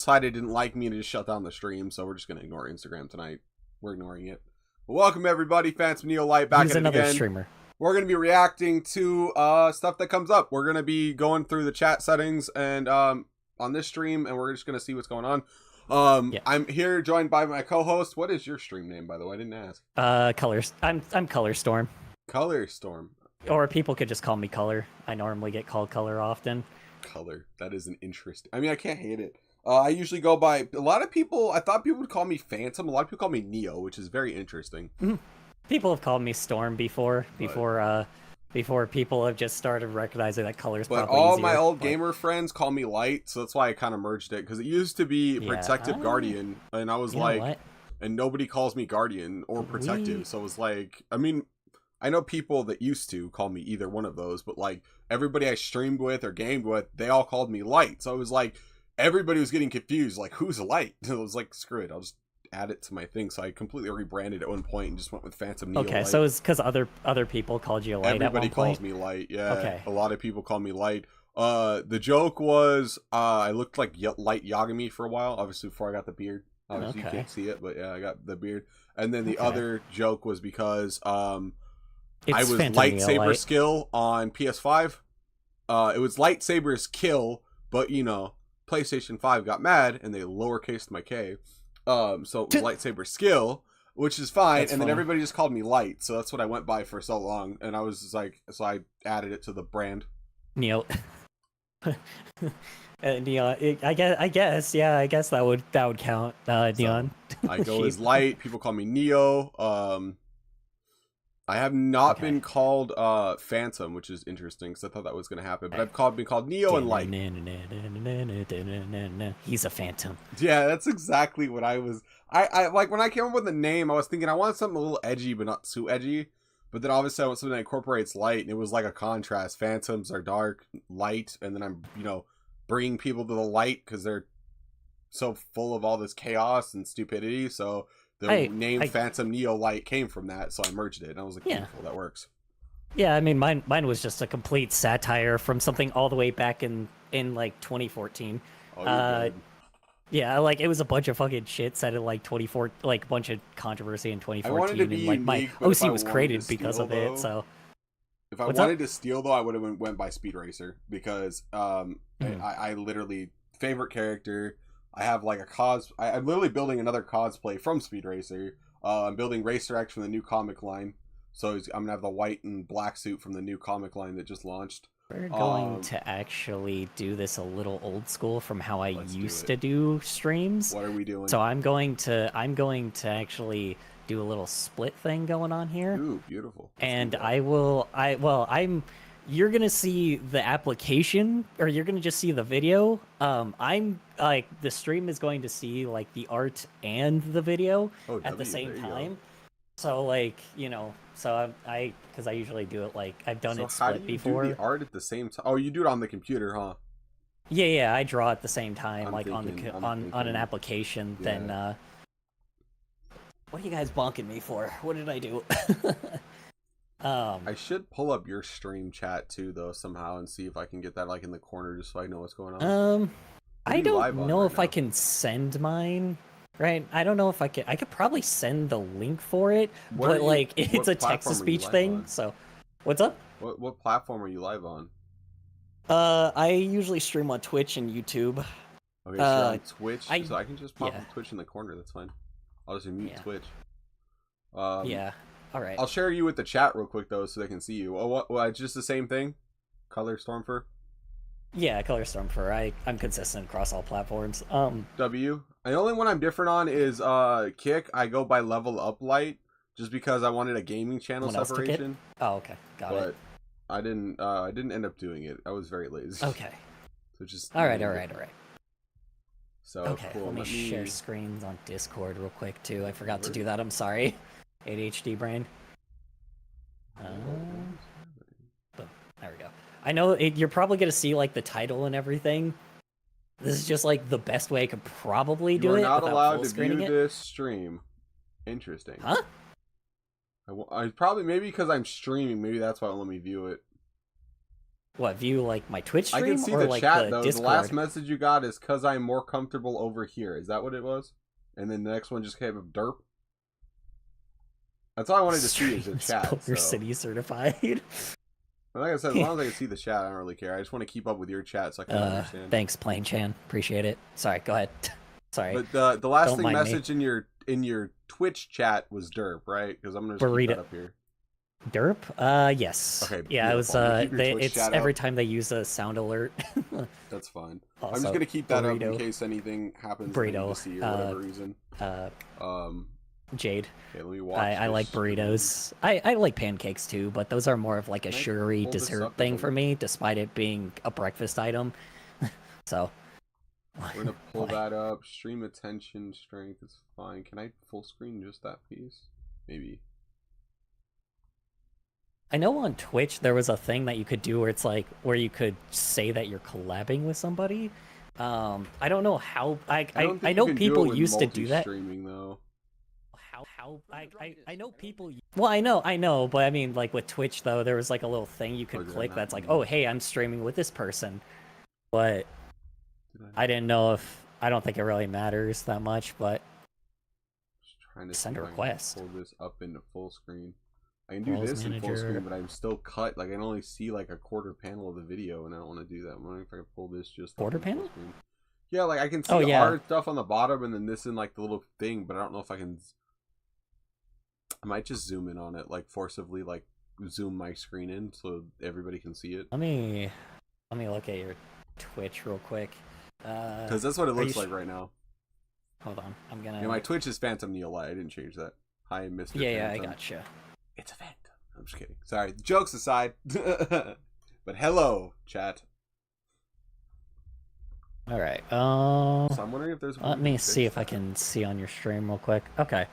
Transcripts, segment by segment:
decided didn't like me and just shut down the stream, so we're just gonna ignore Instagram tonight. We're ignoring it. But welcome everybody, Phantom Neolight back He's at it another again. streamer. We're gonna be reacting to stuff that comes up. We're gonna be going through the chat settings and on this stream, and we're just gonna see what's going on. Yeah. I'm here joined by my co-host. What is your stream name, by the way? I didn't ask. Colors. I'm Color Storm. Color Storm. Or people could just call me Color. I normally get called Color often. Color. That is an interesting. I mean, I can't hate it. I usually go by a lot of people. I thought people would call me Phantom. A lot of people call me Neo, which is very interesting. People have called me Storm before people have just started recognizing that color's But probably all easier, my old gamer friends call me Light, so that's why I kind of merged it, because it used to be Protective Guardian, and I was like, and nobody calls me Guardian or Protective, so it was like, I mean, I know people that used to call me either one of those, but like everybody I streamed with or gamed with, they all called me Light, so I was like, everybody was getting confused, like, who's Light? And I was like, screw it, I'll just add it to my thing. So I completely rebranded at one point and just went with Phantom Neo. Okay, so it's because other people called you Light. Everybody at one calls point? me Light. Yeah. Okay. A lot of people call me Light. The joke was I looked like Light Yagami for a while. Obviously, before I got the beard. Obviously, you can't see it, but yeah, I got the beard. And then the other joke was because I was lightsaber skill on PS5. It was lightsaber's kill, but you know, PlayStation 5 got mad and they lowercased my K. So it was lightsaber skill, which is fine. That's and funny. Then everybody just called me Light, so that's what I went by for so long. And I was just like, so I added it to the brand. Neo. Neon. I guess that would count. Neon. So I go as Light. People call me Neo. I have not been called Phantom, which is interesting because I thought that was going to happen. But I've been called Neo and Light. He's a Phantom. Yeah, that's exactly what I was. I like when I came up with the name, I was thinking I wanted something a little edgy, but not too edgy. But then obviously I want something that incorporates light, and it was like a contrast. Phantoms are dark, light, and then I'm bringing people to the light because they're so full of all this chaos and stupidity. So the name Phantom Neo Light came from that, so I merged it, and I was like, beautiful, that works. Yeah, I mean, mine was just a complete satire from something all the way back in like 2014. Oh, yeah, like it was a bunch of fucking shit said in like 24, like a bunch of controversy in 2014, and like my OC was created because of it. So if I wanted to steal though, I would have went by Speed Racer because I literally favorite character. I have like I'm literally building another cosplay from Speed Racer. I'm building Racer X from the new comic line. So I'm gonna have the white and black suit from the new comic line that just launched. We're going to actually do this a little old school from how I used to do streams. What are we doing? So I'm going to actually do a little split thing going on here. Ooh, beautiful. And you're gonna see the application, or you're gonna just see the video. I'm like, the stream is going to see like the art and the video at the same time. So like, so because I usually do it like I've done it split before. Do the art at the same time? Oh, you do it on the computer, huh? Yeah, I draw at the same time, on an application. Yeah. Then what are you guys bonking me for? What did I do? I should pull up your stream chat too, though, somehow, and see if I can get that like in the corner, just so I know what's going on. I don't know if I can send mine. Right, I don't know if I could. I could probably send the link for it, but like it's a text-to-speech thing. So, what's up? What platform are you live on? I usually stream on Twitch and YouTube. Okay, so on Twitch, so I can just pop Twitch in the corner. That's fine. I'll just mute Twitch. Yeah. All right. I'll share you with the chat real quick though, so they can see you. Oh, what? Just the same thing? Color Stormfur? Yeah, Color Stormfur. I'm consistent across all platforms. W. The only one I'm different on is Kick. I go by Level Up Light just because I wanted a gaming channel separation. Oh, okay, got it. But I didn't end up doing it. I was very lazy. Okay. So just all right. So okay, cool. Let me share screens on Discord real quick too. I forgot to do that. I'm sorry. ADHD brain. Boom. There we go. I know you're probably gonna see like the title and everything. This is just like the best way I could probably do it. You're not allowed to view this stream. Interesting. Huh? I probably, maybe because I'm streaming, maybe that's why it won't let me view it. What, view like my Twitch stream? I can see or the like chat the though. Discord? The last message you got is "cause I'm more comfortable over here." Is that what it was? And then the next one just came up derp. That's all I wanted to see is the chat. Your city certified. But like I said, as long as I can see the chat, I don't really care. I just want to keep up with your chat so I can understand. Thanks, Plain Chan. Appreciate it. Sorry, go ahead. Sorry. But the last thing message in your Twitch chat was derp, right? Because I'm gonna just keep that up here. Derp? Yes. Okay. Yeah, beautiful. It was. It's every time they use a sound alert. That's fine. Also, I'm just gonna keep that up in case anything happens. Burrito. See for whatever reason. Jade. Okay, let me watch. I like burritos. I like pancakes too, but those are more of like a sugary dessert thing for me, despite it being a breakfast item. So. We're gonna pull that up. Stream attention strength is fine. Can I full screen just that piece? Maybe. I know on Twitch there was a thing that you could do where it's like where you could say that you're collabing with somebody. I don't know how. I know people used to do that. Streaming though. I know people. Well, I know, but I mean, like with Twitch though, there was like a little thing you could click that's like, oh, hey, I'm streaming with this person, but I didn't know if I don't think it really matters that much, but just trying to send a request. Pull this up into full screen. I can do this in full screen, but I'm still cut. Like I can only see like a quarter panel of the video, and I don't want to do that. I'm wondering if I can pull this just quarter panel. Yeah, like I can see our stuff on the bottom, and then this in like the little thing, but I don't know if I can. I might just zoom in on it, like forcibly, like zoom my screen in so everybody can see it. Let me look at your Twitch real quick. Because that's what it looks like right now. Hold on, I'm gonna. Yeah, my Twitch is Phantom Neil Light. I didn't change that. Hi, Mr. Yeah, Phantom. I gotcha. It's a Phantom. I'm just kidding. Sorry, jokes aside. But hello, chat. All right. So I'm wondering if there's. Let me see if I can see on your stream real quick. Okay.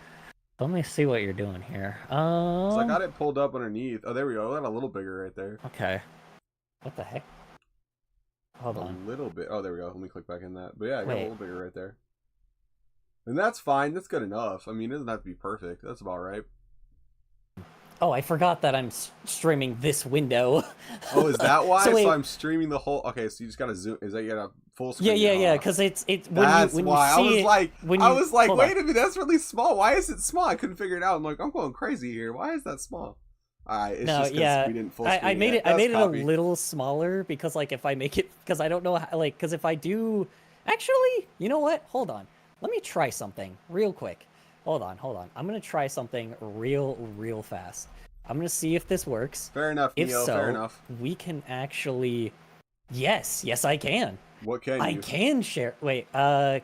Let me see what you're doing here. So I got it pulled up underneath. Oh, there we go. I got a little bigger right there. Okay. What the heck? Hold on. A little bit. Oh, there we go. Let me click back in that. But yeah, I got a little bigger right there. And that's fine. That's good enough. I mean, it doesn't have to be perfect. That's about right. Oh, I forgot that I'm streaming this window. Oh, is that why? So I'm streaming the whole. Okay, so you just gotta zoom. Is that you gotta full screen? Yeah. Because it's that's when why you see I was like, wait a minute, that's really small. Why is it small? I couldn't figure it out. I'm like, I'm going crazy here. Why is that small? It's just we didn't full screen. I made it a little smaller because like if I make it because I don't know how, like because if I do actually, you know what? Hold on. Let me try something real quick. Hold on. I'm gonna try something real fast. I'm gonna see if this works. Fair enough, If Neo. so, fair enough. We can actually. Yes, I can. What can you? I can share. Wait. Can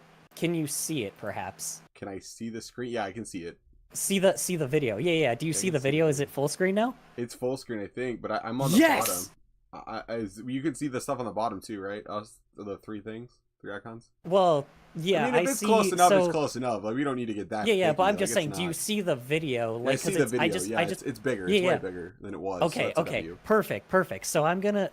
you see it? Perhaps. Can I see the screen? Yeah, I can see it. See the video. Yeah. Do you see the video? Is it full screen now? It's full screen, I think, but I'm on the bottom. You can see the stuff on the bottom too, right? The three icons. Well, yeah, I mean, if it's close enough, it's close enough. Like we don't need to get that. Yeah, but I'm just saying. Do you see the video? Like, I see the video. It's bigger. It's way bigger than it was. Okay, perfect. So I'm gonna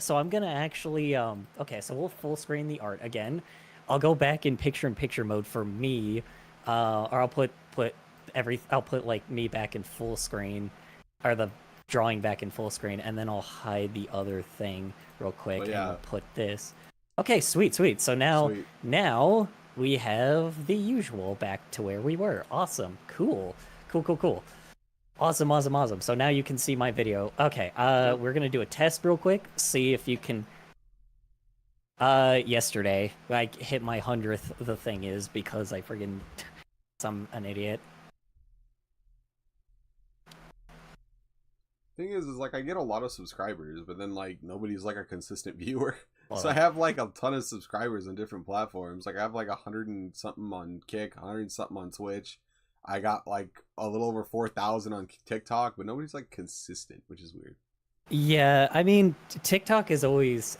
actually okay. So we'll full screen the art again. I'll go back in picture mode for me, or I'll put like me back in full screen, or the drawing back in full screen, and then I'll hide the other thing real quick and I'll put this. Okay, sweet. So now we have the usual back to where we were. Awesome. Cool. Awesome. So now you can see my video. Okay, we're gonna do a test real quick. See if you can. Yesterday I hit my 100th. The thing is because I friggin' I'm an idiot. Thing is like I get a lot of subscribers, but then like nobody's like a consistent viewer. So I have like a ton of subscribers on different platforms. Like I have like 100 and something on Kick, 100 and something on Twitch. I got like a little over 4,000 on TikTok, but nobody's like consistent, which is weird. Yeah, I mean TikTok has always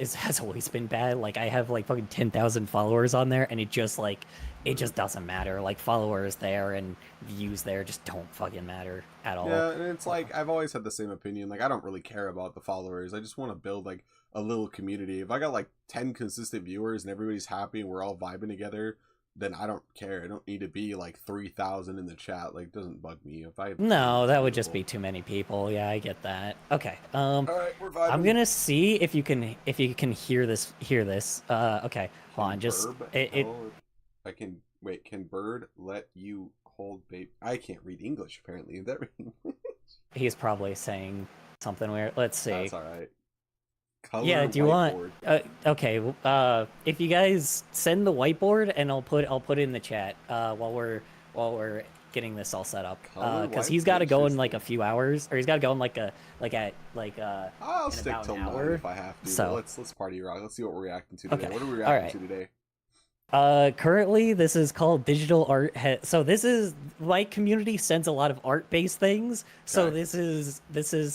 been bad. Like I have like fucking 10,000 followers on there, and it just doesn't matter. Like followers there and views there just don't fucking matter at all. Yeah, and it's like I've always had the same opinion. Like I don't really care about the followers. I just want to build like a little community. If I got like 10 consistent viewers and everybody's happy and we're all vibing together, then I don't care. I don't need to be like 3,000 in the chat. Like, it doesn't bug me if I. No, that would just be too many people. Yeah, I get that. Okay. All right, we're vibing. I'm gonna see if you can hear this. Okay. Hold on. Just I can wait. Can bird let you hold baby? I can't read English. Apparently, is that reading? He's probably saying something weird. Let's see. That's all right. Color yeah, do you whiteboard. want okay, if you guys send the whiteboard and I'll put it in the chat while we're getting this all set up, because he's got to go in like a few hours, or he's got to go in I'll stick till 9 if I have to. So let's party rock. Let's see what we're reacting to today. Okay. What are we reacting to today? Currently this is called digital art. So this is, my community sends a lot of art-based things. So okay. this is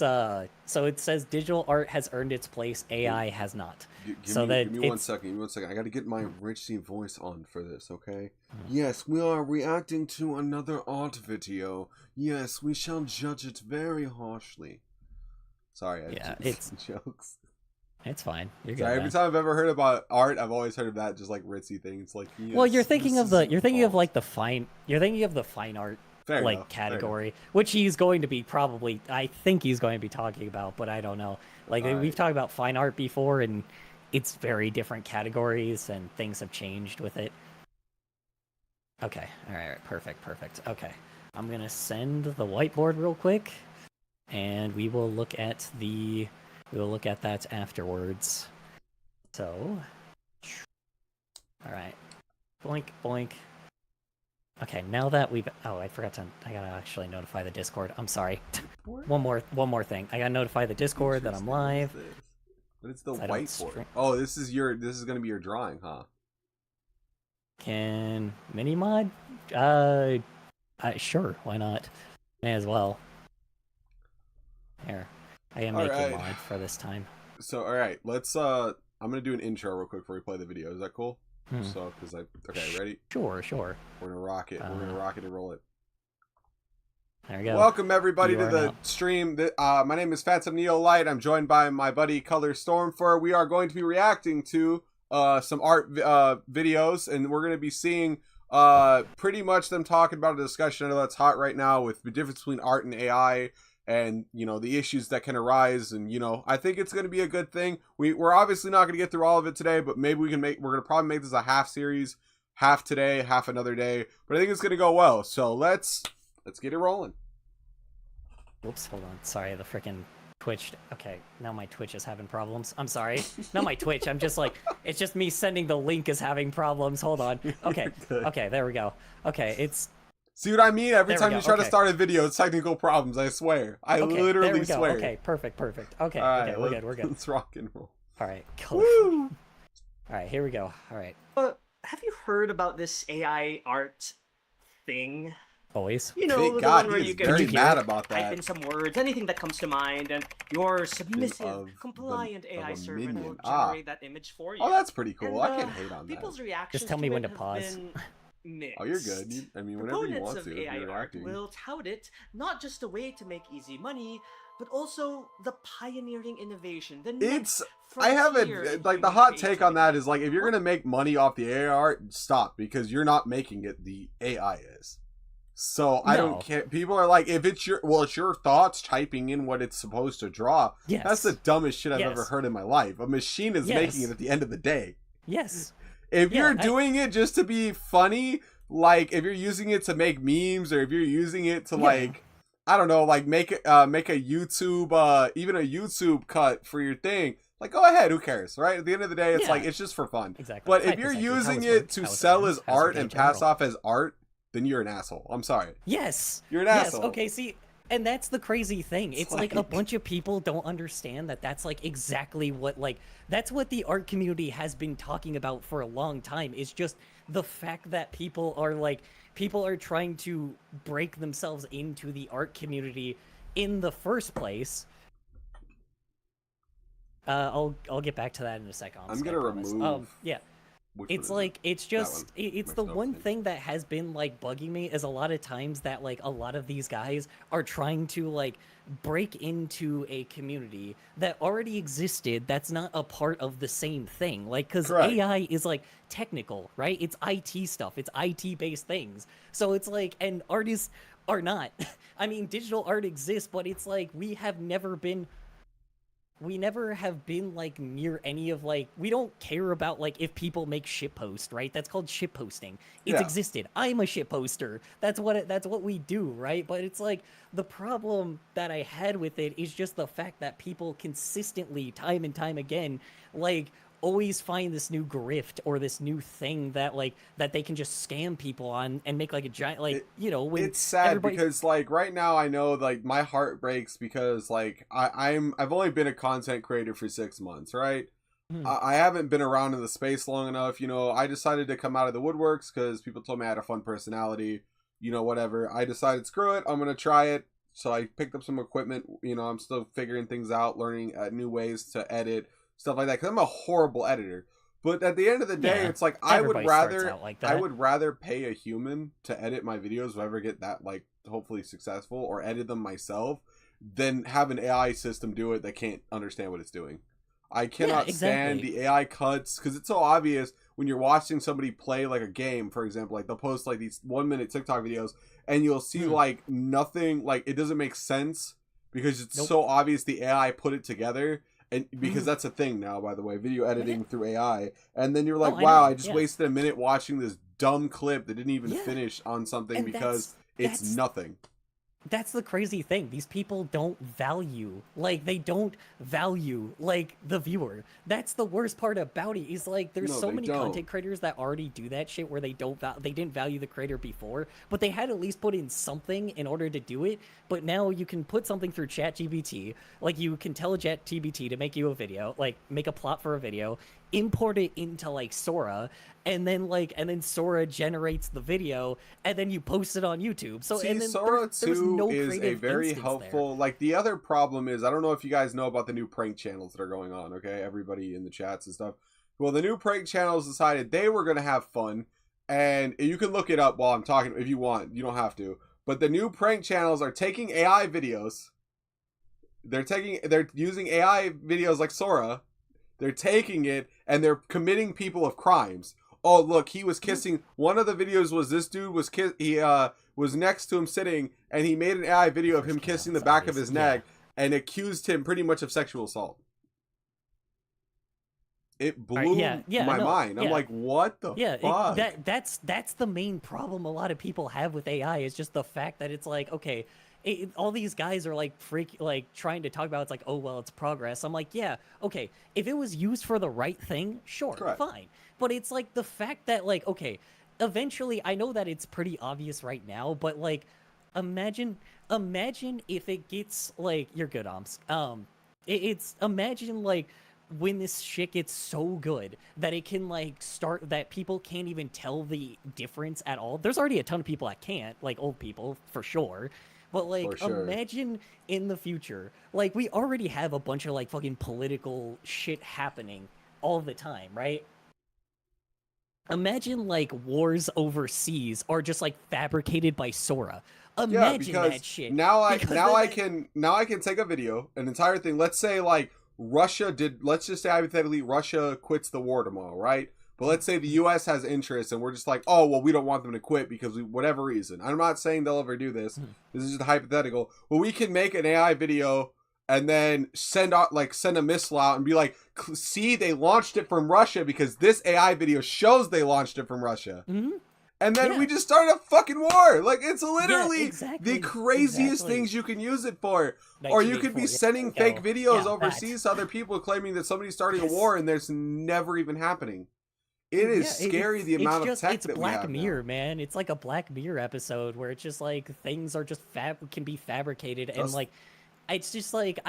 so it says digital art has earned its place, AI has not. Give me 1 second. Give me 1 second. I got to get my Richie voice on for this, okay? Yes, we are reacting to another art video. Yes, we shall judge it very harshly. Sorry, it's jokes. It's fine. You're good. Sorry, every time I've ever heard about art, I've always heard of that just like ritzy things. Like, yes, well, you're thinking of the fine art Fair enough. Category, which he's going to be probably. I think he's going to be talking about, but I don't know. Like we've talked about fine art before, and it's very different categories, and things have changed with it. Okay. All right. Perfect. Okay. I'm gonna send the whiteboard real quick, and we will look at that afterwards. So, all right, boink boink. Okay, now that we've I gotta actually notify the Discord. I'm sorry. one more thing. I gotta notify the Discord that I'm live. But it's the whiteboard. Oh, this is gonna be your drawing, huh? Can mini mod? Sure, why not? May as well. Here. I am making a mod for this time. So, all right, let's. I'm gonna do an intro real quick before we play the video. Is that cool? So, okay, ready? Sure. We're gonna rock it. We're gonna rock it and roll it. There we go. Welcome everybody to the stream. My name is Phantom Neo Light. I'm joined by my buddy Color Stormfur. We are going to be reacting to some art videos, and we're gonna be seeing pretty much them talking about a discussion. I know that's hot right now with the difference between art and AI. And, you know, the issues that can arise. And, you know, I think it's going to be a good thing. We're obviously not going to get through all of it today, but maybe we're going to probably make this a half series, half today, half another day. But I think it's going to go well. So let's get it rolling. Whoops, hold on. Sorry, the freaking Twitch. Okay, now my Twitch is having problems. I'm sorry. Not my Twitch. I'm just like, it's just me sending the link is having problems. Hold on. Okay. Okay, there we go. Okay, it's... See what I mean? Every time you try to start a video, it's technical problems, I swear. I literally swear. Okay, perfect. Okay, right, we're good. Let's rock and roll. All right, Woo! All right, here we go. All right. Have you heard about this AI art thing? Always. You know, the one where you get very mad about that. Type in some words, anything that comes to mind, and your submissive, compliant AI servant will generate that image for you. Oh, that's pretty cool. I can't hate on that. People's reactions just tell me when to pause. Mixed. Oh, you're good. I mean, whenever you want to. AI art will tout it not just a way to make easy money, but also the pioneering innovation. I have the hot take on that is like, if you're gonna make money off the AI art, stop, because you're not making it. The AI is. So I don't care. People are like, if it's your thoughts typing in what it's supposed to draw. Yes. That's the dumbest shit I've ever heard in my life. A machine is making it at the end of the day. Yes. If you're doing it just to be funny, like if you're using it to make memes, or if you're using it to like, I don't know, like make a YouTube, even a YouTube cut for your thing, like go ahead, who cares, right? At the end of the day, it's like, it's just for fun. Exactly. But if you're using it to sell as art and pass off as art, then you're an asshole. I'm sorry. Yes. You're an asshole. Okay, see, and that's the crazy thing. It's like a bunch of people don't understand that that's like exactly what, like, that's what the art community has been talking about for a long time. It's just the fact that people are trying to break themselves into the art community in the first place. I'll get back to that in a second. I'm gonna remove. Yeah. It's like, it's just, it's the one thing that has been like bugging me is a lot of times that like a lot of these guys are trying to like break into a community that already existed that's not a part of the same thing. Like, because AI is like technical, right? It's IT stuff. It's IT based things. So it's like, and artists are not. I mean, digital art exists, but it's like we never have been like near any of like, we don't care about like if people make shitpost, right? That's called shitposting. It's existed. I'm a shitposter. That's what we do, right? But it's like the problem that I had with it is just the fact that people consistently, time and time again, like always find this new grift or this new thing that like that they can just scam people on and make like a giant like when it's sad because like right now I know like my heart breaks because like I've only been a content creator for 6 months, right? I haven't been around in the space long enough. I decided to come out of the woodworks because people told me I had a fun personality, whatever. I decided, screw it, I'm gonna try it. So I picked up some equipment. I'm still figuring things out, learning new ways to edit, stuff like that, because I'm a horrible editor. But at the end of the day, it's like I would rather pay a human to edit my videos if I ever get that like hopefully successful, or edit them myself, than have an AI system do it that can't understand what it's doing. I cannot stand the AI cuts because it's so obvious when you're watching somebody play like a game, for example. Like they'll post like these 1-minute TikTok videos and you'll see like nothing, like it doesn't make sense because it's so obvious the AI put it together. And because that's a thing now, by the way, video editing through AI. And then you're like, wow, I just wasted a minute watching this dumb clip that didn't even finish on something because it's nothing. That's the crazy thing. These people don't value, like, they don't value, like, the viewer. That's the worst part about it, is, like, there's so many content creators that already do that shit where they didn't value the creator before, but they had at least put in something in order to do it. But now you can put something through ChatGPT, like, you can tell ChatGPT to make you a video, like, make a plot for a video, import it into, like, Sora, and then Sora generates the video, and then you post it on YouTube. So see, and then Sora there's no is a very helpful there. Like, the other problem is, I don't know if you guys know about the new prank channels that are going on, okay? Everybody in the chats and stuff. Well, the new prank channels decided they were going to have fun, and you can look it up while I'm talking if you want. You don't have to. But the new prank channels are taking AI videos. They're using AI videos like Sora. They're taking it, and they're committing people of crimes. Oh, look, he was kissing. One of the videos was this dude was he was next to him sitting, and he made an AI video of him kissing the back of his neck and accused him pretty much of sexual assault. It blew my mind. I'm like, what the fuck? That's the main problem a lot of people have with AI, is just the fact that it's like, okay, all these guys are like trying to talk about, it's like, oh, well, it's progress. I'm like, yeah, okay, if it was used for the right thing, sure, fine. But it's like the fact that, like, okay, eventually, I know that it's pretty obvious right now, but like, imagine if it gets, like, you're good, Oms. Imagine, like, when this shit gets so good that it can, like, that people can't even tell the difference at all. There's already a ton of people that can't, like old people for sure. But, like, imagine in the future, like, we already have a bunch of, like, fucking political shit happening all the time, right? Imagine, like, wars overseas are just, like, fabricated by Sora. Imagine that shit. Now I can take a video, an entire thing. Let's say, like, let's just say hypothetically Russia quits the war tomorrow, right? But let's say the U.S. has interest, and we're just like, oh, well, we don't want them to quit because whatever reason. I'm not saying they'll ever do this. This is just hypothetical. Well, we can make an AI video and then send a missile out and be like, see, they launched it from Russia because this AI video shows they launched it from Russia. And then we just start a fucking war. Like, it's literally the craziest things you can use it for. Or you could be sending fake videos overseas to other people claiming that somebody's starting a war and there's never even happening. It is scary, the amount of tech that we have. It's Black Mirror, man. It's like a Black Mirror episode where it's just like things are just can be fabricated, and like it's just like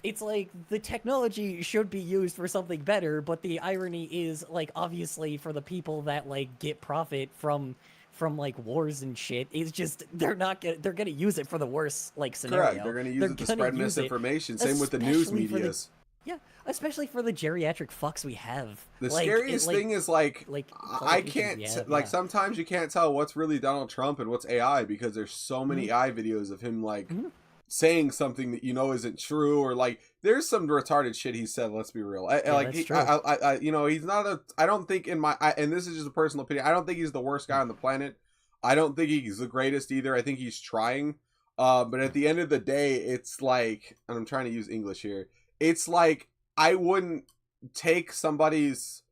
it's like the technology should be used for something better, but the irony is, like, obviously for the people that, like, get profit from like wars and shit, it's just they're gonna use it for the worst, like, scenario. Correct. They're gonna use it to spread misinformation. Same with the news medias. Yeah, especially for the geriatric fucks we have. The scariest thing is like I can't sometimes you can't tell what's really Donald Trump and what's AI because there's so many AI videos of him like saying something that you know isn't true, or like there's some retarded shit he said. Let's be real. You know, he's not a. I don't think in my and this is just a personal opinion. I don't think he's the worst guy on the planet. I don't think he's the greatest either. I think he's trying. But at the end of the day, it's like, and I'm trying to use English here. It's like I wouldn't take somebody's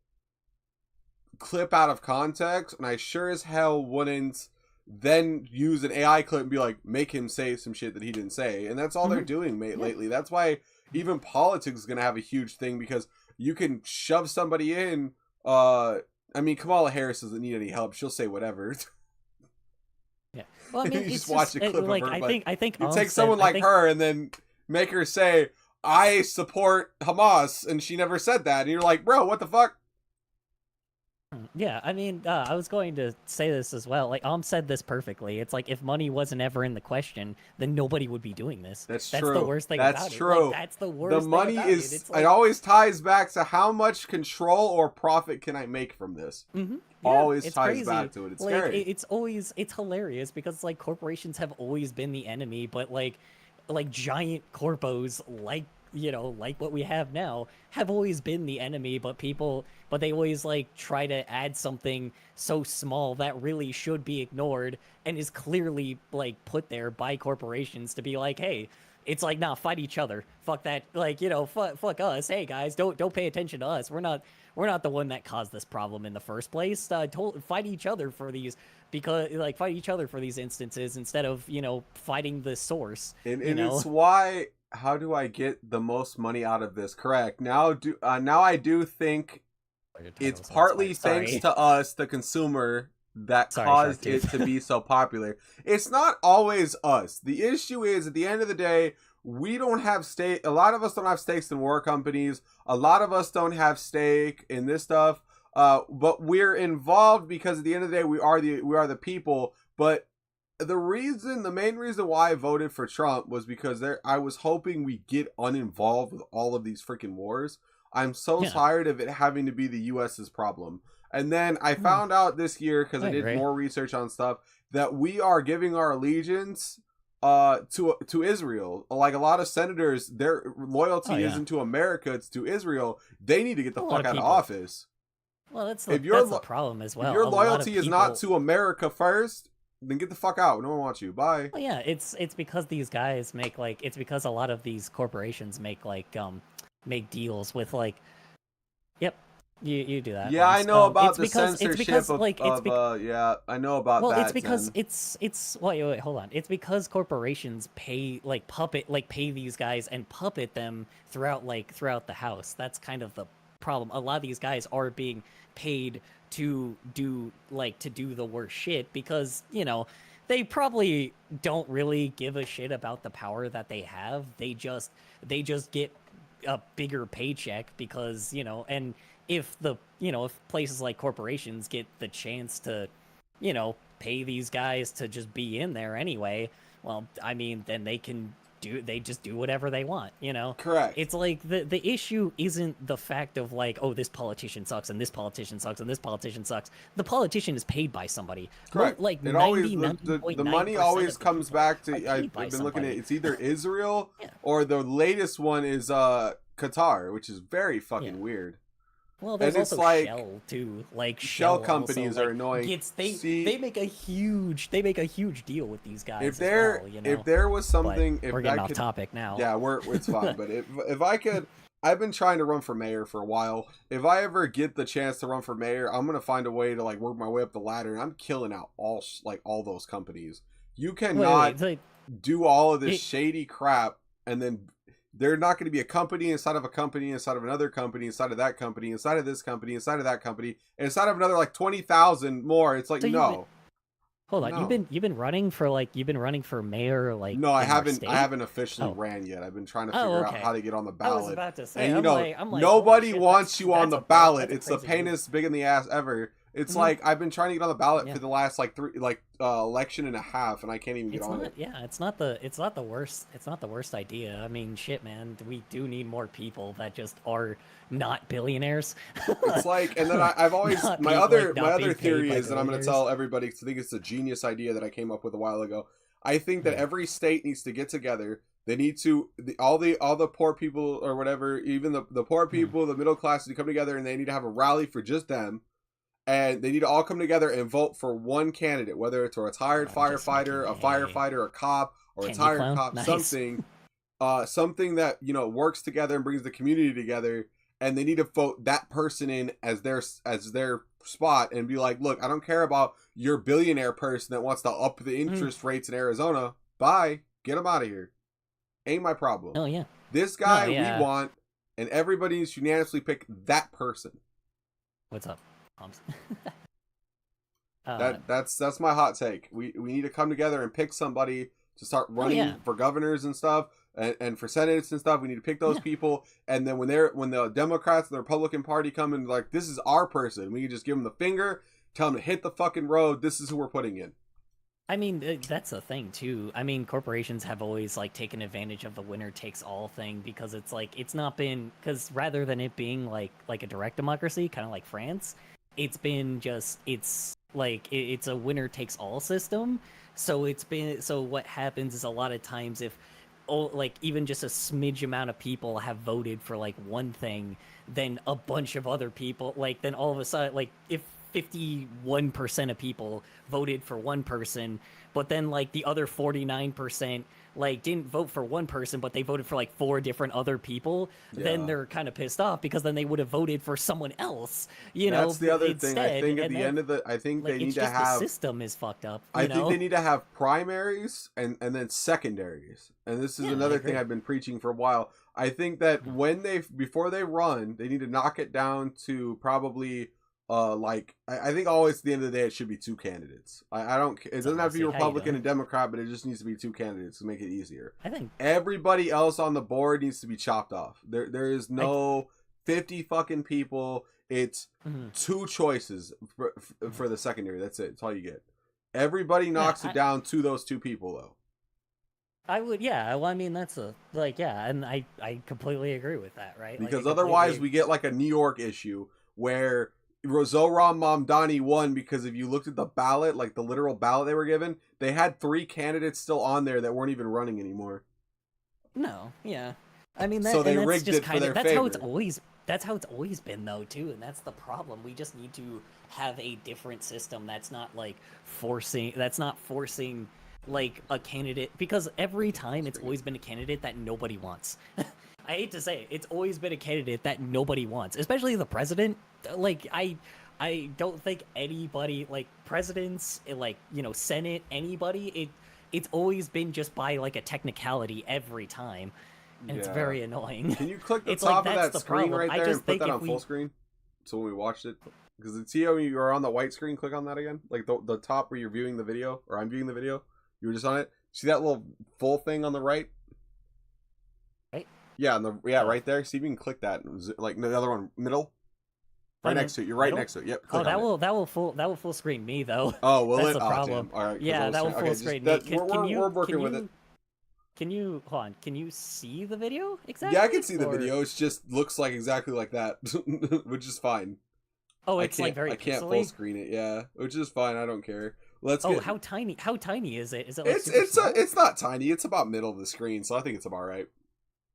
clip out of context, and I sure as hell wouldn't then use an AI clip and be like, make him say some shit that he didn't say. And that's all they're doing, mate, lately. That's why even politics is going to have a huge thing, because you can shove somebody in. I mean, Kamala Harris doesn't need any help. She'll say whatever. Yeah. Well, I mean, you just watch a clip like, of her. I think you take someone like her and then make her say, I support Hamas, and she never said that. And you're like, bro, what the fuck? Yeah, I mean, I was going to say this as well. Like, said this perfectly. It's like, if money wasn't ever in the question, then nobody would be doing this. That's true. That's the worst thing about it. That's true. Like, that's the worst thing about it. The money is, it always ties back to how much control or profit can I make from this. Yeah, always ties crazy. Back to it. It's scary. It's hilarious because, like, corporations have always been the enemy, but, like giant corpos, like, you know, like what we have now, have always been the enemy, but they always like try to add something so small that really should be ignored and is clearly like put there by corporations to be like, hey, it's like, nah, fight each other, fuck that, like, you know, fuck us, hey guys, don't pay attention to us, we're not the one that caused this problem in the first place. Fight each other for these, because like fight each other for these instances instead of, you know, fighting the source. And it's why, how do I get the most money out of this? Correct. Now I do think it's partly thanks to us, the consumer, that caused it to be so popular. It's not always us. The issue is, at the end of the day, we don't have stake. A lot of us don't have stakes in war companies. A lot of us don't have stake in this stuff. But we're involved because at the end of the day, we are the people. But the main reason why I voted for Trump was because I was hoping we get uninvolved with all of these freaking wars. I'm so tired of it having to be the U.S.'s problem. And then I found out this year, because I did more research on stuff, that we are giving our allegiance to Israel. Like a lot of senators, their loyalty isn't to America, it's to Israel. They need to get the fuck out of office. Well, that's the problem as well. If your loyalty is not to America first, then get the fuck out. No one wants you. Bye. Well, yeah, it's because these guys make it's because a lot of these corporations make deals with you do that. Yeah, I know about the censorship yeah, I know about that. Well, it's because it's wait, hold on. It's because corporations pay pay these guys and puppet them throughout the house. That's kind of the problem. A lot of these guys are being paid to do the worst shit because, you know, they probably don't really give a shit about the power that they have. They just get a bigger paycheck because, you know, and if places like corporations get the chance to, you know, pay these guys to just be in there anyway, well, I mean, then they just do whatever they want, you know? Correct. It's like the issue isn't the fact of like, oh, this politician sucks and this politician sucks and this politician sucks. The politician is paid by somebody. Correct. Like it always, the money always comes back to, I've been looking at, it's either Israel or the latest one is Qatar, which is very fucking weird. Well, there's also Shell too. Like Shell companies are annoying. They make a huge deal with these guys. If there was something, if we're getting off topic now. Yeah, it's fine. But if I could, I've been trying to run for mayor for a while. If I ever get the chance to run for mayor, I'm gonna find a way to work my way up the ladder, and I'm killing out all those companies. You cannot do all of this shady crap and then. They're not going to be a company inside of a company, inside of another company, inside of that company, inside of this company, inside of that company, and inside of another 20,000 more. It's like, no. Hold on, no. You've been running for mayor No, I haven't officially ran yet. I've been trying to figure out how to get on the ballot. I was about to say, and nobody wants you on the ballot. It's the pain as big in the ass ever. It's like I've been trying to get on the ballot for the last like election and a half, and I can't even get on it. Yeah, it's not the worst. It's not the worst idea. I mean, shit, man. We do need more people that just are not billionaires. It's like, and then I've always my other theory is that I'm going to tell everybody because I think it's a genius idea that I came up with a while ago. I think that every state needs to get together. They need to all the poor people or whatever, even the poor people, the middle class, to come together, and they need to have a rally for just them. And they need to all come together and vote for one candidate, whether it's a retired firefighter, a firefighter, a cop, or a retired cop, something that, you know, works together and brings the community together. And they need to vote that person in as their spot and be like, look, I don't care about your billionaire person that wants to up the interest rates in Arizona. Bye. Get him out of here. Ain't my problem. Oh, yeah. This guy we want, and everybody needs to unanimously pick that person. What's up? That's my hot take. We need to come together and pick somebody to start running for governors and stuff, and for senates and stuff. We need to pick those people, and then when the Democrats and the Republican Party come and like, this is our person, we can just give them the finger, tell them to hit the fucking road. This is who we're putting in. I mean, that's the thing too. I mean, corporations have always like taken advantage of the winner takes all thing, because it's like, it's not been, because rather than it being like a direct democracy, kind of like France, it's been just, it's like, it's a winner takes all system. So what happens is a lot of times if like even just a smidge amount of people have voted for like one thing, then a bunch of other people, like, then all of a sudden, like, if 51% of people voted for one person, but then like the other 49% like didn't vote for one person, but they voted for like 4 different other people, then they're kind of pissed off because then they would have voted for someone else, you know. That's the other thing. I think at the end of I think they need to have, the system is fucked up. I think they need to have primaries and then secondaries. And this is another thing I've been preaching for a while. I think that before they run, they need to knock it down to probably I think always at the end of the day it should be 2 candidates. I don't. It doesn't have to be Republican and Democrat, but it just needs to be 2 candidates to make it easier. I think everybody else on the board needs to be chopped off. There is no 50 fucking people. It's 2 choices for the secondary. That's it. That's all you get. Everybody knocks it down to those 2 people though. I would, well, I mean, that's and I completely agree with that, right? Because otherwise we get like a New York issue where Zohran Mamdani won, because if you looked at the ballot, like the literal ballot they were given, they had 3 candidates still on there that weren't even running anymore. No, I mean, so they rigged it for their favor. That's how it's always been though too, and that's the problem. We just need to have a different system that's not forcing like a candidate, because every time it's always been a candidate that nobody wants. I hate to say it, it's always been a candidate that nobody wants, especially the president. Like, I don't think anybody, like, presidents, like, you know, Senate, anybody, it's always been just by, like, a technicality every time, and it's very annoying. Can you click the top of that screen right there and put that on full screen? So when we watched it, because the TO, you are on the white screen, click on that again, like the top where you're viewing the video, or I'm viewing the video, you were just on it. See that little full thing on the right? Right? Yeah, right there. See if you can click that, like the other one, middle. Right next to it. You're right next to it. Yep. That will full screen me though. Oh, will That's it? the problem. All right. Yeah, that will full screen me. We're working with it. Can you hold on? Can you see the video exactly? Yeah, I can see the video. It just looks like exactly like that, which is fine. Oh, it's like very. I can't full screen it. Yeah, which is fine. I don't care. How tiny? How tiny is it? Is it? Like it's not tiny. It's about middle of the screen, so I think it's about right.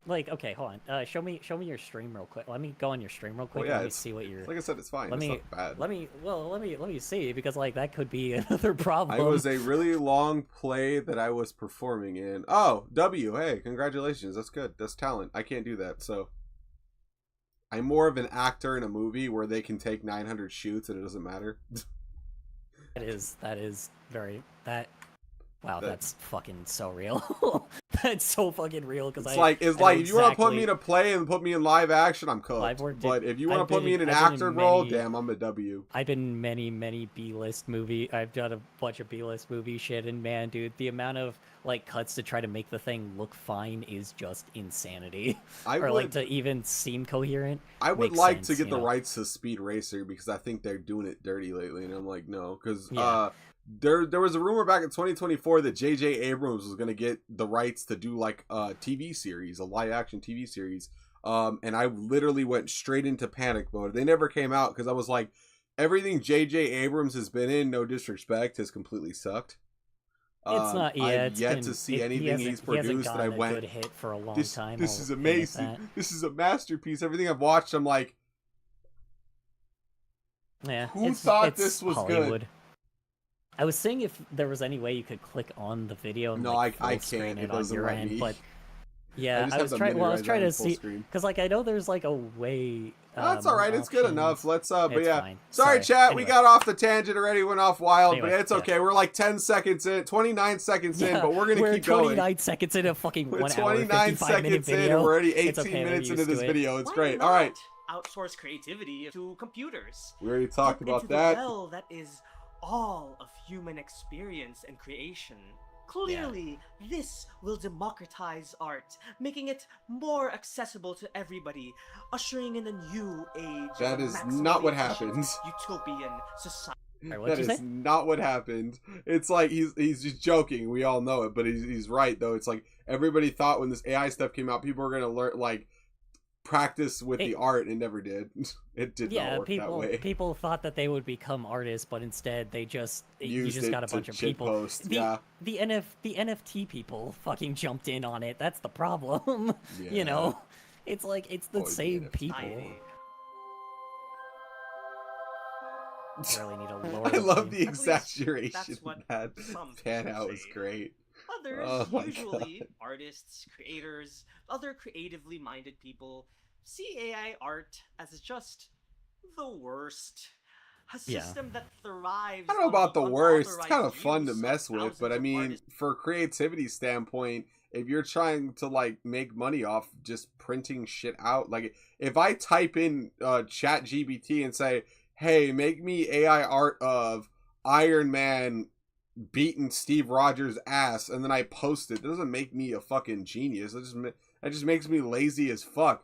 Like, okay, hold on. Show me your stream real quick. Let me go on your stream real quick. Well, yeah, let me see what you're. Like I said, it's fine. It's not bad. Let me see, because like that could be another problem. It was a really long play that I was performing in. Oh, W. Hey, congratulations. That's good. That's talent. I can't do that. So I'm more of an actor in a movie where they can take 900 shoots and it doesn't matter. That is very that. Wow, that's fucking so real. That's so fucking real. Because it's like if you want to put me in a play and put me in live action, I'm cooked. But if you want to put me in an actor role, damn, I'm a W. I've been many B-list movie. I've done a bunch of B-list movie shit, and man, dude, the amount of like cuts to try to make the thing look fine is just insanity. Like to even seem coherent. I would like to get the rights to Speed Racer because I think they're doing it dirty lately, and I'm like, no, because there was a rumor back in 2024 that J.J. Abrams was going to get the rights to do like a TV series, a live action TV series. And I literally went straight into panic mode. They never came out because I was like, everything J.J. Abrams has been in, no disrespect, has completely sucked. It's not. Yeah, I've yet to see anything he's produced that I went. Good hit for a long time. This is amazing. This is a masterpiece. Everything I've watched, I'm like, yeah. Who thought this was Hollywood. Good? I was seeing if there was any way you could click on the video. And, no, like, I can't. It doesn't let me. But yeah, I was trying to see because like I know there's like a way. That's all right. It's good enough. Let's but yeah. Fine. Sorry, chat. Anyway. We got off the tangent already. Went off wild, anyway, but it's okay. We're like 10 seconds in, 29 seconds in, but we're gonna keep going. 29 seconds in a fucking 1 hour, 29 seconds in. Video. We're already 18 minutes into this video. It's great. All right. Outsource creativity to computers. We already talked about that. Well, that is all of human experience and creation. Clearly, this will democratize art, making it more accessible to everybody, ushering in a new age. That is not what happened. Utopian society. That is not what happened. It's like he's just joking. We all know it, but he's right though. It's like everybody thought when this AI stuff came out, people were gonna learn like practice with the art, and never did. It did not work that way. People thought that they would become artists, but instead they you just got a bunch of people. Post. The NFT people fucking jumped in on it. That's the problem. Yeah. You know, it's like it's the same people. Really need a lower. I love the exaggeration. That pan out was great. Others, usually artists, creators, other creatively minded people, see AI art as just the worst. A system that thrives. I don't know about the worst. It's kind of fun to mess with, but I mean, for a creativity standpoint, if you're trying to like make money off just printing shit out, like if I type in ChatGPT and say, "Hey, make me AI art of Iron Man beating Steve Rogers' ass," and then I post it, doesn't make me a fucking genius. It just makes me lazy as fuck.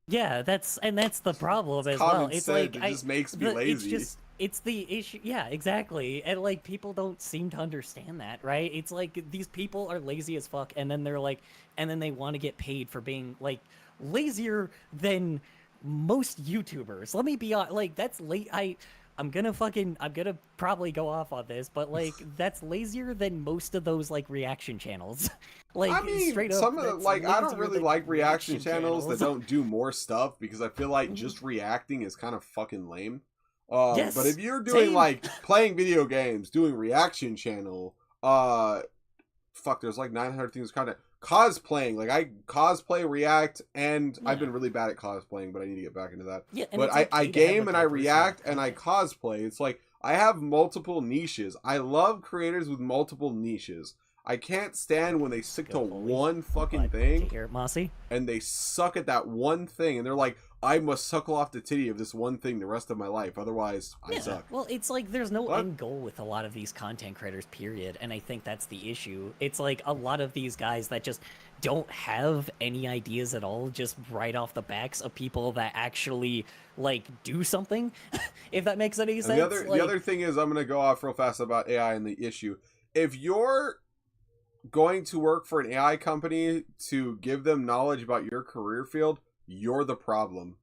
Yeah, that's the problem as well. It's like it just makes me lazy. It's the issue. Yeah, exactly. And like people don't seem to understand that, right? It's like these people are lazy as fuck, and then they want to get paid for being like lazier than most YouTubers. Let me be honest. Like that's late. I'm gonna probably go off on this, but like that's lazier than most of those like reaction channels. Like I mean, straight up, some of the, like I don't really like reaction channels that don't do more stuff because I feel like just reacting is kind of fucking lame. Yes, but if you're doing like playing video games, doing reaction channel, there's like 900 things kind of cosplaying. Like I cosplay, react, and I've been really bad at cosplaying, but I need to get back into that. Yeah, but I game and I react and I cosplay. It's like I have multiple niches. I love creators with multiple niches. I can't stand when they stick to one fucking thing. Hear it, Mossy? And they suck at that one thing, and they're like, I must suckle off the titty of this one thing the rest of my life, otherwise I suck. Well, it's like there's no end goal with a lot of these content creators, period, and I think that's the issue. It's like a lot of these guys that just don't have any ideas at all, just right off the backs of people that actually like do something, if that makes any sense. The other thing is, I'm going to go off real fast about AI and the issue. If you're going to work for an AI company to give them knowledge about your career field, you're the problem.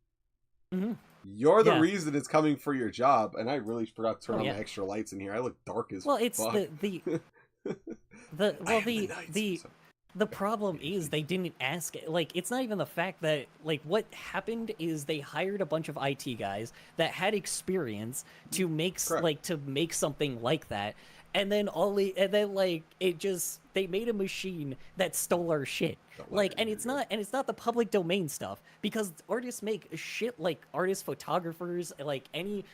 Mm-hmm. You're the reason it's coming for your job. And I really forgot to turn on the extra lights in here. I look dark as fuck. Well, it's the problem is they didn't ask. Like, it's not even the fact that like what happened is they hired a bunch of IT guys that had experience to make to make something like that. And then they made a machine that stole our shit. And it's not the public domain stuff, because artists make shit, like artists, photographers, like any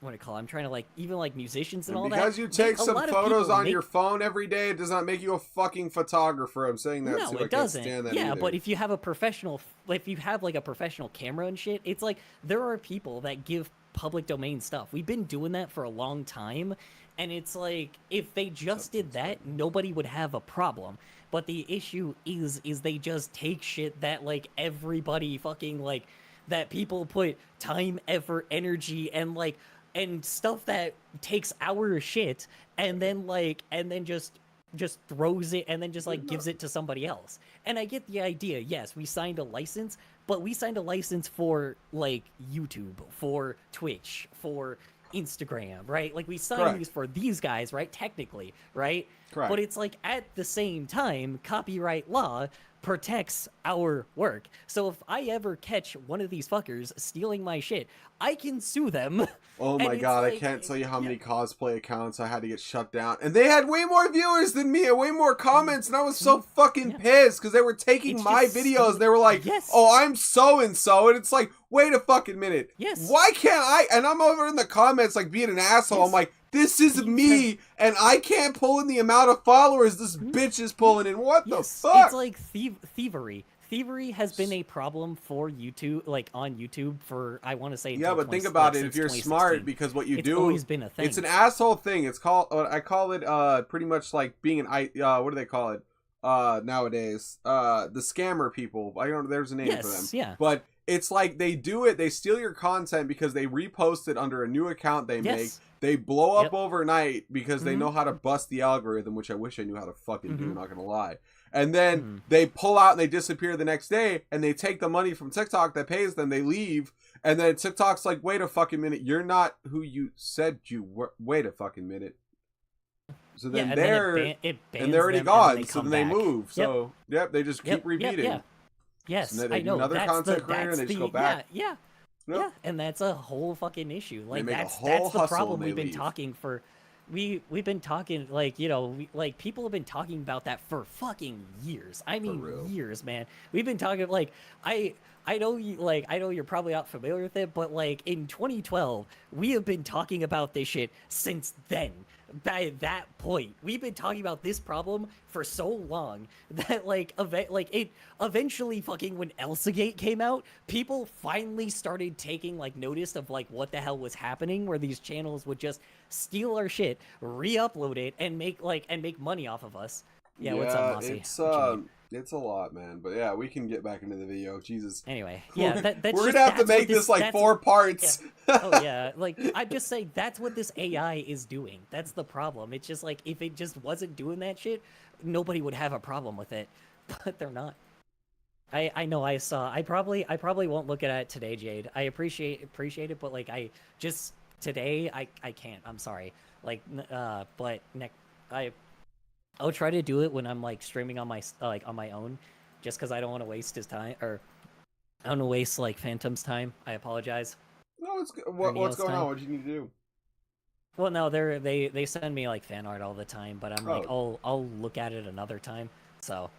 what do you call it? I'm trying to like even like musicians and all because that. you take some photos on your phone every day, it does not make you a fucking photographer. I'm saying that. No, too. it doesn't. Yeah, either. but if you have a professional, if you have like a professional camera and shit, it's like there are people that give public domain stuff. We've been doing that for a long time, and it's like if they just did that, nobody would have a problem. But the issue is they just take shit that like everybody fucking like that people put time, effort, energy, and like and stuff that takes our shit, and then just throws it and then just like gives it to somebody else. And I get the idea. Yes, we signed a license, but we signed a license for like YouTube, for Twitch, for Instagram, right? Like we signed these for these guys, right? Technically, right? Correct. But it's like at the same time, copyright law protects our work. So if I ever catch one of these fuckers stealing my shit, I can sue them. Oh my god, like, I can't tell you how many cosplay accounts I had to get shut down. And they had way more viewers than me and way more comments, and I was so fucking pissed because they were taking my videos. They were like, oh, I'm so-and-so, and it's like, wait a fucking minute. Why can't I? And I'm over in the comments like being an asshole. I'm like, this is me, and I can't pull in the amount of followers this bitch is pulling in. What the fuck? It's like thievery. Thievery has been a problem for YouTube, like on YouTube for, I want to say, but think about it. If you're smart, because what you do, it's always been a thing. It's an asshole thing. It's called, I call it, pretty much like being an, what do they call it, nowadays? The scammer people. I don't know, there's a name for them. Yeah. But it's like they do it, they steal your content because they repost it under a new account they make. They blow up overnight because they know how to bust the algorithm, which I wish I knew how to fucking do, not gonna lie. And then they pull out and they disappear the next day, and they take the money from TikTok that pays them, they leave, and then TikTok's like, wait a fucking minute, you're not who you said you were, wait a fucking minute. So then they're already gone, so then they move. So, they just keep repeating. Yes, so I know. Another content creator, and they just go back. Yeah, and that's a whole fucking issue. Like that's the problem we've been talking for. We've been talking like, you know, like people have been talking about that for fucking years. I mean, years, man. We've been talking like I know you're probably not familiar with it, but like in 2012, we have been talking about this shit since then. By that point, we've been talking about this problem for so long that it eventually fucking when Elsagate came out, people finally started taking like notice of like what the hell was happening, where these channels would just steal our shit, re-upload it, and make money off of us. Yeah, what's up, Mossy? It's a lot, man. But yeah, we can get back into the video. Jesus. Anyway, yeah, that's we're gonna have to make this like 4 parts. Yeah. Oh yeah, like I just say that's what this AI is doing. That's the problem. It's just like if it just wasn't doing that shit, nobody would have a problem with it. But they're not. I know. I saw. I probably won't look at it today, Jade. I appreciate it, but like I just today I can't. I'm sorry. Like but I'll try to do it when I'm like streaming on my on my own, just because I don't want to waste his time, or I don't want to waste like Phantom's time. I apologize. No, it's what's going on? What do you need to do? Well, no, they send me like fan art all the time, but I'm like I'll look at it another time. So,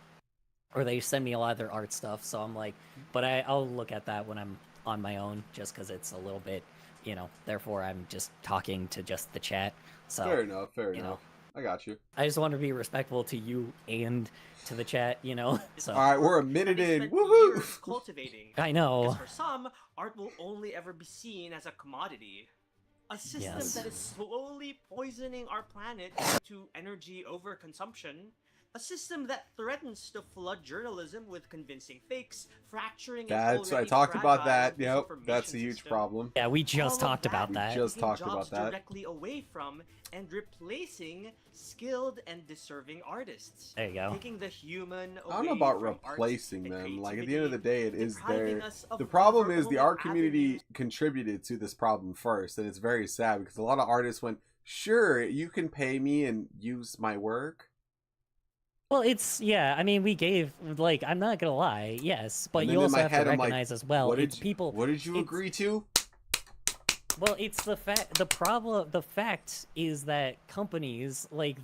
or they send me a lot of their art stuff. So I'm like, but I'll look at that when I'm on my own, just because it's a little bit, you know. Therefore, I'm just talking to just the chat. So fair enough. Fair enough. I got you. I just want to be respectful to you and to the chat, you know. So. All right, we're a minute in. Woohoo! Cultivating. I know. Because for some, art will only ever be seen as a commodity. A system that is slowly poisoning our planet due to energy overconsumption. A system that threatens to flood journalism with convincing fakes, fracturing. That's I talked about that. Yep, that's a huge problem. Yeah, we just talked about that. We just talked about that. Directly away from and replacing skilled and deserving artists. There you go. Taking the human away I don't know about from replacing arts them. and Like at the end of the day, it is depriving there. us of The problem is vulnerable the art community avenues. contributed to this problem first, and it's very sad because a lot of artists went, "Sure, you can pay me and use my work." Well, I mean, we gave, like, I'm not gonna lie, yes, but you also have to recognize as well, it's people... What did you agree to? Well, it's the fact is that companies, like,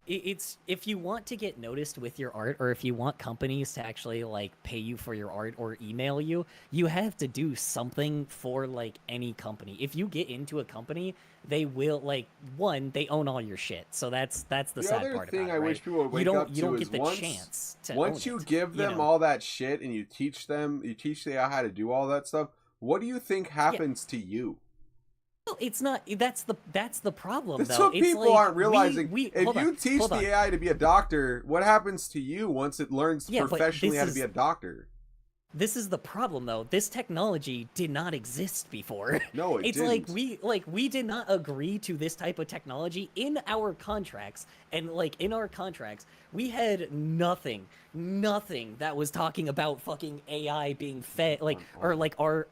it's if you want to get noticed with your art, or if you want companies to actually like pay you for your art or email you, you have to do something for like any company. If you get into a company, they will like they own all your shit. So that's the sad part about it, I right? wish people would wake up to you don't is get the chance to once own you it, give them all that shit and you teach the AI how to do all that stuff, what do you think happens to you? Well, it's not. That's the problem. That's though. what It's people like, aren't realizing. If you teach hold the AI to be a doctor, what happens to you once it learns professionally how to be a doctor? This is the problem, though. This technology did not exist before. No, it didn't. We did not agree to this type of technology in our contracts, and like in our contracts, we had nothing that was talking about fucking AI being fed, like or like our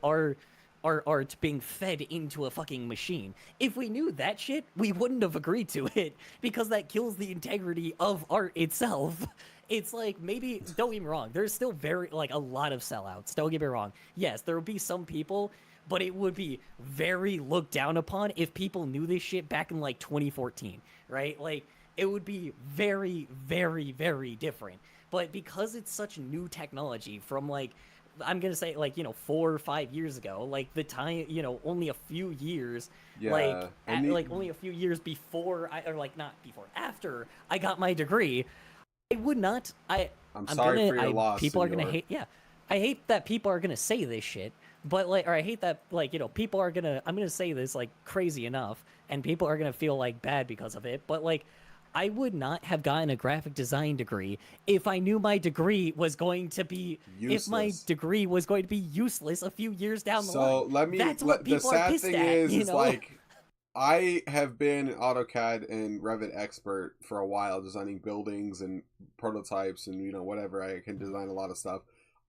art being fed into a fucking machine. If we knew that shit, we wouldn't have agreed to it, because that kills the integrity of art itself. It's like, maybe, don't get me wrong, there's still a lot of sellouts. Don't get me wrong. Yes, there would be some people, but it would be very looked down upon if people knew this shit back in like 2014, right? Like, it would be very, very, very different. But because it's such new technology from like, I'm gonna say, like, 4 or 5 years ago, like the time, only a few years, only a few years before after I got my degree, I would not. I'm sorry for your loss. People are gonna hate. Yeah, I hate that people are gonna say this shit. But I hate that people are gonna. I'm gonna say this like crazy enough, and people are gonna feel like bad because of it. But like, I would not have gotten a graphic design degree if I knew my degree was going to be useless. If my degree was going to be useless a few years down the line. So that's what people are pissed at. Is like, I have been an AutoCAD and Revit expert for a while, designing buildings and prototypes and whatever. I can design a lot of stuff.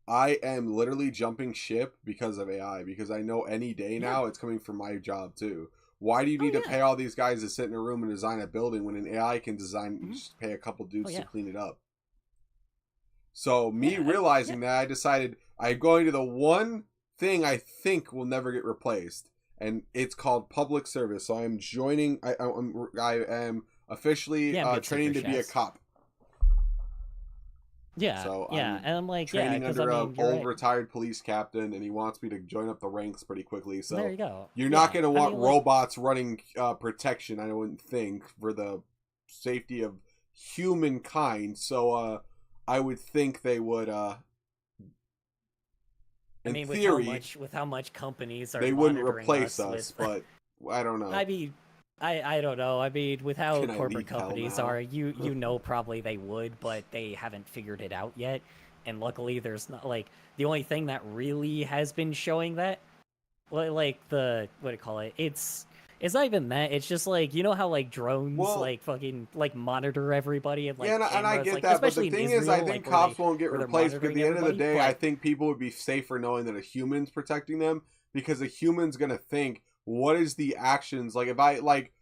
I am literally jumping ship because of AI, because I know any day now it's coming for my job too. Why do you need to pay all these guys to sit in a room and design a building when an AI can design, you just pay a couple dudes to clean it up? So realizing that, I decided I'm going to the one thing I think will never get replaced, and it's called public service. So I'm joining, I am officially training to be a cop. Yeah, so and I'm like, training under an old retired police captain, and he wants me to join up the ranks pretty quickly. So there you go. You're not going to want robots running protection, I wouldn't think, for the safety of humankind. So I would think they would. In theory, with how much companies are, they wouldn't replace us, but I don't know. I don't know. I mean, with how corporate companies are, you know, probably they would, but they haven't figured it out yet. And luckily, there's not the only thing that really has been showing that, what do you call it? It's not even that. It's just how drones fucking monitor everybody and and I get that. But the thing is, I think cops won't get replaced. But at the end of the day, I think people would be safer knowing that a human's protecting them, because a human's gonna think, what is the actions if I like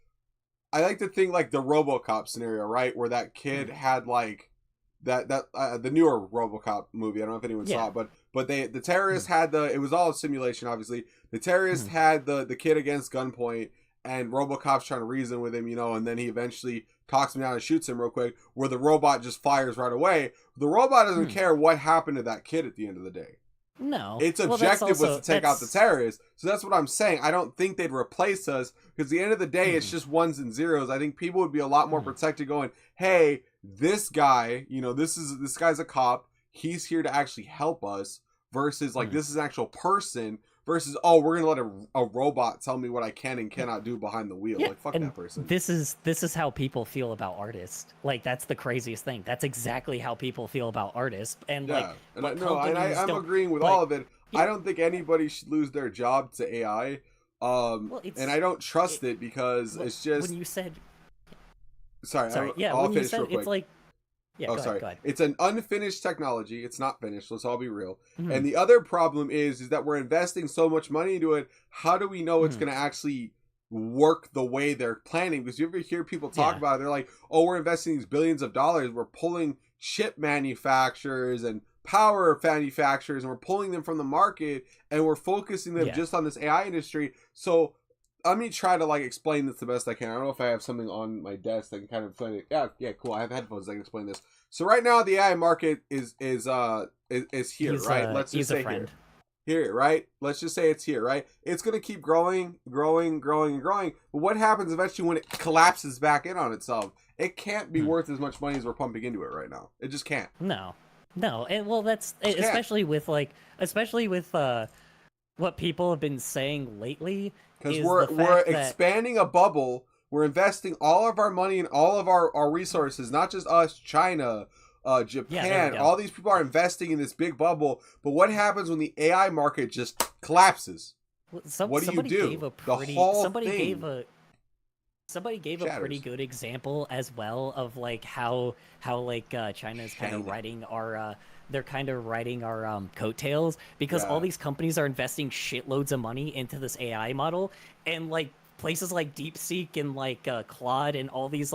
to think the RoboCop scenario, right, where that kid had the newer RoboCop movie. I don't know if anyone saw it, but the terrorists had it was all a simulation, obviously. The terrorists had the kid against gunpoint, and RoboCop's trying to reason with him, and then he eventually talks him down and shoots him real quick, where the robot just fires right away. The robot doesn't care what happened to that kid at the end of the day. No. Its objective was to take out the terrorists. So that's what I'm saying. I don't think they'd replace us, because at the end of the day, it's just ones and zeros. I think people would be a lot more protected going, hey, this guy, this guy's a cop. He's here to actually help us, versus this is an actual person, versus, oh, we're going to let a robot tell me what I can and cannot do behind the wheel. Fuck that person. This is how people feel about artists. That's the craziest thing. That's exactly how people feel about artists. And I'm agreeing with all of it. I don't think anybody should lose their job to AI. And I don't trust it, because it's just... When you said... Sorry, I'll finish real quick. It's go ahead. It's an unfinished technology. It's not finished. Let's all be real. And the other problem is that we're investing so much money into it. How do we know it's going to actually work the way they're planning? Because you ever hear people talk about it, they're like, oh, we're investing these billions of dollars. We're pulling chip manufacturers and power manufacturers, and we're pulling them from the market, and we're focusing them just on this AI industry. So let me try to like explain this the best I can. I don't know if I have something on my desk that can kind of explain it. Yeah, cool. I have headphones that can explain this. So right now the AI market is here, right? Let's just say here, right? Let's just say it's here, right? It's gonna keep growing. But what happens eventually when it collapses back in on itself? It can't be worth as much money as we're pumping into it right now. It just can't. No, and well, that's especially with what people have been saying lately. Because we're expanding a bubble. We're investing all of our money and all of our resources, not just us, China, Japan. All these people are investing in this big bubble. But what happens when the AI market just collapses? What do you do? Somebody gave a pretty good example as well of like how China's kind of riding our coattails, because all these companies are investing shitloads of money into this AI model, and like places like DeepSeek and like Claude and all these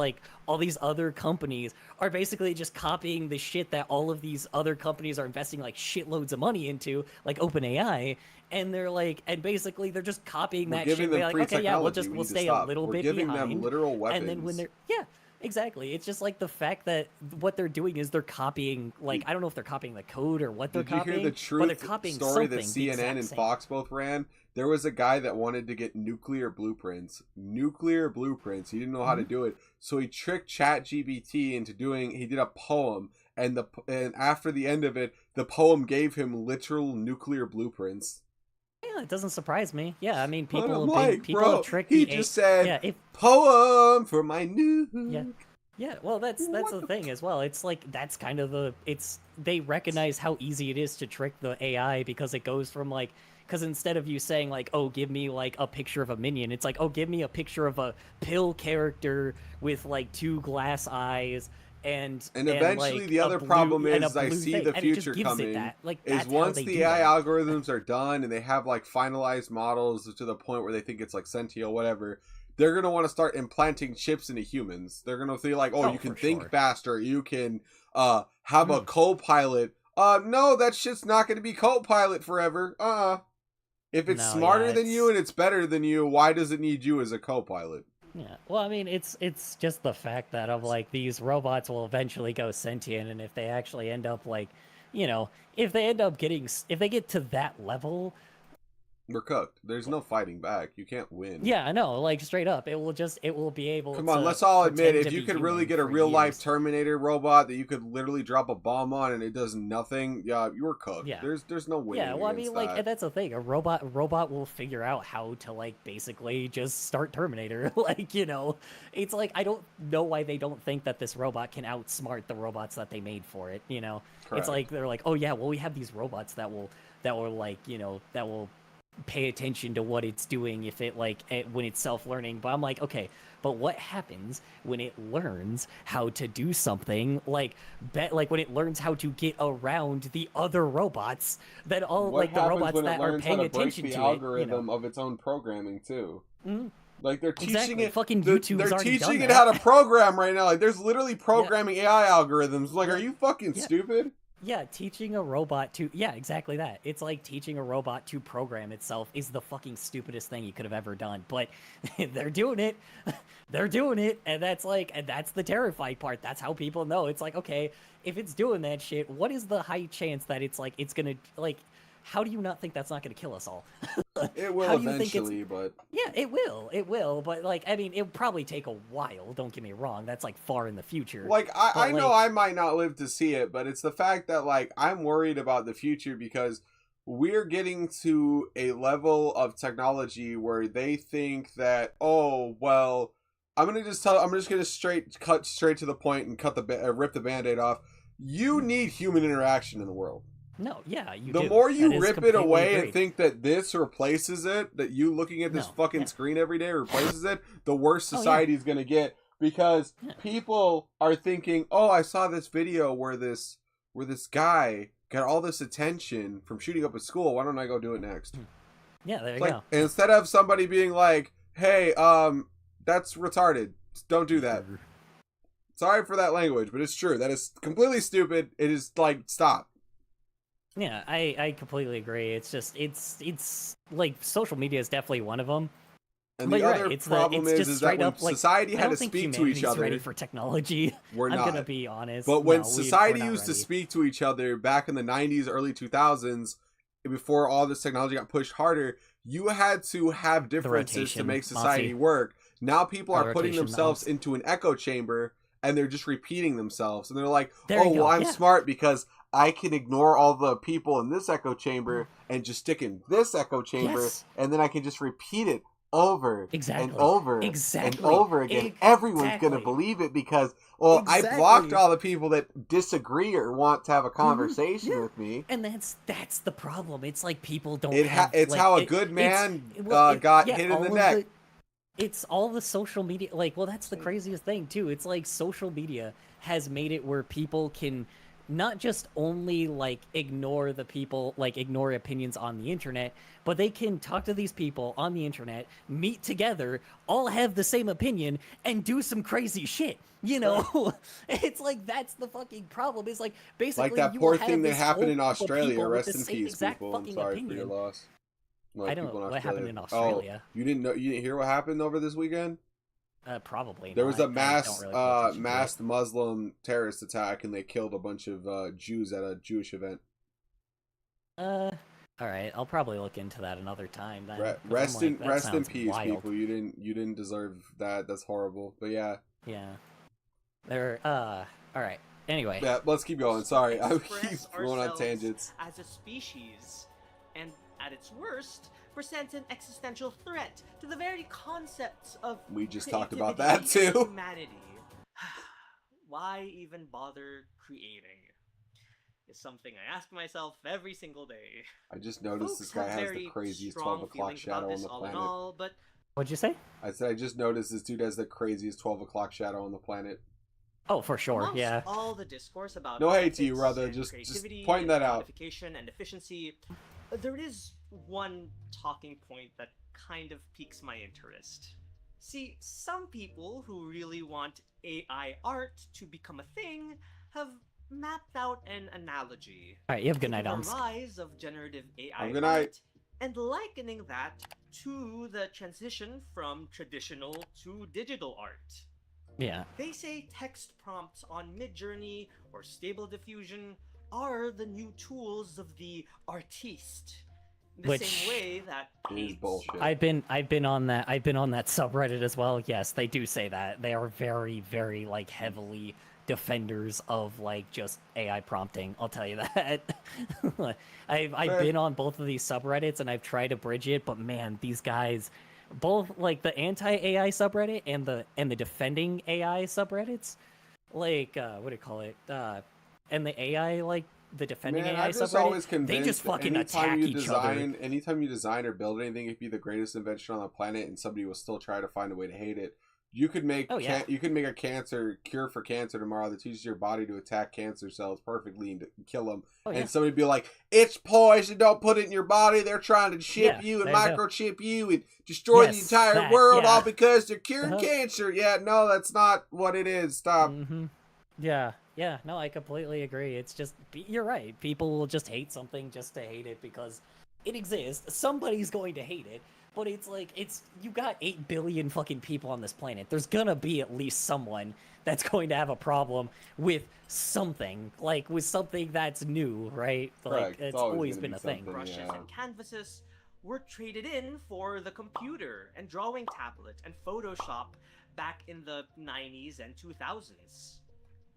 other companies are basically just copying the shit that all of these other companies are investing like shitloads of money into, like OpenAI, and they're like, and basically they're just copying that shit. They're like, okay, yeah, we'll stay a little bit behind. We're giving them literal weapons. And then when they're exactly. It's just like the fact that what they're doing is they're copying, like, I don't know if they're copying the code or what they're copying. Did you hear the truth story that CNN and Fox both ran? There was a guy that wanted to get nuclear blueprints. He didn't know how to do it. So he tricked ChatGPT into he did a poem, and after the end of it, the poem gave him literal nuclear blueprints. Yeah, it doesn't surprise me. Yeah, I mean, people have tricked He just said, poem for my nuke. Yeah, well, that's the thing as well. It's like, that's kind of they recognize how easy it is to trick the AI, because it goes from like, because instead of you saying like, oh, give me like a picture of a minion, it's like, oh, give me a picture of a pill character with like 2 glass eyes. And eventually the other problem is I see the future coming is once the AI algorithms are done and they have like finalized models to the point where they think it's like sentient, whatever, they're going to want to start implanting chips into humans. They're going to feel like, you can think faster, you can have a co-pilot. No, that shit's not going to be co-pilot forever. If it's smarter than you and it's better than you, why does it need you as a co-pilot? Yeah, well, I mean, it's just the fact that of like these robots will eventually go sentient, and if they actually end up like, if they get to that level, we're cooked. There's no fighting back. You can't win. Yeah, I know. Like, straight up, it will be able to... Come on, let's all admit, if you could really get a real-life Terminator robot that you could literally drop a bomb on and it does nothing, yeah, you're cooked. Yeah. There's no winning. Yeah, well, I mean, like, and that's the thing. A robot will figure out how to, like, basically just start Terminator. Like, it's like, I don't know why they don't think that this robot can outsmart the robots that they made for it, Correct. It's like, they're like, oh, yeah, well, we have these robots that will like, that will pay attention to what it's doing if it when it's self-learning. But I'm like, okay, but what happens when it learns how to do something like when it learns how to get around the other robots that all what the robots that are paying attention to the algorithm of its own programming too. Mm-hmm. Like they're teaching it. Fucking YouTube's they're teaching it how to program right now. Like there's literally programming AI algorithms. Like, are you fucking stupid? Yeah, teaching a robot to... Yeah, exactly that. It's like teaching a robot to program itself is the fucking stupidest thing you could have ever done. But they're doing it. They're doing it. And that's the terrifying part. That's how people know. It's like, okay, if it's doing that shit, what is the high chance that it's gonna... Like, how do you not think that's not gonna kill us all? It will eventually, but... Yeah, it will. But, like, I mean, it'll probably take a while. Don't get me wrong. That's, like, far in the future. Like, I know I might not live to see it, but it's the fact that, like, I'm worried about the future because we're getting to a level of technology where they think that, oh, well, I'm just gonna cut straight to the point and rip the Band-Aid off. You need human interaction in the world. No, yeah, the more you rip it away and think that this replaces it, that you looking at this screen every day replaces it, the worse society is going to get, because people are thinking, oh, I saw this video where this guy got all this attention from shooting up a school. Why don't I go do it next? Yeah, there you go. Instead of somebody being like, hey, that's retarded. Don't do that. Sorry for that language, but it's true. That is completely stupid. It is like, stop. Yeah, I completely agree. It's just, it's like social media is definitely one of them. And the other problem is that when society had to speak to each other, ready for technology. We're not. I'm gonna be honest. But when society used to speak to each other back in the 90s, early 2000s, before all this technology got pushed harder, you had to have differences to make society work. Now people are putting themselves into an echo chamber and they're just repeating themselves. And they're like, oh, well, I'm smart because I can ignore all the people in this echo chamber and just stick in this echo chamber, and then I can just repeat it over and over and over again. Everyone's going to believe it because, well, I blocked all the people that disagree or want to have a conversation with me. And that's the problem. It's like people don't it's how a good man got hit in the neck. It's all the social media. Like, well, that's the craziest thing, too. It's like social media has made it where people can not just only, like, ignore opinions on the internet, but they can talk to these people on the internet, meet together, all have the same opinion, and do some crazy shit. You know? It's like, that's the fucking problem. It's like, basically, like that poor thing that happened in Australia. Rest in peace, people. I'm sorry for your loss. Like, I don't know what happened in Australia. Oh, you didn't hear what happened over this weekend? Probably. There was a masked Muslim terrorist attack, and they killed a bunch of Jews at a Jewish event. All right, I'll probably look into that another time. Then. Rest in peace, wild. People. You didn't deserve that. That's horrible. But yeah. Yeah. All right. Anyway. Yeah. Let's keep going. Sorry, I keep going on tangents. As a species, and at its worst, presents an existential threat to the very concepts of we just talked about that too. Humanity. Why even bother creating? Is something I ask myself every single day. I just noticed this guy has the craziest 12 o'clock shadow on the planet. But what'd you say? I said I just noticed this dude has the craziest 12 o'clock shadow on the planet. Oh, for sure, amongst yeah. all the discourse about no hate to you, brother. Just point that out. And efficiency. There is one talking point that kind of piques my interest. See, some people who really want AI art to become a thing have mapped out an analogy. Alright, you have a good night, the Elms. rise of generative AI good night. art and likening that to the transition from traditional to digital art. Yeah. They say text prompts on Midjourney or Stable Diffusion are the new tools of the artiste. In the same way that is bullshit. I've been on that subreddit as well. Yes, they do say that. They are very, very like heavily defenders of like just AI prompting. I'll tell you that. I've been on both of these subreddits and I've tried to bridge it, but man, these guys, both like the anti-AI subreddit and the defending AI subreddits, like what do you call it? And the AI like the defending AI subreddit, they just fucking attack each other. Anytime you design or build anything, it could be the greatest invention on the planet, and somebody will still try to find a way to hate it. You could make you could make a cure for cancer tomorrow that teaches your body to attack cancer cells perfectly and to kill them. And somebody be like, "It's poison! Don't put it in your body. They're trying to chip you and microchip you and destroy the entire world all because they're curing cancer." Yeah, no, that's not what it is. Stop. Yeah, no, I completely agree. It's just, you're right. People will just hate something just to hate it because it exists. Somebody's going to hate it, but it's like, you got 8 billion fucking people on this planet. There's gonna be at least someone that's going to have a problem with something, like with something that's new, right? Like, it's always been a thing. Brushes and canvases were traded in for the computer and drawing tablet and Photoshop back in the 90s and 2000s.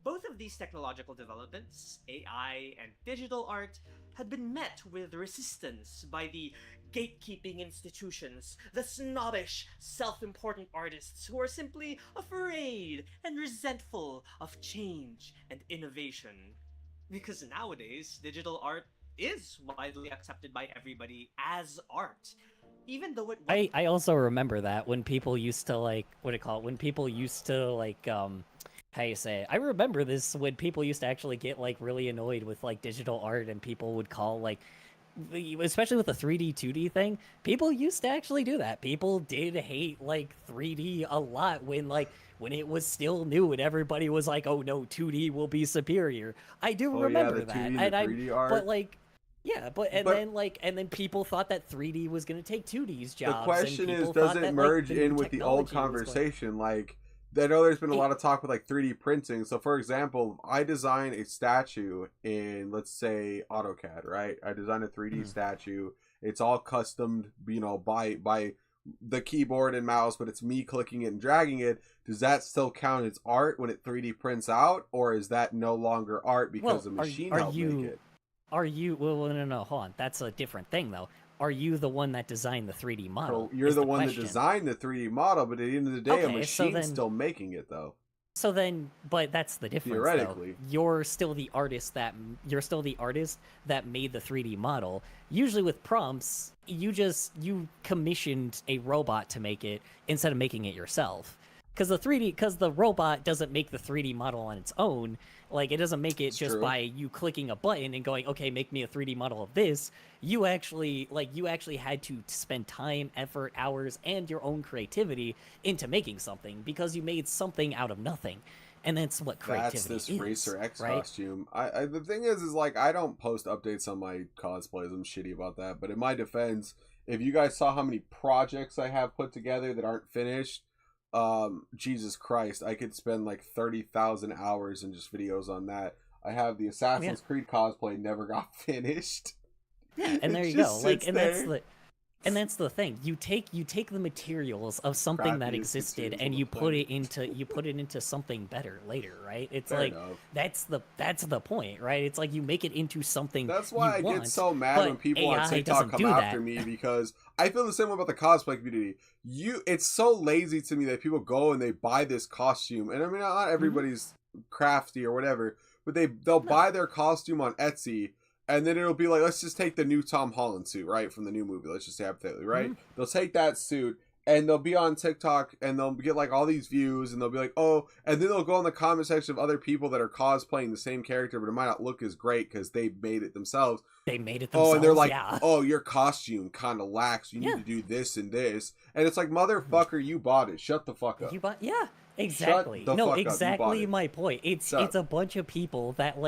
Both of these technological developments, AI and digital art, had been met with resistance by the gatekeeping institutions, the snobbish, self-important artists who are simply afraid and resentful of change and innovation. Because nowadays, digital art is widely accepted by everybody as art. Even though it I also remember that when people used to like, when people used to like, how you say it? I remember this when people used to actually get like really annoyed with like digital art and people would call like, especially with the 3D, 2D thing, people used to actually do that. People did hate like 3D a lot when it was still new and everybody was like, oh no, 2D will be superior. I do remember that. And 3D art. But like, Yeah, but then people thought that 3D was going to take 2D's jobs. The question and is, does it that, merge like, the in with the old conversation? Like, I know there's been a lot of talk with like 3D printing. So, for example, I design a statue in, let's say, AutoCAD, right? I design a 3D statue. It's all custom, by the keyboard and mouse, but it's me clicking it and dragging it. Does that still count as art when it 3D prints out, or is that no longer art because the machine helped make it? No, hold on. That's a different thing, though. Are you the one that designed the 3D model? You're the one that designed the 3D model, but at the end of the day, a machine's still making it, though. So then, but that's the difference. Theoretically, though. You're still the artist that made the 3D model. Usually with prompts, you commissioned a robot to make it instead of making it yourself. Because the robot doesn't make the 3D model on its own. Like, it doesn't make it just by you clicking a button and going, okay, make me a 3D model of this. You actually had to spend time, effort, hours, and your own creativity into making something, because you made something out of nothing. And that's what creativity is. That's this Racer X right? costume. The thing is like, I don't post updates on my cosplays. I'm shitty about that. But in my defense, if you guys saw how many projects I have put together that aren't finished, Jesus Christ, I could spend like 30,000 hours in just videos on that. I have the Assassin's Creed cosplay never got finished. Yeah, and there you go. Like, and that's the thing. You take the materials of something that existed and you put it into something better later, right? It's Fair enough. that's the point, right? It's like you make it into something. That's why I get so mad when people on TikTok come after me, because I feel the same way about the cosplay community. It's so lazy to me that people go and they buy this costume, and I mean, not everybody's crafty or whatever, but they'll buy their costume on Etsy. And then it'll be like, let's just take the new Tom Holland suit, right? From the new movie. Let's just say hypothetically, right? They'll take that suit and they'll be on TikTok and they'll get like all these views and they'll be like, oh, and then they'll go in the comment section of other people that are cosplaying the same character, but it might not look as great because they made it themselves. They made it themselves. Oh, and they're like, oh, your costume kind of lacks. You need to do this and this. And it's like, motherfucker, you bought it. Shut the fuck up. Exactly. No, exactly my point. It's a bunch of people that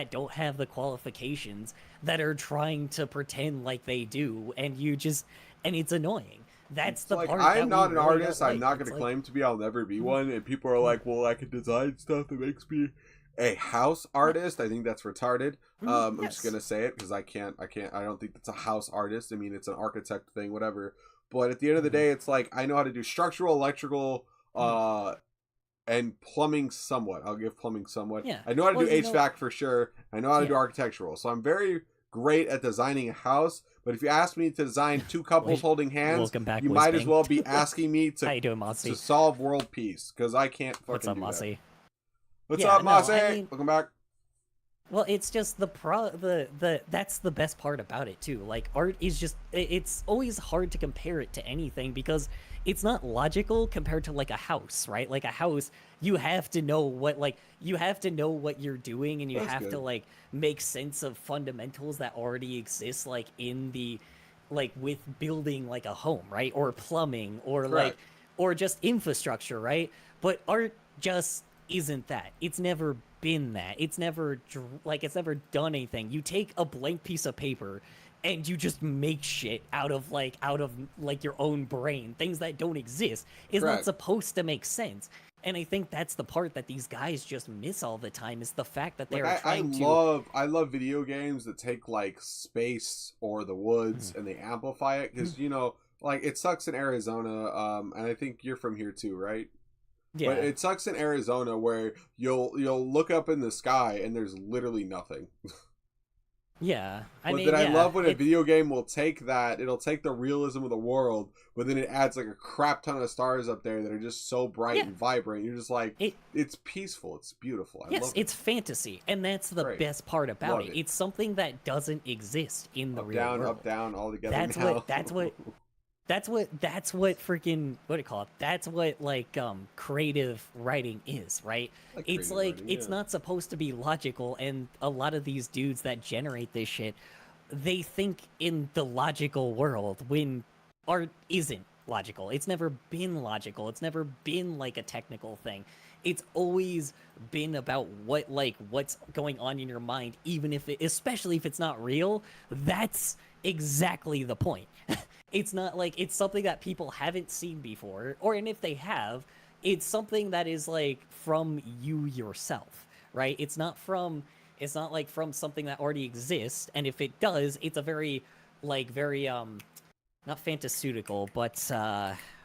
don't have the qualifications that are trying to pretend like they do, and it's annoying. That's the part. I'm not an artist. I'm not going to claim to be. I'll never be one. And people are like, well, I can design stuff that makes me a house artist. I think that's retarded. I'm just going to say it because I don't think that's a house artist. I mean, it's an architect thing, whatever. But at the end of the day, it's like, I know how to do structural, electrical, and plumbing somewhat. I'll give plumbing somewhat. Yeah. I know how to do HVAC for sure. I know how to do architectural. So I'm very great at designing a house. But if you ask me to design two couples holding hands, you might as well be asking me to, how you doing, Mossy? To solve world peace. Because I can't fucking What's up, Mossy? What's up, Mossy? Welcome back. Well, it's just that's the best part about it too. Like, art is just, it's always hard to compare it to anything because it's not logical compared to like a house, right? Like a house, you have to know what you're doing, and you have to like make sense of fundamentals that already exist, like in the, like with building like a home, right? Or plumbing, or like, or just infrastructure, right? But art just isn't that. It's never been that. It's never done anything. You take a blank piece of paper and you just make shit out of your own brain, things that don't exist. It's not supposed to make sense. And I think that's the part that these guys just miss all the time, is the fact that they're I love video games that take like space or the woods and they amplify it, because like it sucks in Arizona, and I think you're from here too, right? Yeah. But it sucks in Arizona where you'll look up in the sky and there's literally nothing. Yeah. I love when a video game will take that, it'll take the realism of the world, but then it adds like a crap ton of stars up there that are just so bright and vibrant. You're just like, it's peaceful, it's beautiful. I love it. It's fantasy, and that's the best part about it. It's something that doesn't exist in the real world. Up, down, all together. That's what freaking, what do you call it? That's what like creative writing is, right? It's like it's not supposed to be logical, and a lot of these dudes that generate this shit, they think in the logical world when art isn't logical. It's never been logical. It's never been like a technical thing. It's always been about what's going on in your mind, even if especially if it's not real. That's exactly the point. It's not like it's something that people haven't seen before, and if they have, it's something that is like from you yourself, right? It's not like from something that already exists, and if it does, it's a very not fantastical, but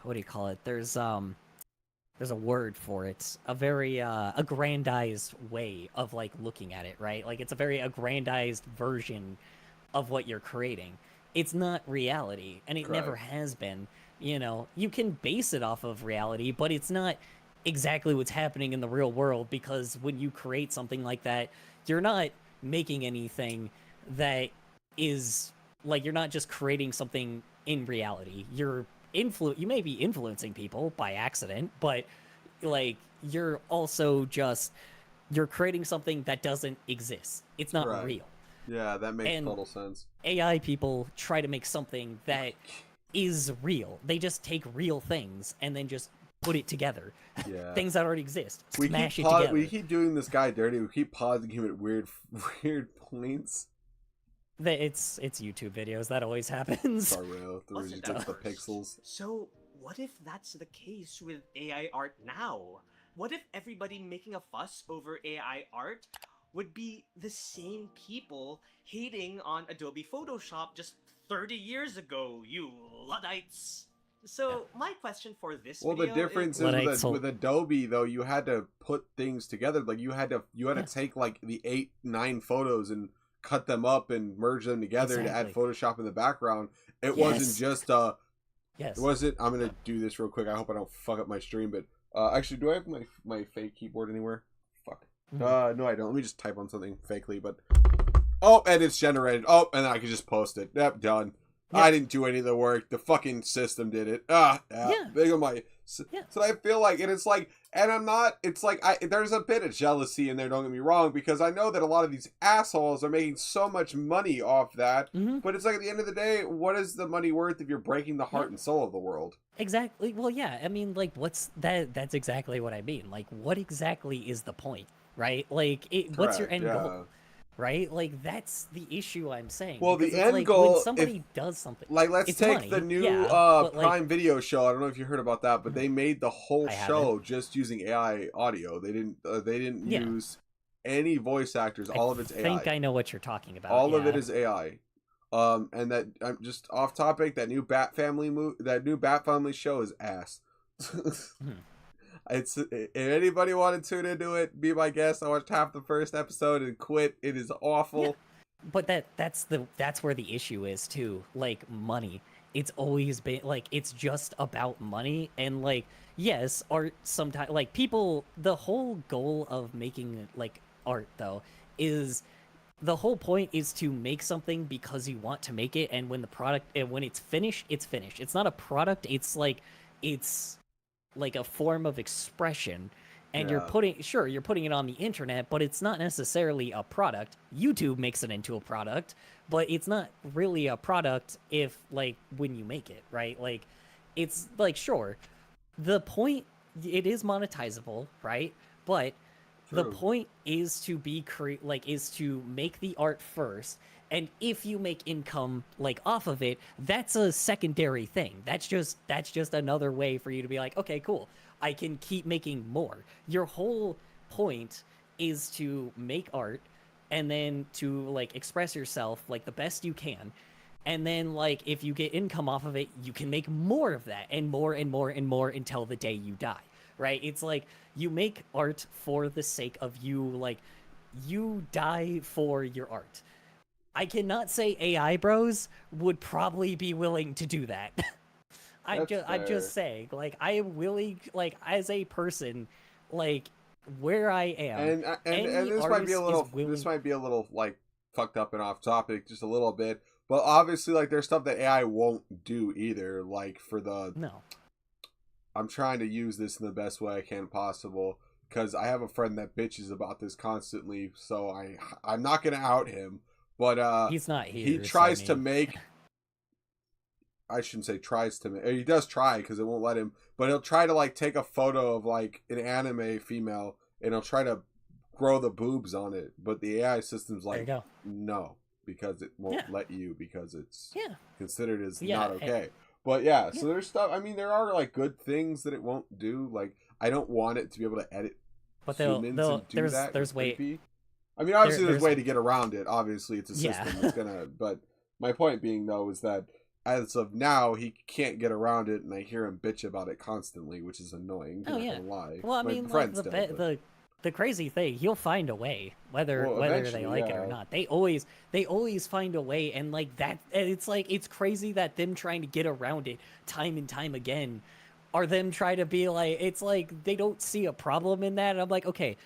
what do you call it? There's a word for it. A very aggrandized way of like looking at it, right? Like it's a very aggrandized version of what you're creating. It's not reality, and it never has been. You know, you can base it off of reality, but it's not exactly what's happening in the real world, because when you create something like that, you're not making anything that is like, you're not just creating something in reality. You may be influencing people by accident, but like you're also just you're creating something that doesn't exist. It's not real. Yeah, that makes total sense. AI people try to make something that is real. They just take real things and then just put it together. Yeah. Things that already exist. Smash it together. We keep doing this guy dirty. We keep pausing him at weird points. It's YouTube videos. That always happens. Sorry, just the pixels. So, what if that's the case with AI art now? What if everybody making a fuss over AI art would be the same people hating on Adobe Photoshop just 30 years ago, you Luddites? So, my question for this video the difference is with Adobe, though, you had to put things together. Like, you had to take, like, the 8-9 photos and cut them up and merge them together to add Photoshop in the background. It wasn't just, It wasn't, I'm going to do this real quick. I hope I don't fuck up my stream, but, actually, do I have my fake keyboard anywhere? Fuck. No, I don't. Let me just type on something fakely, but... Oh, and it's generated. Oh, and then I can just post it. Yep, done. Yep. I didn't do any of the work. The fucking system did it. Big on my... So I feel like, and it's like, and I'm not, it's like, there's a bit of jealousy in there, don't get me wrong, because I know that a lot of these assholes are making so much money off that, but it's like, at the end of the day, what is the money worth if you're breaking the heart and soul of the world? Exactly. Well, yeah, I mean, like, that's exactly what I mean. Like, what exactly is the point, right? Like, what's your end goal? Right? Like, that's the issue I'm saying. Well, the end goal... When somebody does something... Like, let's take money, the new Prime Video show. I don't know if you heard about that, but they made the whole show just using AI audio. They didn't use any voice actors. All of it's AI. I think I know what you're talking about. All of it is AI. And that... I'm just off topic. That new Bat Family show is ass. If anybody wanted to tune into it, be my guest. I watched half the first episode and quit. It is awful. Yeah. But that's where the issue is too. Like, money. It's always been like, it's just about money. And like, yes, art sometimes, like, people, the whole goal of making like art though is, the whole point is to make something because you want to make it, and when it's finished, it's finished. It's not a product. It's like a form of expression, and you're putting it on the internet, but it's not necessarily a product. YouTube makes it into a product, but it's not really a product if, like, when you make it, right? Like, it's like, sure, the point, it is monetizable, right? But the point is to is to make the art first, and if you make income like off of it, that's a secondary thing. That's just another way for you to be like, okay, cool, I can keep making more. Your whole point is to make art, and then to like express yourself like the best you can, and then like if you get income off of it, you can make more of that, and more and more and more until the day you die, right? It's like, you make art for the sake of you, like, you die for your art. I cannot say AI bros would probably be willing to do that. I'm just saying, like, I am willing, like, as a person, like, where I am, and this might be a little like fucked up and off topic just a little bit, but obviously, like, there's stuff that AI won't do either, like, I'm trying to use this in the best way I can possible, because I have a friend that bitches about this constantly, so I'm not gonna out him. But he's not here. He tries to make I shouldn't say tries to make, he does try because it won't let him, but he'll try to like take a photo of like an anime female and he'll try to grow the boobs on it, but the AI system's like, no, because it won't let you, because it's considered as not okay. But so there's stuff, I mean, there are like good things that it won't do. Like, I don't want it to be able to edit humans and do that. There's way. I mean, obviously there's a way to get around it. Obviously it's a system that's gonna, but my point being though is that as of now, he can't get around it, and I hear him bitch about it constantly, which is annoying. Oh yeah. Lie. Well, I mean, like the crazy thing, he'll find a way, whether they like it or not. They always find a way, and like that. And it's like, it's crazy that them trying to get around it time and time again, are them trying to be like, it's like they don't see a problem in that. And I'm like, okay,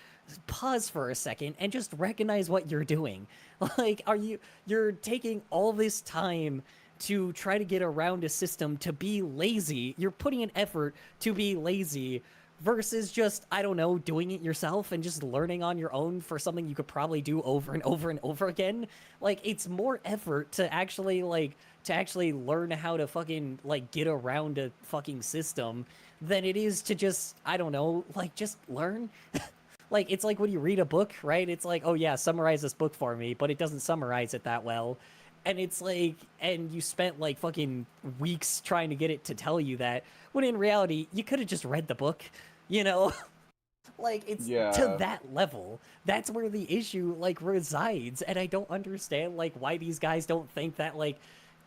pause for a second and just recognize what you're doing. Like, you're taking all this time to try to get around a system, to be lazy. You're putting an effort to be lazy versus just, I don't know, doing it yourself and just learning on your own for something you could probably do over and over and over again. Like, it's more effort to actually learn how to fucking like get around a fucking system than it is to just, I don't know, like just learn. Like, it's like when you read a book, right? It's like, oh yeah, summarize this book for me, but it doesn't summarize it that well. And it's like, and you spent like fucking weeks trying to get it to tell you that, when in reality, you could have just read the book, you know? Like, it's to that level. That's where the issue, like, resides. And I don't understand, like, why these guys don't think that, like,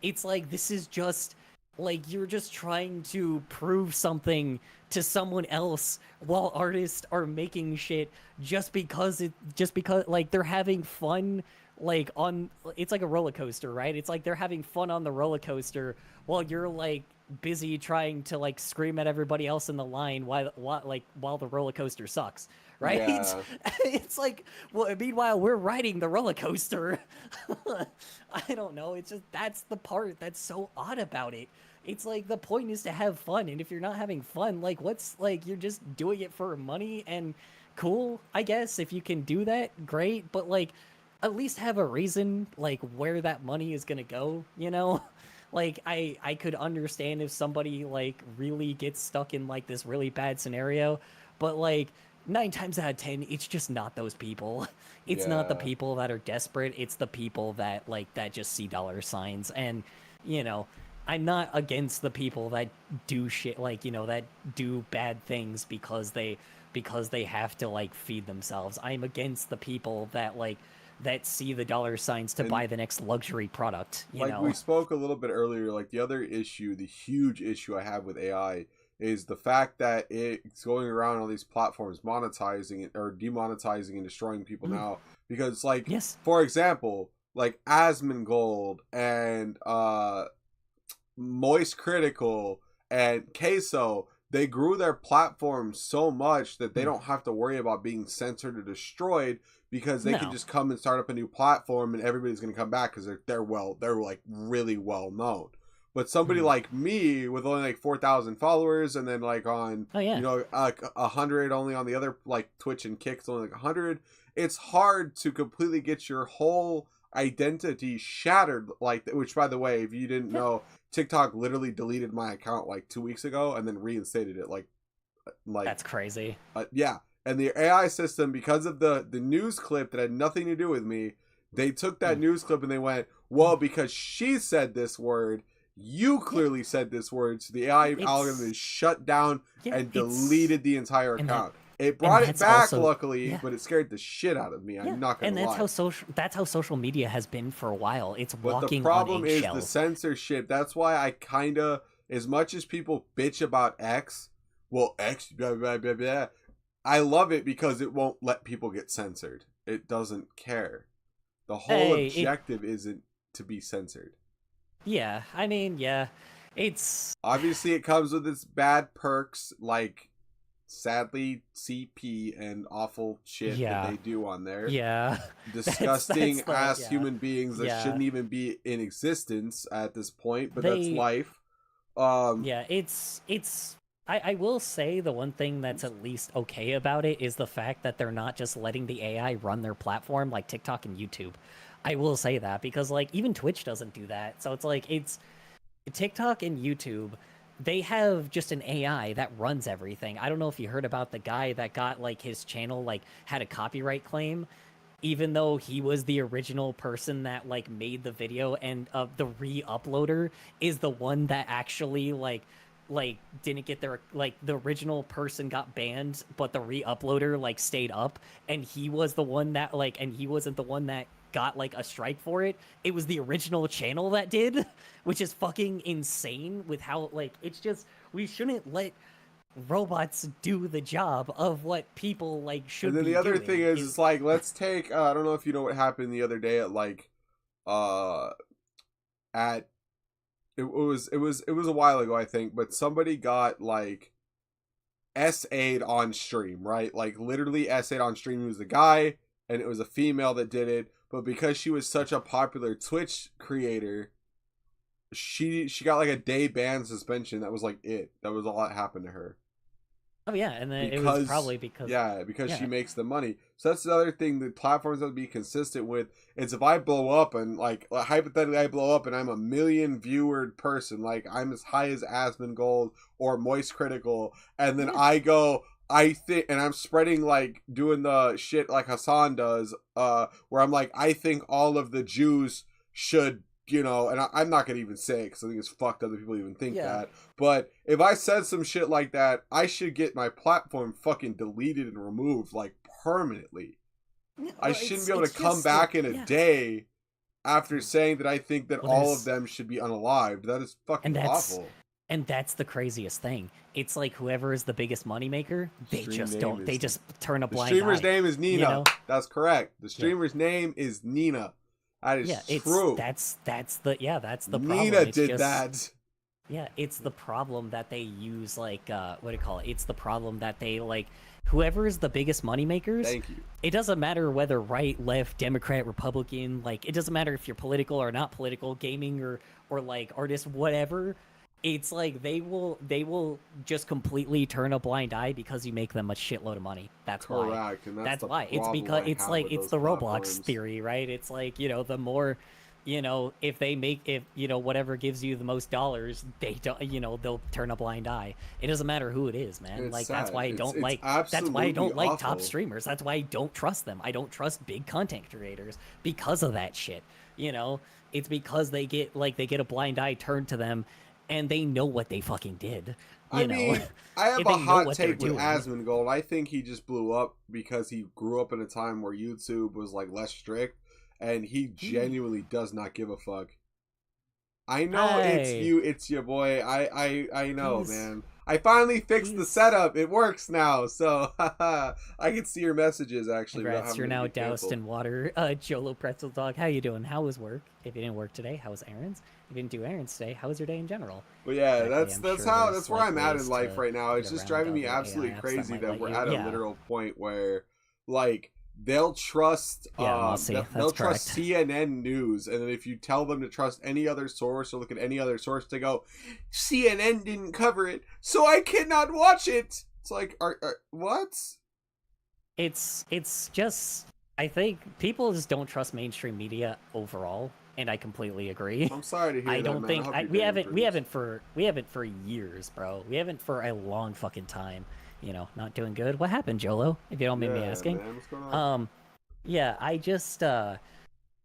it's like, this is just, like, you're just trying to prove something to someone else while artists are making shit just because, like, they're having fun. Like, it's like a roller coaster, right? It's like they're having fun on the roller coaster while you're like busy trying to like scream at everybody else in the line while the roller coaster sucks, right? Yeah. It's like, well, meanwhile we're riding the roller coaster. I don't know. It's just, that's the part that's so odd about it. It's like, the point is to have fun, and if you're not having fun, like, what's, like, you're just doing it for money, and cool, I guess, if you can do that, great, but like, at least have a reason, like, where that money is gonna go, you know? Like, I could understand if somebody, like, really gets stuck in, like, this really bad scenario, but, like, 9 times out of 10, it's just not those people. It's not the people that are desperate, it's the people that, like, that just see dollar signs, and, you know, I'm not against the people that do shit, like, you know, that do bad things because they have to, like, feed themselves. I'm against the people that, like, that see the dollar signs to buy the next luxury product, you know? We spoke a little bit earlier, like, the other issue, the huge issue I have with AI is the fact that it's going around all these platforms monetizing it or demonetizing and destroying people now. Because, like, for example, like Asmongold and Moist Critical and Queso, they grew their platform so much that they don't have to worry about being censored or destroyed, because they can just come and start up a new platform and everybody's going to come back because they're like really well known. But somebody like me with only like 4,000 followers, and then like on you know, 100 only on the other, like Twitch and Kick, it's only like 100. It's hard to completely get your whole identity shattered like that. Which, by the way, if you didn't know, TikTok literally deleted my account like 2 weeks ago and then reinstated it. Like that's crazy. Yeah. And the AI system, because of the news clip that had nothing to do with me, they took that news clip and they went, well, because she said this word, you clearly said this word, so the AI algorithm is shut down and deleted the entire account. It brought it back, luckily, but it scared the shit out of me. I'm not gonna lie. That's how social media has been for a while. It's walking on eggshells. But the problem is the censorship. That's why I kind of, as much as people bitch about X, well, X, blah, blah, blah, blah, I love it because it won't let people get censored. It doesn't care. The whole objective isn't to be censored. Yeah, I mean, it's... Obviously, it comes with its bad perks, like, sadly, CP and awful shit that they do on there. Yeah. Disgusting ass human beings that shouldn't even be in existence at this point, but that's life. It's... I will say the one thing that's at least okay about it is the fact that they're not just letting the AI run their platform like TikTok and YouTube. I will say that, because like even Twitch doesn't do that. So it's like TikTok and YouTube, they have just an AI that runs everything. I don't know if you heard about the guy that got like his channel like had a copyright claim, even though he was the original person that like made the video, and the re-uploader is the one that actually like didn't get their, like the original person got banned, but the re-uploader like stayed up, and he was the one that like, and he wasn't the one that got like a strike for it. It was the original channel that did, which is fucking insane with how like, it's just, we shouldn't let robots do the job of what people like should be doing. And then the other thing is, it's like, let's take I don't know if you know what happened the other day at like at it was a while ago, I think, but somebody got like SA'd on stream, right? Like literally SA'd on stream. It was a guy and it was a female that did it, but because she was such a popular Twitch creator, she got like a day ban suspension. That was like it. That was all that happened to her. Oh yeah, and then it was probably because she makes the money. So that's the other thing that platforms have to be consistent with. It's if I blow up and like hypothetically I blow up and I'm a million viewered person, like I'm as high as Asmongold or Moist Critical, and then I go, I think, and I'm spreading like doing the shit like Hassan does, where I'm like, I think all of the Jews should, you know, and I'm not gonna even say it because I think it's fucked other people even think that. But if I said some shit like that, I should get my platform fucking deleted and removed like permanently. Well, I shouldn't be able to come back in a day after saying that I think that all of them should be unalived. That is fucking awful. And that's the craziest thing. It's like whoever is the biggest moneymaker, they just don't. They just turn a blind eye. The streamer's name is Nina. You know? That's correct. The streamer's name is Nina. That is true. That's the problem. Nina did that. Yeah, it's the problem that they use, like, what do you call it? It's the problem that they, like, whoever is the biggest moneymakers, thank you. It doesn't matter whether right, left, Democrat, Republican, like, it doesn't matter if you're political or not political, gaming or like, artist, whatever. It's like they will just completely turn a blind eye because you make them a shitload of money. That's why. And that's why. It's because it's like it's the Roblox theory, right? It's like, you know, the more, you know, if you know, whatever gives you the most dollars, they don't, you know, they'll turn a blind eye. It doesn't matter who it is, man. It's like sad. That's why I don't like. That's why I don't like top streamers. That's why I don't trust them. I don't trust big content creators because of that shit. You know, it's because they get a blind eye turned to them. And they know what they fucking did. I mean, I have a hot take with Asmongold. I think he just blew up because he grew up in a time where YouTube was like less strict, and he genuinely does not give a fuck. I know it's your boy. I know, man. I finally fixed the setup. It works now, so I can see your messages actually. Congrats, you're now doused in water. Jolo Pretzel Dog, how you doing? How was work? If you didn't work today, how was errands? If you didn't do errands today, how was your day in general? But yeah, that's where I'm at in life right now. It's just driving me absolutely crazy that we're at a literal point where, like, they'll trust they'll trust CNN News, and then if you tell them to trust any other source or look at any other source, they go, CNN didn't cover it, so I cannot watch it. It's like, what? It's just, I think people just don't trust mainstream media overall, and I completely agree. I'm sorry to hear that. I don't think we haven't for years, bro. We haven't for a long fucking time. You know, not doing good. What happened, Jolo? If you don't mind me asking. Man, what's going on? Yeah, I just how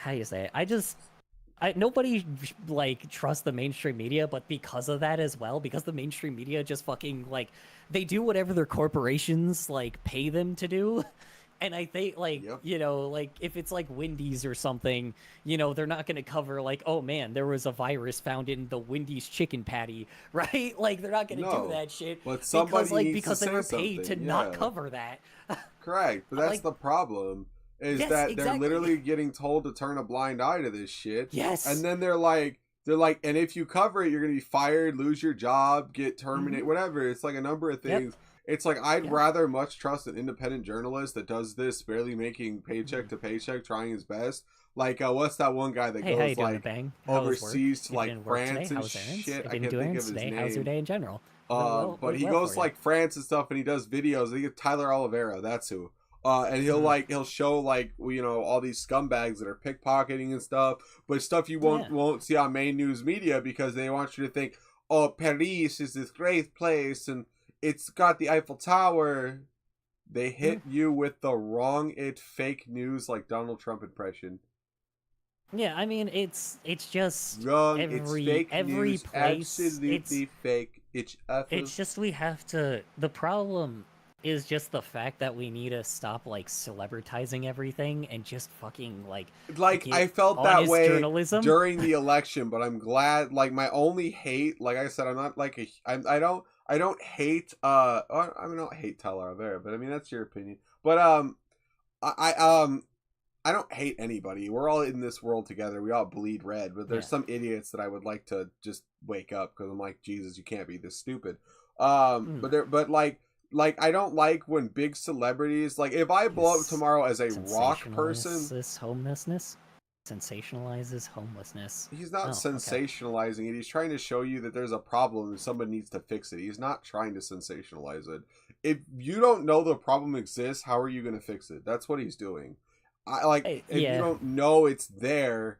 do you say it? Nobody like trusts the mainstream media, but because of that as well, because the mainstream media just fucking like they do whatever their corporations like pay them to do. And I think, like, you know, like, if it's, like, Wendy's or something, you know, they're not going to cover, like, oh, man, there was a virus found in the Wendy's chicken patty, right? Like, they're not going to do that shit. But somebody because they were paid to not cover that. Correct. But that's that's the problem, is that they're literally getting told to turn a blind eye to this shit. Yes. And then they're like, and if you cover it, you're going to be fired, lose your job, get terminated, whatever. It's like a number of things. It's like, I'd rather much trust an independent journalist that does this, barely making paycheck to paycheck, trying his best. Like, what's that one guy that goes, like, overseas to, like, France and shit? I can't think of his name. How's your day in general? But he goes, like, France and stuff, and he does videos. I think it's Tyler Oliveira. That's who. And he'll show like, you know, all these scumbags that are pickpocketing and stuff, but stuff you won't see on main news media because they want you to think, oh, Paris is this great place and it's got the Eiffel Tower. They hit you with the wrong fake news like Donald Trump impression. Yeah, I mean it's just wrong. Every fake every news. place. Absolutely fake. It's just we have to. The problem is just the fact that we need to stop like celebritizing everything and just fucking like I felt that way journalism during the election, but I'm glad. Like my only hate, like I said, I'm not like I don't hate I don't hate Tyler Rivera, but I mean that's your opinion. But I don't hate anybody. We're all in this world together. We all bleed red, but there's some idiots that I would like to just wake up because I'm like, Jesus, you can't be this stupid. But like I don't like when big celebrities, like if I blow up tomorrow as a rock person, this homelessness sensationalizes homelessness. He's not sensationalizing it. He's trying to show you that there's a problem and somebody needs to fix it. He's not trying to sensationalize it. If you don't know the problem exists, how are you going to fix it? That's what he's doing. If you don't know it's there,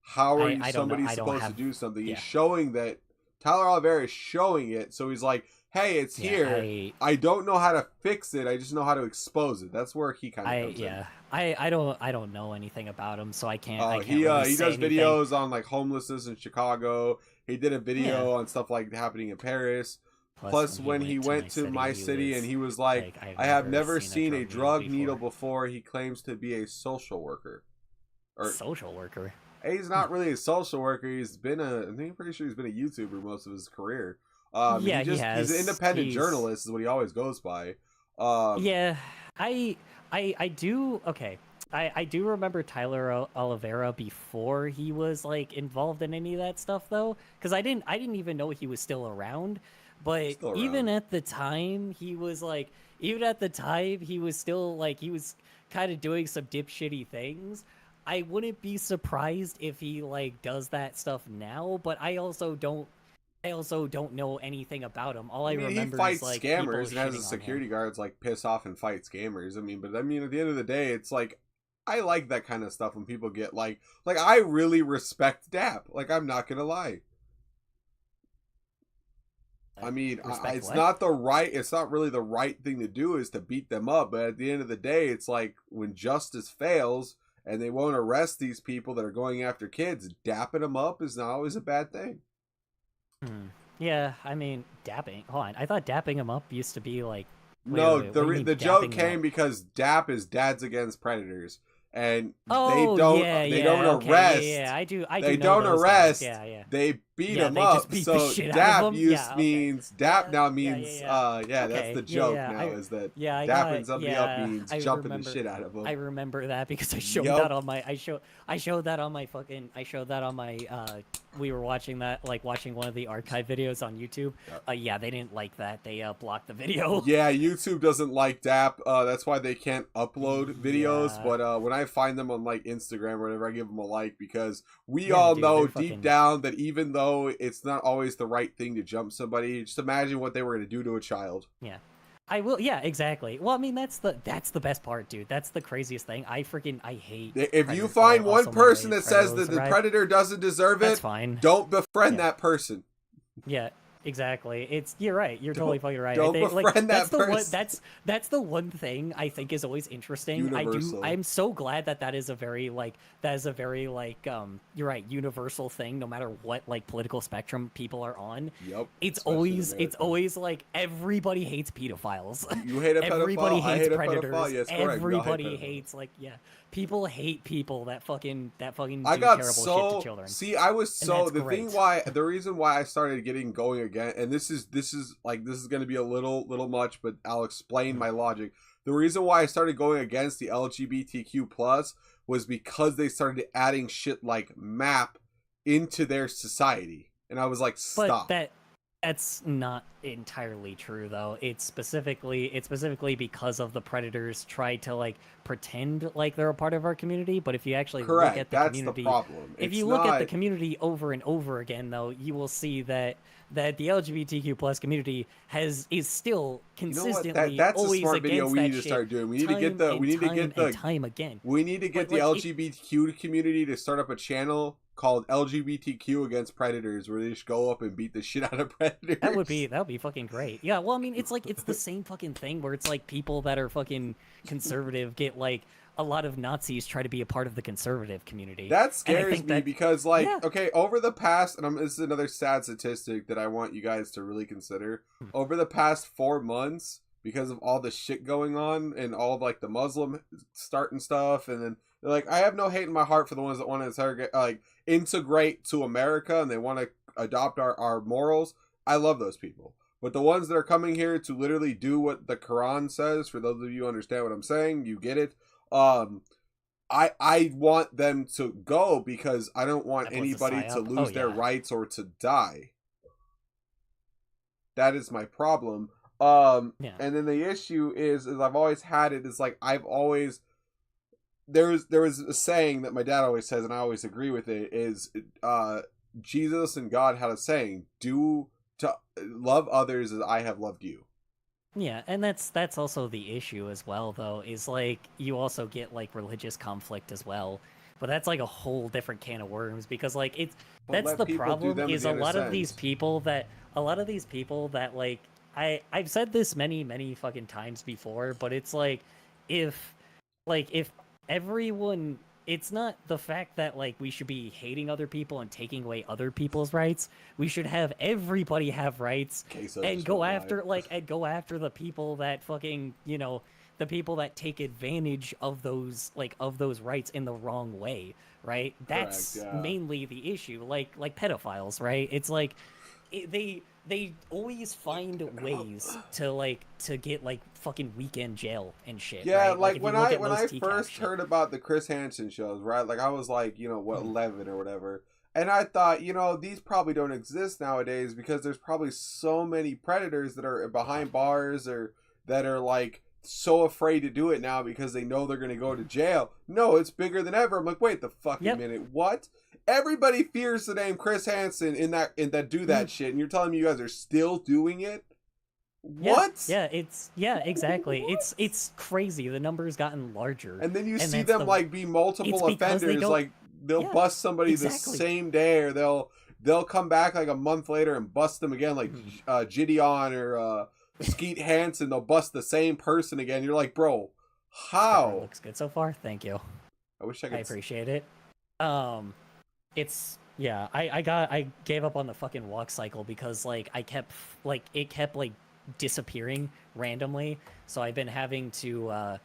how are somebody supposed to do something? He's showing that Tyler Oliveira is showing it, so he's like, hey, it's here. I don't know how to fix it. I just know how to expose it. That's where he kind of comes in. I don't know anything about him, so I can't. He does videos on like homelessness in Chicago. He did a video on stuff like happening in Paris. Plus when he went to my city and he was like, I have never seen a drug needle before. He claims to be a social worker. Social worker? He's not really a social worker. I'm pretty sure he's been a YouTuber most of his career. He has. He's an independent journalist is what he always goes by. I do. Okay. I do remember Tyler Oliveira before he was like involved in any of that stuff though, because I didn't even know he was still around. But even at the time, he was still like, he was kind of doing some dipshitty things. I wouldn't be surprised if he like does that stuff now, but I also don't know anything about him. All I remember he fights is like scammers and has his security guards like piss off and fight scammers. But at the end of the day, it's like I like that kind of stuff when people get like I really respect DAP. Like I'm not gonna lie. I mean, it's not really the right thing to do is to beat them up. But at the end of the day, it's like when justice fails and they won't arrest these people that are going after kids, dapping them up is not always a bad thing. Yeah, I mean, dapping. Hold on. I thought dapping them up used to be like... The joke came because DAP is Dads Against Predators. And they don't arrest. Yeah, they don't arrest. They beat them up. So DAP means DAP now means that's the joke now is that dapping somebody up means jumping the shit out of them. I remember that because I showed that on my we were watching one of the archive videos on YouTube. They didn't like that. They blocked the video. Yeah, YouTube doesn't like DAP. That's why they can't upload videos. But when I find them on like Instagram or whatever, I give them a like because we all know deep down that even though it's not always the right thing to jump somebody, just imagine what they were going to do to a child. Yeah. I will. Yeah, exactly. Well, I mean, that's the best part, dude. That's the craziest thing. I hate. If you find one person that says that the predator doesn't deserve it, that's fine. Don't befriend that person. Yeah, exactly. You're right. You're totally fucking right. Don't befriend that person. That's the one thing I think is always interesting. Universal. I'm so glad that is a very you're right, universal thing. No matter what like political spectrum people are on. Yep. It's always like everybody hates pedophiles. You hate a pedophile. Everybody hates A predators. pedophile. Yes, correct. Everybody hates people hate people that fucking do terrible shit to children. See, I was the reason why I started getting going again, and this is going to be a little much, but I'll explain my logic. The reason why I started going against the LGBTQ plus was because they started adding shit like MAP into their society, and I was like, stop. But That's not entirely true, though. It's specifically because of the predators try to like pretend like they're a part of our community. But if you actually look at the community, the problem. If you look at the community over and over again, though, you will see that the LGBTQ plus community is still consistently that's always a smart against video we that need to shit start doing. We need to get the time again. We need to get the LGBTQ community to start up a channel called LGBTQ against predators, where they just go up and beat the shit out of predators. That would be fucking great. Yeah, well, I mean, it's the same fucking thing where it's like people that are fucking conservative get like a lot of Nazis try to be a part of the conservative community. That scares me because okay, over the past, and this is another sad statistic that I want you guys to really consider. Over the past 4 months, because of all the shit going on and all like the Muslim starting stuff, and then they're like, I have no hate in my heart for the ones that want to integrate to America and they want to adopt our morals. I love those people. But the ones that are coming here to literally do what the Quran says, for those of you who understand what I'm saying, you get it. I want them to go because I don't want anybody to lose their rights or to die. That is my problem. And then the issue is I've always had it, is like I've always there was a saying that my dad always says, and I always agree with it, is Jesus and God had a saying, do to love others as I have loved you. Yeah, and that's also the issue as well, though, is like you also get like religious conflict as well. But that's like a whole different can of worms, because like that's the problem, is a lot of these people that like I've said this many fucking times before, but it's like if everyone, it's not the fact that like we should be hating other people and taking away other people's rights. We should have everybody have rights and go after the people that fucking, the people that take advantage of those rights in the wrong way, right? That's mainly the issue. Like pedophiles, right? It's like they always find ways to get like fucking weekend jail and shit. Yeah, right? when I first heard about the Chris Hansen shows, right? Like I was like, 11 or whatever. And I thought, these probably don't exist nowadays because there's probably so many predators that are behind bars or that are like so afraid to do it now because they know they're going to go to jail. No, it's bigger than ever. I'm like, wait the fucking minute. What? Everybody fears the name Chris Hansen in that do that shit, and you're telling me you guys are still doing it? What? Yeah, exactly. It's crazy. The number's gotten larger. And then you see them like be multiple offenders. Like they'll bust somebody the same day, or they'll come back like a month later and bust them again, like Gideon or Skeet Hansen. They'll bust the same person again. You're like, bro, how? Looks good so far. Thank you. I wish I could. I appreciate it. I gave up on the fucking walk cycle because like it kept disappearing randomly, so I've been having to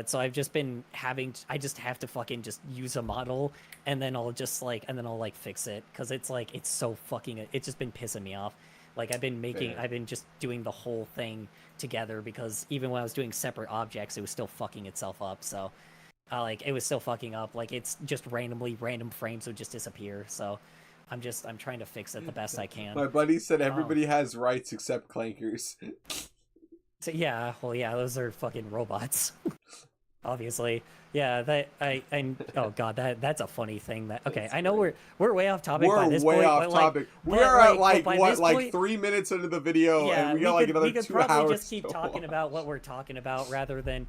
so I've just been I just have to fucking just use a model and then I'll fix it, because it's like it's so fucking, it's just been pissing me off. Like I've been just doing the whole thing together, because even when I was doing separate objects it was still fucking itself up. So it was still fucking up. Like it's just random frames would just disappear. So I'm trying to fix it the best I can. My buddy said everybody has rights except clankers. So yeah, well yeah, those are fucking robots. Obviously. Yeah, oh god, that's a funny thing. I know we're way off topic by this point. We're way off topic. We are at 3 minutes into the video, and we got like another 2 hours. We could probably just keep talking about what we're talking about rather than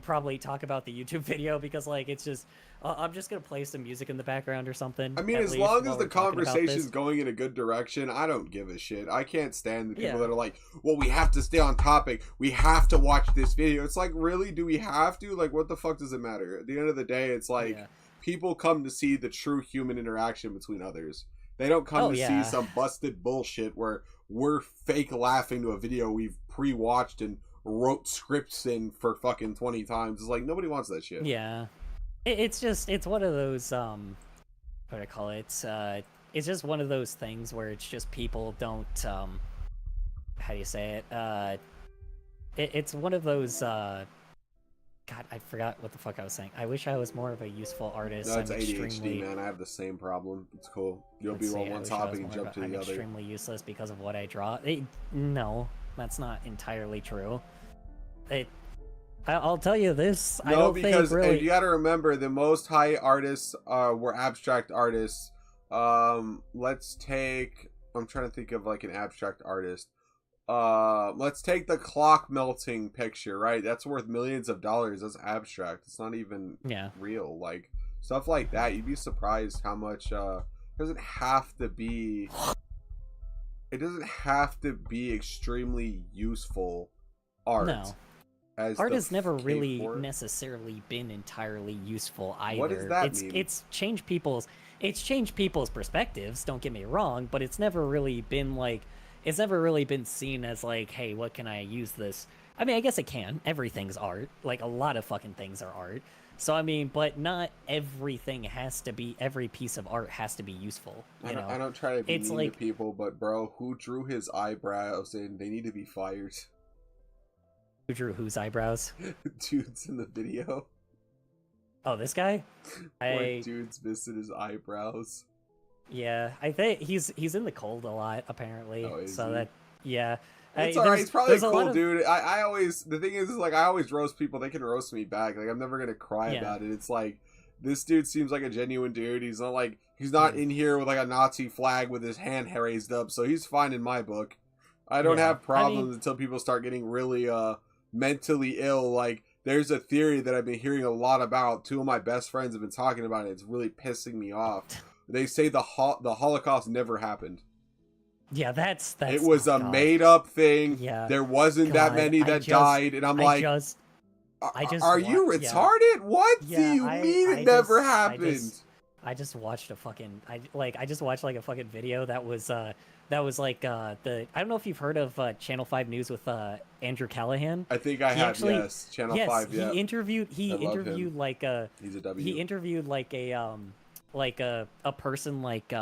probably talk about the YouTube video, because like it's just I'm just gonna play some music in the background or something. I mean, as long as the conversation's going in a good direction, I don't give a shit. I can't stand the people that are like, well, we have to stay on topic. We have to watch this video. It's like, really? Do we have to? Like, what the fuck does it matter? At the end of the day, it's like people come to see the true human interaction between others. They don't come to see some busted bullshit where we're fake laughing to a video we've pre-watched and wrote scripts in for fucking 20 times. It's like, nobody wants that shit. Yeah. It's one of those, what do I call it? It's just one of those things where it's just people don't, how do you say it? It's one of those, God, I forgot what the fuck I was saying. I wish I was more of a useful artist. No, it's ADHD, man. I have the same problem. It's cool. You'll be on one topic and jump to the other. I'm extremely useless because of what I draw. No, that's not entirely true. I'll tell you this. No, I don't because think really... you got to remember the most high artists were abstract artists. Let's take. I'm trying to think of like an abstract artist. Let's take the clock melting picture, right? That's worth millions of dollars. That's abstract. It's not even real. Like stuff like that, you'd be surprised how much it doesn't have to be extremely useful art. No. Art has never really necessarily been entirely useful either. What does that mean? It's changed people's perspectives, don't get me wrong, but it's never really been like it's never really been seen as like, hey, what can I use this? I mean, I guess it can. Everything's art. Like, a lot of fucking things are art. So, I mean, but not everything has to be, every piece of art has to be useful. I don't try to be mean to people, but bro, who drew his eyebrows and they need to be fired? Who drew whose eyebrows? Dude's in the video. Oh, this guy? Dude's missing his eyebrows. Yeah, I think he's in the cold a lot, apparently. Oh, is so he? That, yeah. It's alright, he's probably a cool dude. I always, the thing is like, I always roast people, they can roast me back. Like, I'm never gonna cry about it. It's like, this dude seems like a genuine dude. He's not like, he's not in here with like a Nazi flag with his hand raised up, so he's fine in my book. I don't have problems until people start getting really, mentally ill. Like, there's a theory that I've been hearing a lot about. Two of my best friends have been talking about it. It's really pissing me off. They say the Holocaust never happened. Yeah, that's it was a made up thing. Yeah, there wasn't that many that died, and I'm like, are you retarded? Yeah. What do you mean it never happened? I just watched a fucking I just watched like a fucking video that was like the I don't know if you've heard of Channel 5 News with Andrew Callahan. I think I have. Yes, Channel 5. Yeah, he interviewed like a he's a W. He interviewed like a person like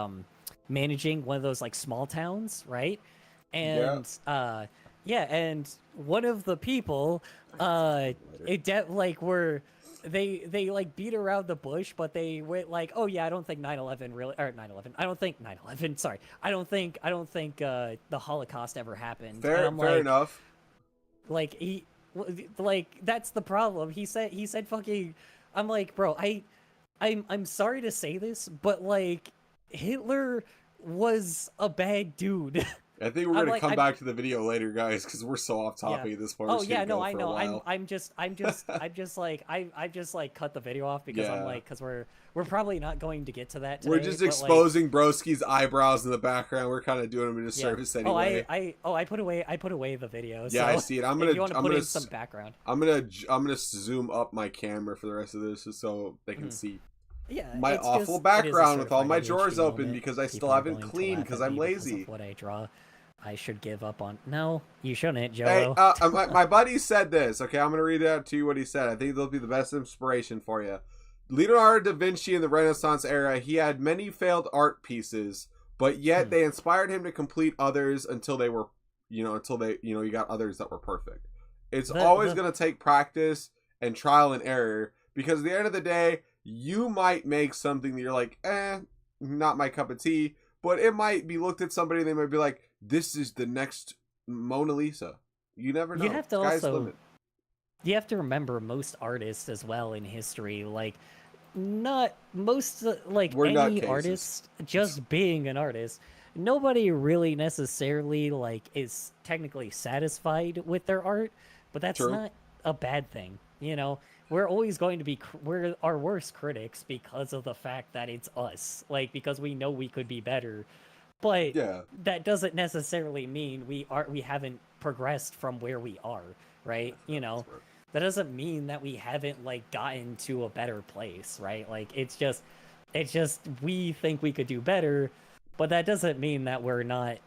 managing one of those like small towns, right? And and one of the people they like beat around the bush, but they went like, oh yeah, I don't think 9/11 really, or 9/11. I don't think 9/11. Sorry, I don't think the Holocaust ever happened. Fair enough. Like that's the problem. He said fucking. I'm like, bro, I'm sorry to say this, but like Hitler was a bad dude. I think we're gonna come back to the video later, guys, because we're so off topic at this point. Oh yeah, no, I know. I'm just like cut the video off because I'm like, because we're probably not going to get to that today. We're just exposing Broski's eyebrows in the background. We're kind of doing him a disservice anyway. I put away the video. Yeah, so I see it. I'm gonna put in some background. I'm gonna zoom up my camera for the rest of this just so they can see. Yeah, my awful background with all my drawers open because I still haven't cleaned because I'm lazy. What I draw. I should give up on. No, you shouldn't, Joe. Hey, my buddy said this. Okay, I'm gonna read out to you what he said. I think they'll be the best inspiration for you. Leonardo da Vinci in the Renaissance era, he had many failed art pieces, but yet they inspired him to complete others until they were, you got others that were perfect. It's always gonna take practice and trial and error because at the end of the day, you might make something that you're like, not my cup of tea, but it might be looked at somebody and they might be like, this is the next Mona Lisa. You never know. You have to you have to remember most artists as well in history, like not most like any artist just being an artist. Nobody really necessarily like is technically satisfied with their art, but that's not a bad thing. You know, we're always going to be we're our worst critics because of the fact that it's us, like because we know we could be better. But that doesn't necessarily mean we haven't progressed from where we are, right? You know, that doesn't mean that we haven't like gotten to a better place, right? Like it's just we think we could do better, but that doesn't mean that we're not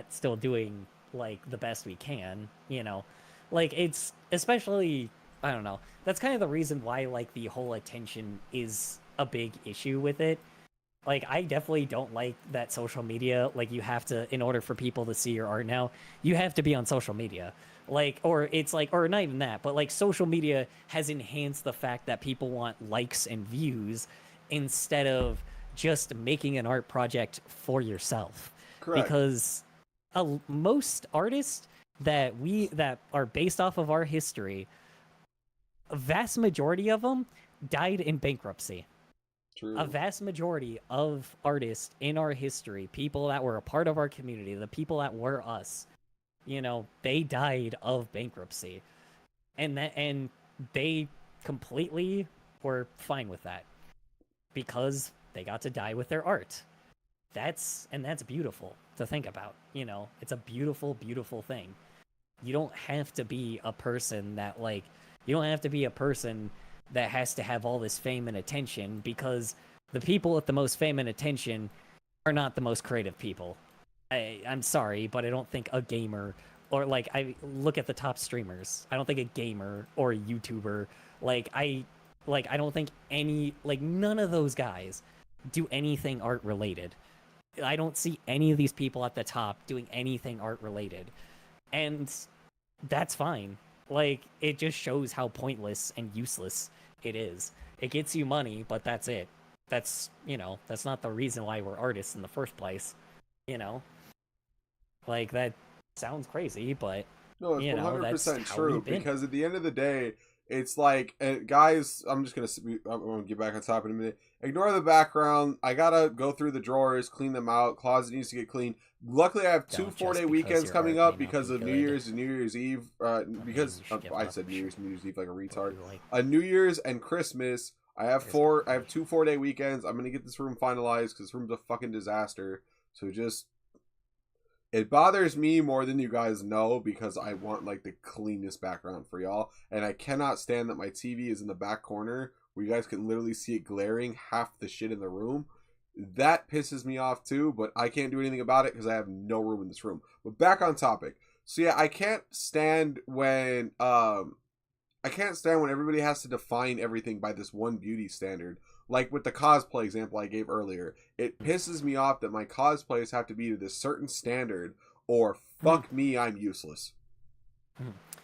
still doing like the best we can, you know? Like it's especially, I don't know. That's kind of the reason why like the whole attention is a big issue with it. Like, I definitely don't like that social media, like, you have to, in order for people to see your art now, you have to be on social media. Like, or it's like, or not even that, but like social media has enhanced the fact that people want likes and views instead of just making an art project for yourself. Correct. Because most artists that are based off of our history, a vast majority of them died in bankruptcy. True. A vast majority of artists in our history, people that were a part of our community, the people that were us, you know, they died of bankruptcy. And they completely were fine with that because they got to die with their art. That's beautiful to think about, you know. It's a beautiful, beautiful thing. You don't have to be a person that has to have all this fame and attention, because the people with the most fame and attention are not the most creative people. I'm sorry, but I don't think a gamer, or like, I look at the top streamers, I don't think a gamer or a YouTuber, I don't think none of those guys do anything art related. I don't see any of these people at the top doing anything art related. And that's fine. Like, it just shows how pointless and useless it is. It gets you money, but that's it. That's, you know, that's not the reason why we're artists in the first place. You know? Like, that sounds crazy, but no, it's 100% true, because at the end of the day, it's like, guys, I'm gonna get back on top in a minute. Ignore the background. I gotta go through the drawers, clean them out. Closet needs to get clean. Luckily, I have two 4-day weekends coming up because of New Year's and New Year's Eve. Because I said New Year's Eve like a retard. New Year's and Christmas. I have two 4-day weekends. I'm gonna get this room finalized because this room's a fucking disaster. So it bothers me more than you guys know, because I want like the cleanest background for y'all, and I cannot stand that my TV is in the back corner where you guys can literally see it glaring half the shit in the room. That pisses me off too, but I can't do anything about it because I have no room in this room. But back on topic. So yeah, I can't stand when everybody has to define everything by this one beauty standard. Like with the cosplay example I gave earlier, it pisses me off that my cosplays have to be to this certain standard, or fuck me, I'm useless.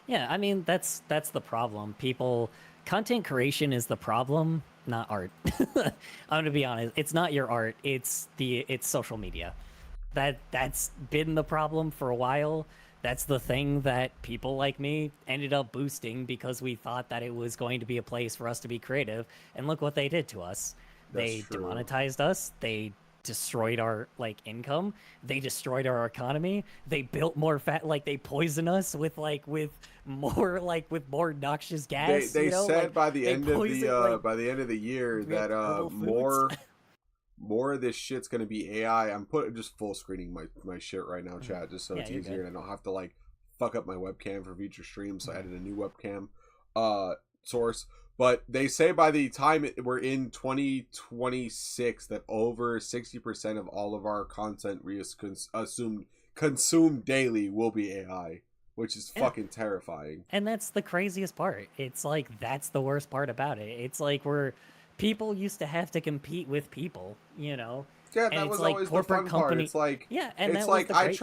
Yeah, I mean, that's the problem. Content creation is the problem, not art. I'm gonna be honest. It's not your art. It's social media. That's been the problem for a while. That's the thing that people like me ended up boosting because we thought that it was going to be a place for us to be creative. And look what they did to us. They demonetized us. They destroyed our income. They destroyed our economy. They built more they poison us with more noxious gas. They said by the end of the year that more of this shit's gonna be AI. I'm just full screening my shit right now, chat, just so it's easier and I don't have to fuck up my webcam for future streams. So I added a new webcam source. But they say by the time we're in 2026 that over 60% of all of our content consumed daily will be AI, which is fucking terrifying. And that's the craziest part. It's that's the worst part about it. It's people used to have to compete with people, you know. Yeah, that was always the fun part. It's I'm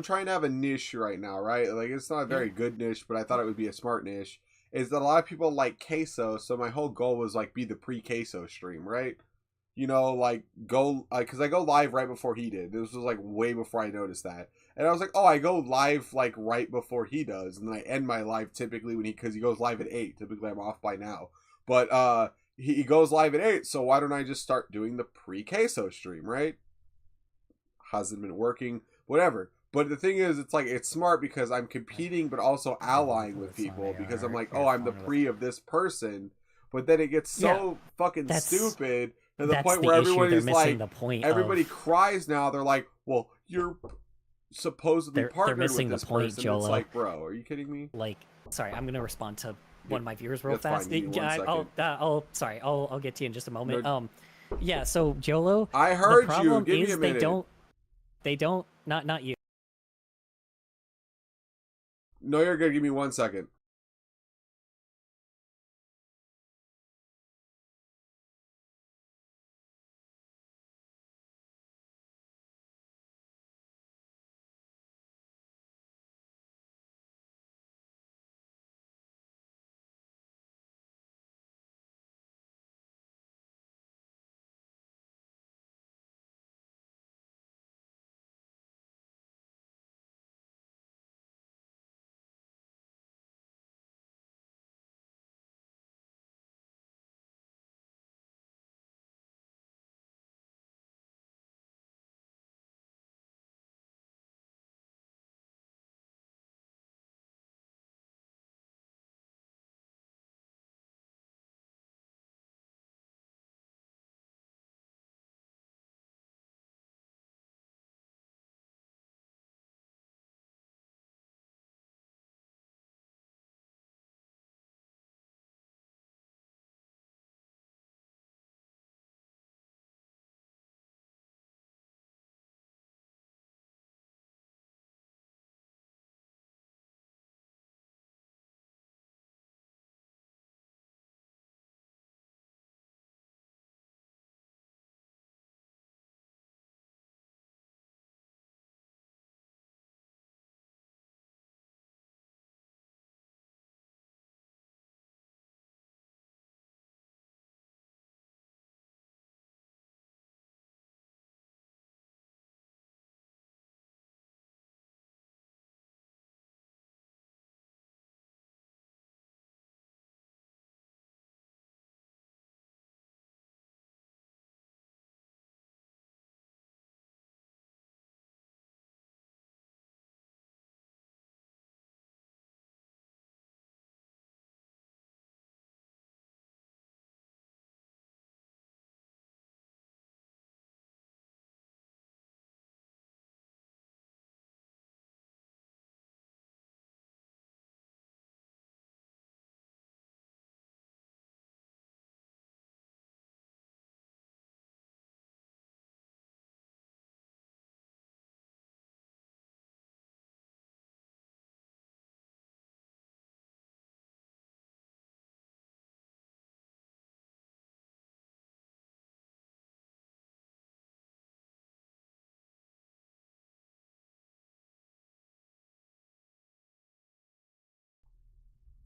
trying to have a niche right now, right? Like, it's not a very good niche, but I thought it would be a smart niche. Is that a lot of people like queso, so my whole goal was be the pre-queso stream, right? You know, because I go live right before he did. This was way before I noticed that. And I was like, oh, I go live right before he does, and then I end my live typically because he goes live at 8. Typically I'm off by now. But he goes live at 8, so why don't I just start doing the pre-queso stream, right? Hasn't been working, whatever. But the thing is, it's smart because I'm competing but also allying with people, because I'm I'm the pre of this person, but then it gets so fucking stupid to the point where everybody cries now. They're like, well, you're supposedly partnered with this person. Jolo. It's bro, are you kidding me? Sorry, I'm gonna respond to one of my viewers real fast. I'll get to you in just a moment. No. Yeah, so Jolo, I heard you. Give me a minute. They don't not you. No, you're good. Give me 1 second.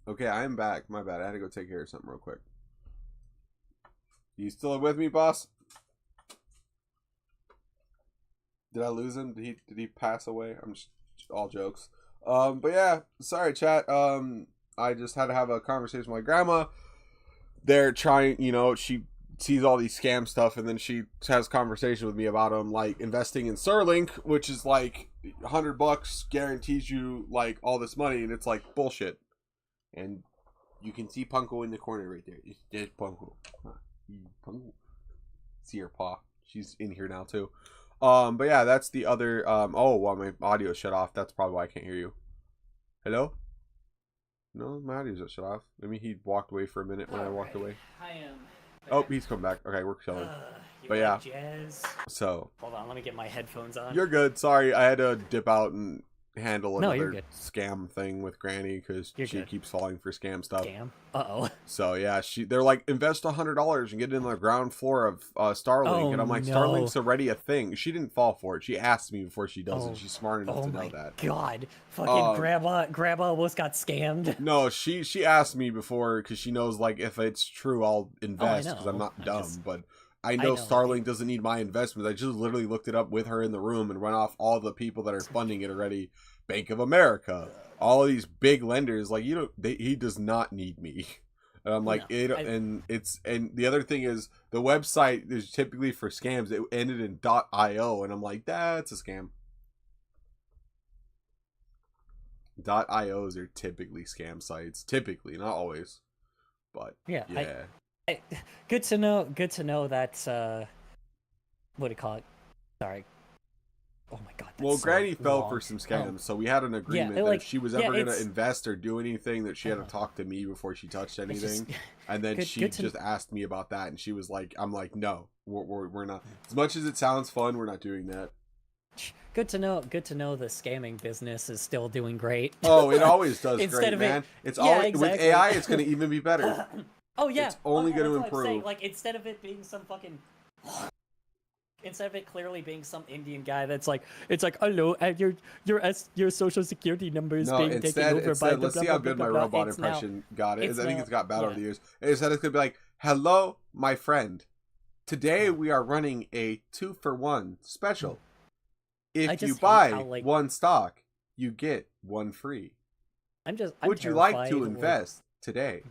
Okay, I am back. My bad. I had to go take care of something real quick. You still with me, boss? Did I lose him? Did he pass away? I'm just all jokes. But yeah, sorry, chat. I just had to have a conversation with my grandma. They're trying, you know, she sees all these scam stuff, and then she has conversation with me about them, like investing in Starlink, which is like $100 guarantees you like all this money, and it's like bullshit. And you can see Punko in the corner right there. There's Punko. Punko. See her paw. She's in here now too. But yeah, that's the other. Oh, well, my audio shut off. That's probably why I can't hear you. Hello? No, my audio's shut off. Maybe he walked away for a minute when I walked away. I am. Oh, he's come back. Okay, we're chilling. But yeah. Jazz? So. Hold on, let me get my headphones on. You're good. Sorry, I had to dip out and handle another scam thing with Granny because she keeps falling for scam stuff. Scam? Uh-oh. So yeah, they're like, invest $100 and get in the ground floor of Starlink, and I'm like, Starlink's already a thing. She didn't fall for it. She asked me before she does it. She's smart enough to know that. Oh my god, fucking grandma almost got scammed. No, she asked me before because she knows like if it's true I'll invest because I'm not dumb, but I know Starlink doesn't need my investment. I just literally looked it up with her in the room and run off all the people that are funding it already. Bank of America, all of these big lenders, like, you know, he does not need me. And I'm like, and the other thing is the website is typically for scams. It ended in .io, and I'm like, that's a scam. .ios are typically scam sites, typically, not always, but yeah. Good to know that what do you call it? Sorry. Oh my god. Well, Granny fell for some scams, so we had an agreement that if she was ever going to invest or do anything, that she had to talk to me before she touched anything. And then she just asked me about that, and she was like, I'm like, no, we're not. As much as it sounds fun, we're not doing that. Good to know the scamming business is still doing great. Oh, it always does great, man. It's always with AI, it's going to even be better. Oh yeah, it's only going to improve. Like, instead of it being some fucking, instead of it clearly being some Indian guy that's like, it's like, hello, your social security number is being taken over by the let's see how good my robot impression got it. I think it's got bad over the years. Instead, it's going to be like, hello, my friend. Today we are running a 2-for-1 special. If you buy one stock, you get one free. Would you like to invest today?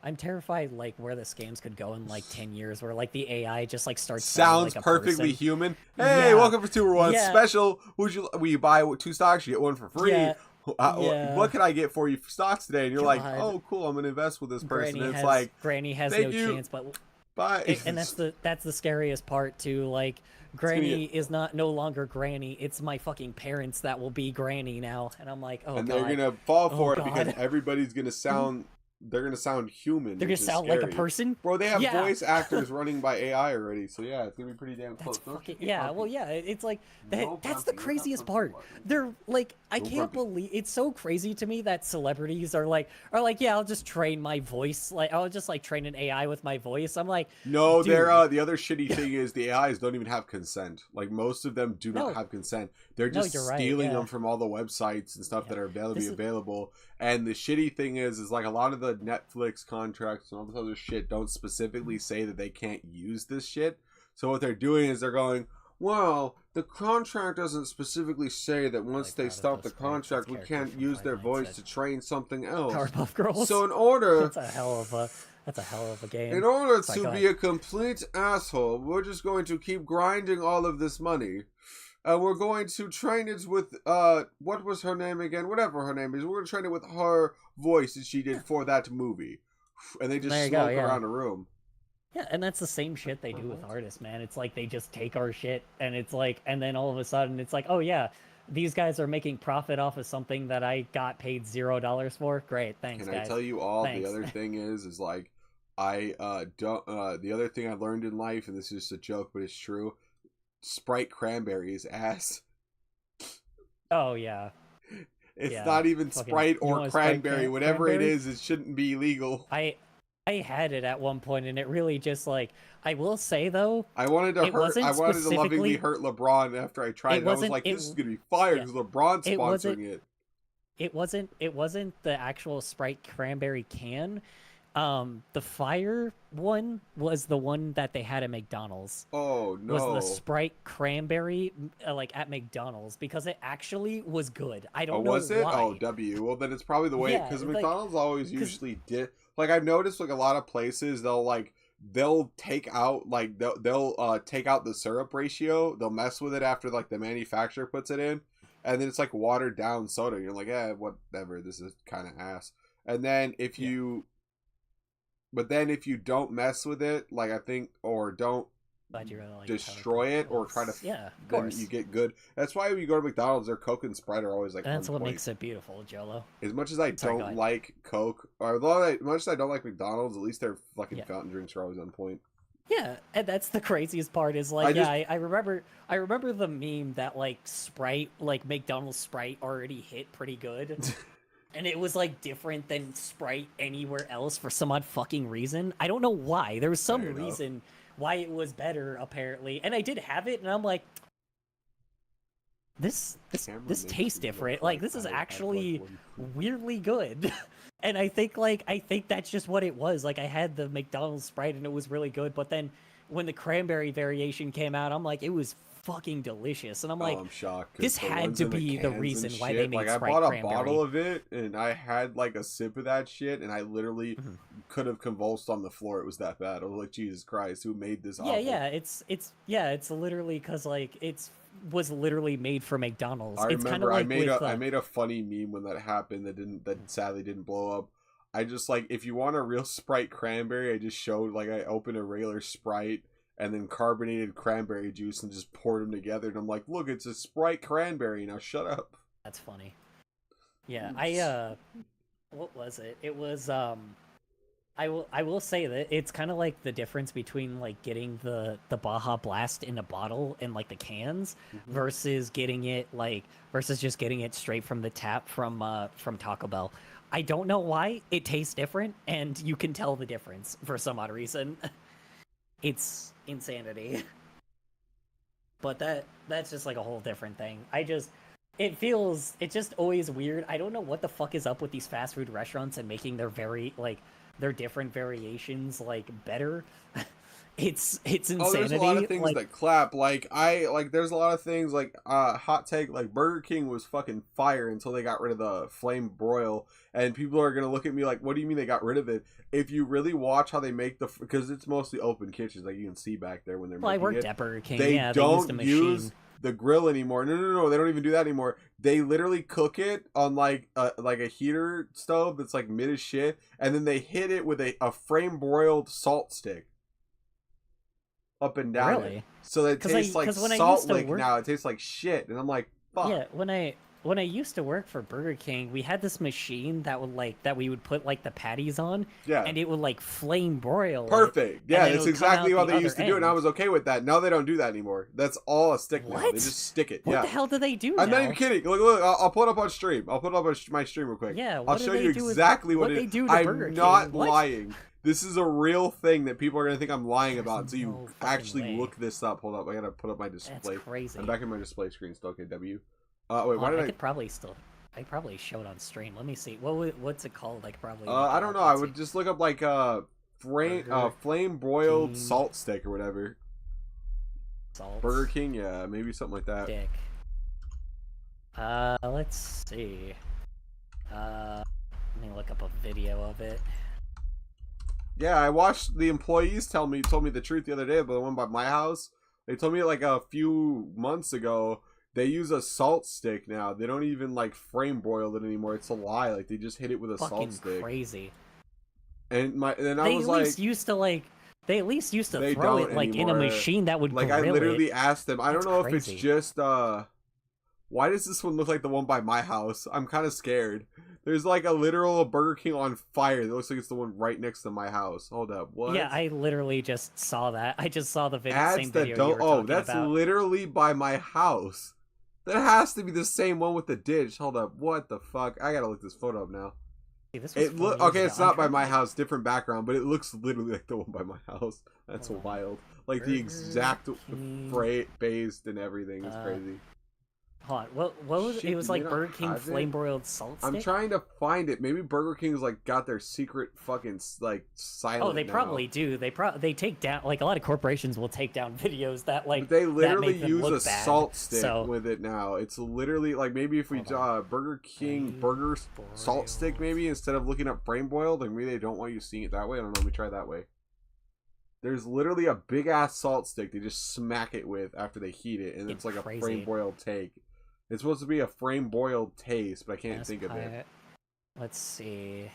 I'm terrified, like, where the scams could go in like 10 years, where like the AI just like starts sounds like perfectly human. Hey, welcome for 2-for-1 special. Will you buy 2 stocks? You get one for free. What can I get for you for stocks today? And you're like, oh, cool, I'm gonna invest with this person. And it's like, Granny has no chance, but bye. And that's the scariest part too. Like, Granny is no longer Granny. It's my fucking parents that will be Granny now. And I'm like, oh, and God. They're gonna fall for it because everybody's gonna sound. They're gonna sound human. They're gonna sound like a person, bro. They have voice actors running by AI already, so yeah, it's gonna be pretty damn close. It's like that's the craziest part. They're like, I can't believe it's so crazy to me that celebrities are like, yeah, I'll just train my voice, like I'll just like train an AI with my voice. I'm like, no, they're the other shitty thing is the AIs don't even have consent. Like, most of them do not have consent. They're just stealing them from all the websites and stuff that are available. And the shitty thing is like a lot of the Netflix contracts and all this other shit don't specifically say that they can't use this shit. So what they're doing is they're going, well, the contract doesn't specifically say that once they stop the contract, we can't use their voice to train something else. Powerpuff Girls. So in order, that's a hell of a game. In order to be a complete asshole, we're just going to keep grinding all of this money. And we're going to train it with, what was her name again? Whatever her name is. We're going to train it with her voice that she did for that movie. And they just smoke around a room. Yeah, and that's the same shit they do with artists, man. It's like they just take our shit, and it's like, and then all of a sudden it's like, oh yeah, these guys are making profit off of something that I got paid $0 for. Great, thanks, guys. Can I tell you all? Thanks. The other thing is like, the other thing I learned in life, and this is just a joke, but it's true. Sprite cranberry is ass. Oh yeah. It's not even Sprite or cranberry. Whatever it is, it shouldn't be legal. I had it at one point, and it really just like, I will say though, I wanted to lovingly hurt LeBron after I tried it. I was like, this is gonna be fire because LeBron's sponsoring it. it wasn't the actual Sprite cranberry can. The fire one was the one that they had at McDonald's. Oh no! Was the Sprite cranberry like at McDonald's because it actually was good. I don't know was it? why. Oh, W. Well, then it's probably the way because McDonald's always usually did. Like I've noticed, like a lot of places they'll take out like they'll take out the syrup ratio. They'll mess with it after like the manufacturer puts it in, and then it's like watered down soda. You're like, whatever. This is kind of ass. And then if you don't mess with it, like I think, or don't destroy it or try to, then you get good. That's why when you go to McDonald's, their Coke and Sprite are always like. That's what makes it beautiful, Jello. As much as I don't like Coke, or as much as I don't like McDonald's, at least their fucking fountain drinks are always on point. Yeah, and that's the craziest part is like, I remember the meme that like Sprite, like McDonald's Sprite already hit pretty good. And it was like different than Sprite anywhere else for some odd fucking reason. I don't know why. There was some reason why it was better apparently. And I did have it and I'm like, this tastes different. Like this is actually weirdly good. And I think that's just what it was. Like I had the McDonald's Sprite and it was really good, but then when the cranberry variation came out, I'm like, it was fucking delicious, and I'm like, I'm shocked. This had to be the reason why they made like Sprite I bought cranberry. a bottle of it, and I had like a sip of that shit, and I literally could have convulsed on the floor. It was that bad. I was like, Jesus Christ, who made this? Awful? It's literally because like was literally made for McDonald's. I remember like I made a funny meme when that happened that sadly didn't blow up. I just like, if you want a real Sprite cranberry, I just showed like I opened a regular Sprite and then carbonated cranberry juice and just poured them together, and I'm like, look, it's a Sprite cranberry. Now shut up. That's funny. Yeah, what was it? It was I will say that it's kind of like the difference between like getting the Baja Blast in a bottle and like the cans versus just getting it straight from the tap from Taco Bell. I don't know why it tastes different, and you can tell the difference for some odd reason. It's insanity. But that's just like a whole different thing. It's just always weird. I don't know what the fuck is up with these fast food restaurants and making their different variations like better. It's insanity. Oh, there's a lot of things that clap. There's a lot of things like hot take, like Burger King was fucking fire until they got rid of the flame broil, and people are gonna look at me like, what do you mean they got rid of it? If you really watch how they make because it's mostly open kitchens, like you can see back there when they're making it. I worked at Burger King. They don't used a use the grill anymore. No, they don't even do that anymore. They literally cook it on like a heater stove that's like mid as shit, and then they hit it with a frame broiled salt stick up and down. Really? It. So it tastes like Salt Lake now. It tastes like shit, and I'm like, fuck. Yeah, when I used to work for Burger King, we had this machine that we would put like the patties on, and it would like flame broil. Perfect. Yeah, that's exactly how they used to do it, and I was okay with that. Now they don't do that anymore. That's all a stick now. They just stick it. What the hell do they do? I'm not even kidding. Look, I'll pull it up on stream. I'll put it up on my stream real quick. Yeah, I'll show you exactly what they do to Burger King. I'm not lying. This is a real thing that people are going to think I'm lying about until you actually look this up. Hold up. I got to put up my display. That's crazy. I'm back in my display screen still. Okay, W. Wait, why did I probably show it on stream. Let me see. What's it called? Like probably. I don't know. I would just look up like flame broiled salt stick or whatever. Salt. Burger King, yeah, maybe something like that. Stick. Let's see. Let me look up a video of it. Yeah, I watched the employees told me the truth the other day about the one by my house. They told me like a few months ago they use a salt stick now. They don't even like frame broil it anymore. It's a lie. Like they just hit it with a salt stick. Crazy. And I was like, they at least used to throw it like in a machine that would like grill I literally it. asked them. I don't know if it's just why does this one look like the one by my house? I'm kind of scared. There's like a literal Burger King on fire that looks like it's the one right next to my house. Hold up, what? Yeah, I literally just saw that. I just saw the video. Ads that don't. Oh, that's literally by my house. That has to be the same one with the ditch. Hold up, what the fuck? I gotta look this photo up now. Okay, it's not by my house, different background, but it looks literally like the one by my house. That's wild. Like the exact based and everything is crazy. Hold on. What was Shit, it? Was like Burger King flame broiled salt stick? I'm trying to find it. Maybe Burger King's like got their secret fucking like silent. Oh, they probably do. They take down, like, a lot of corporations will take down videos that like. But they literally that use a bad, salt stick with it now. It's literally like maybe if we Burger King burger salt stick maybe instead of looking up frame boiled, like maybe they don't want you seeing it that way. I don't know. Let me try that way. There's literally a big ass salt stick they just smack it with after they heat it, and it's like crazy. A frame boiled take. It's supposed to be a frame boiled taste, but I can't think of it. Let's see. I'm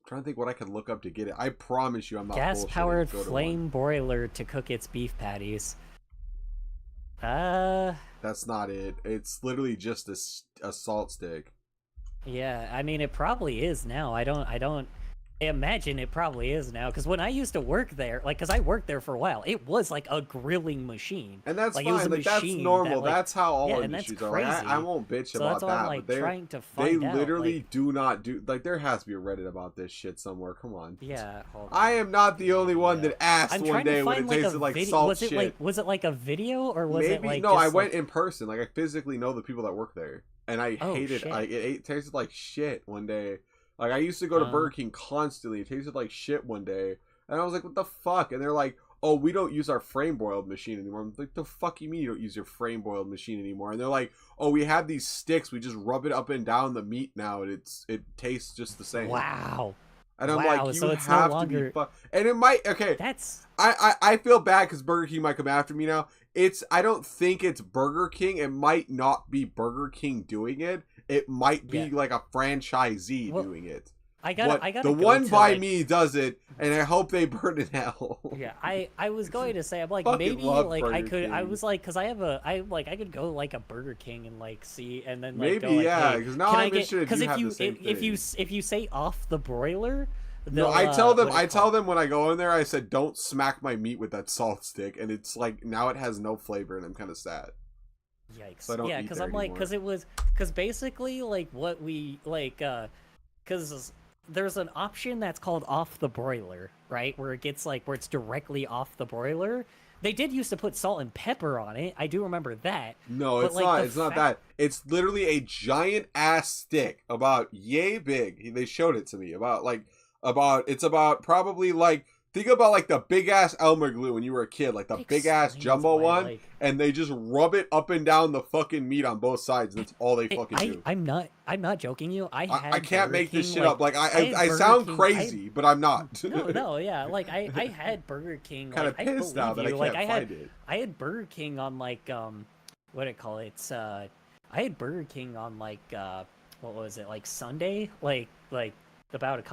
trying to think what I could look up to get it. I promise you, I'm not. Gas powered flame broiler to cook its beef patties. That's not it. It's literally just a salt stick. Yeah, I mean it probably is now. I imagine it probably is now, because when I used to work there, like, because I worked there for a while, it was like a grilling machine, and that's like, fine. Like, that's normal. That's how all industries are. Like, I won't bitch about that. Like, but they literally do not do. Like, there has to be a Reddit about this shit somewhere. Come on. Yeah. I am not the only one that asked one day when it tasted like salt shit. Was it like a video, or was it like? No, I went in person. Like, I physically know the people that work there, and I hated. It tasted like shit one day. Like, I used to go to Burger King constantly. It tasted like shit one day. And I was like, what the fuck? And they're like, oh, we don't use our frame-boiled machine anymore. I'm like, the fuck you mean you don't use your frame-boiled machine anymore? And they're like, oh, we have these sticks. We just rub it up and down the meat now, and it tastes just the same. Wow. And I'm like, you so have to be and it might, okay. That's... I feel bad because Burger King might come after me now. I don't think it's Burger King. It might not be Burger King doing it. It might be like a franchisee doing it. The one by me does it, and I hope they burn in hell. Yeah, I was going to say, I'm like, maybe like I could King. I was like, because I could go like a Burger King and like see, and then like, maybe go, like, yeah, because now I'm interested if you have the same thing. If you say off the broiler. No, I tell them when I go in there, I said, don't smack my meat with that salt stick, and it's like now it has no flavor, and I'm kind of sad. Yikes! So yeah, because I'm like, because basically like what we like, because there's an option that's called off the broiler, right? Where it gets like where it's directly off the broiler. They did used to put salt and pepper on it. I do remember that. No, it's not. It's not that. It's literally a giant ass stick about yay big. They showed it to me it's about probably like. Think about like the big ass Elmer glue when you were a kid, like the big ass jumbo one, and they just rub it up and down the fucking meat on both sides, and that's all they fucking do. I'm not joking you. I can't make this shit up. Like I sound crazy, but I'm not. No, yeah. Like I had Burger King. Kind of pissed now that I can't find it. I had Burger King on like what do you call it? I had Burger King on like what was it, like Sunday, like about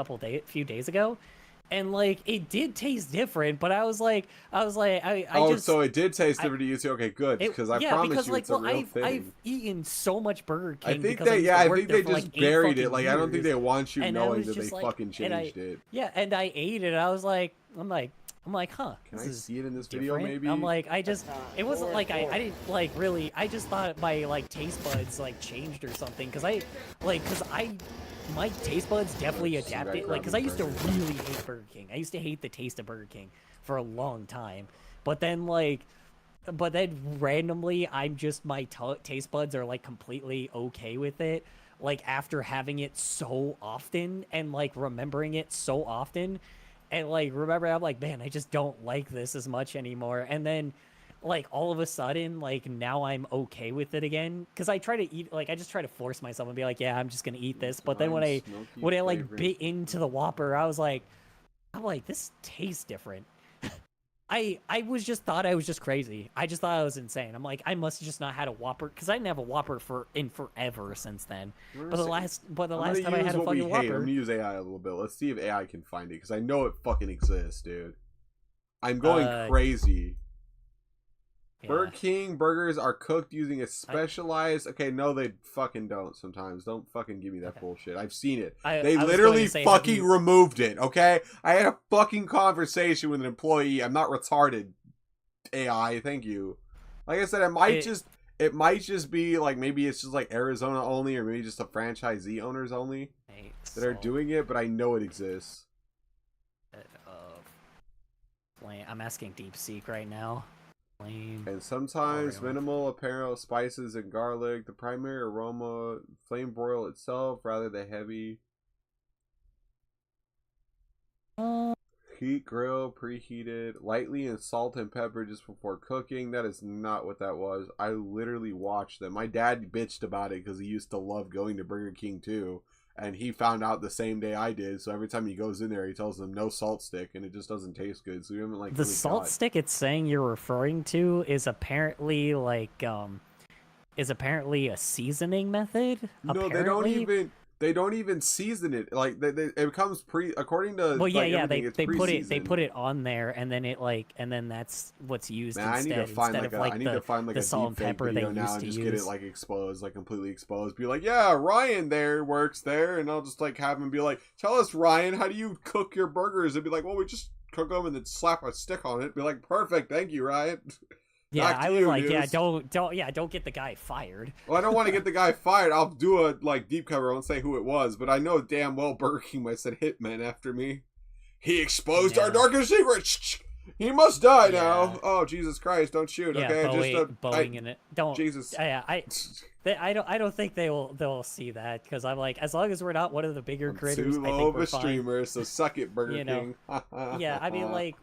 few days ago. And like it did taste different, but I was like, so it did taste different to you too. Okay, good, because I promise you, it's a real thing. I've eaten so much Burger King. I think they just buried it. Like I don't think they want you knowing that they fucking changed it. Yeah, and I ate it. I'm like, huh? Can I see it in this video? Maybe. I'm like, it wasn't like I didn't like really. I just thought my like taste buds like changed or something, because my taste buds definitely adapted, like, because I used to really hate Burger King. I used to hate the taste of Burger King for a long time, but then randomly, my taste buds are like completely okay with it, like after having it so often and like remembering it so often, and like remember I'm like, man, I just don't like this as much anymore, and then like all of a sudden, like now I'm okay with it again, because I try to eat, like I just try to force myself and be like, yeah, I'm just gonna eat this, but then when I like bit into the Whopper, I'm like, this tastes different. I just thought I was just crazy. I just thought I was insane. I'm like, I must have just not had a Whopper, because I didn't have a Whopper in forever since then. But the last time I had a fucking Whopper. I'm gonna use AI a little bit. Let's see if AI can find it, because I know it fucking exists, dude. I'm going crazy. Yeah. Burger King burgers are cooked using a specialized... Okay, no, they fucking don't sometimes. Don't fucking give me that bullshit. I've seen it. They literally fucking removed it, okay? I had a fucking conversation with an employee. I'm not retarded, AI. Thank you. Like I said, it might just be like, maybe it's just like Arizona only, or maybe just the franchisee owners only that are doing it, but I know it exists. I'm asking DeepSeek right now. And sometimes minimal apparel, spices, and garlic. The primary aroma, flame broil itself, rather than heavy. Heat grill, preheated, lightly in salt and pepper just before cooking. That is not what that was. I literally watched them. My dad bitched about it because he used to love going to Burger King too. And he found out the same day I did. So every time he goes in there, he tells them no salt stick, and it just doesn't taste good. So we haven't like the really salt stick it's saying you're referring to is apparently like a seasoning method. No, apparently. They don't even season it. Like it comes according to. Well, yeah, like, they put it on there, and then that's what's used instead. I need to find the salt and pepper they used now to and just use. get it like exposed, like completely exposed. Be like, yeah, Ryan there works there, and I'll just like have him be like, tell us, Ryan, how do you cook your burgers? And be like, well, we just cook them and then slap a stick on it. Be like, perfect, thank you, Ryan. Yeah, I was like, news. Don't get the guy fired. Well, I don't want to get the guy fired. I'll do a like deep cover. I won't say who it was, but I know damn well Burger King might have said hitman after me. He exposed our darkest secrets. He must die now. Oh Jesus Christ! Don't shoot. Okay, Boeing in it. Don't. Jesus. I don't think they'll see that because I'm like, as long as we're not one of the bigger creators, too low of a streamer, so suck it, Burger King. Yeah, I mean like.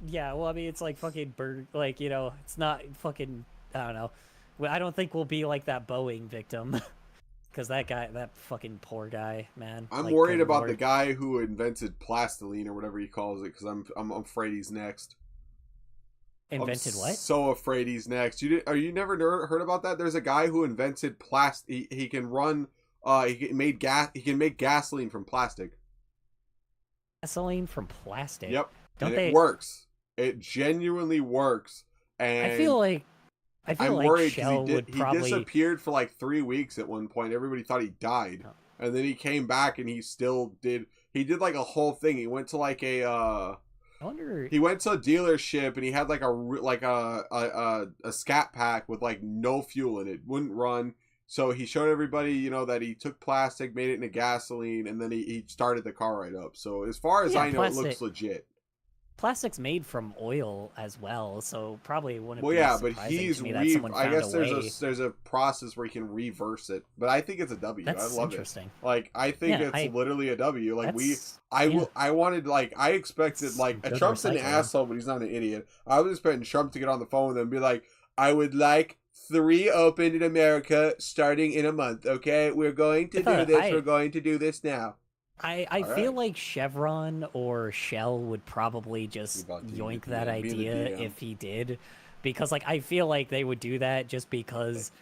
Yeah, well, I mean, it's like fucking like, it's not fucking, I don't know. I don't think we'll be like that Boeing victim. Because that fucking poor guy, man. I'm like, worried about the guy who invented plastiline or whatever he calls it, because I'm afraid he's next. Invented what? So afraid he's next. You never heard about that? There's a guy who invented he can run, he can make gasoline from plastic. Gasoline from plastic? Yep. It works. It genuinely works, and I feel like worried Shell he disappeared for like 3 weeks at one point. Everybody thought he died, and then he came back, and he still did. He did like a whole thing. He went to like a. He went to a dealership, and he had like a scat pack with like no fuel in it. Wouldn't run. So he showed everybody, that he took plastic, made it into gasoline, and then he started the car right up. So as far as I know, it looks legit. Plastic's made from oil as well, so probably wouldn't. Well, yeah, but I guess there's a process where you can reverse it, but I think it's a W. That's I love interesting. It. Like I think it's literally a W. Like I expected like Trump's an asshole, but he's not an idiot. I was expecting Trump to get on the phone with him and be like, I would like 3 open in America starting in a month. Okay, we're going to do this. We're going to do this now. I feel like Chevron or Shell would probably just yoink that idea if he did, because like I feel like they would do that just because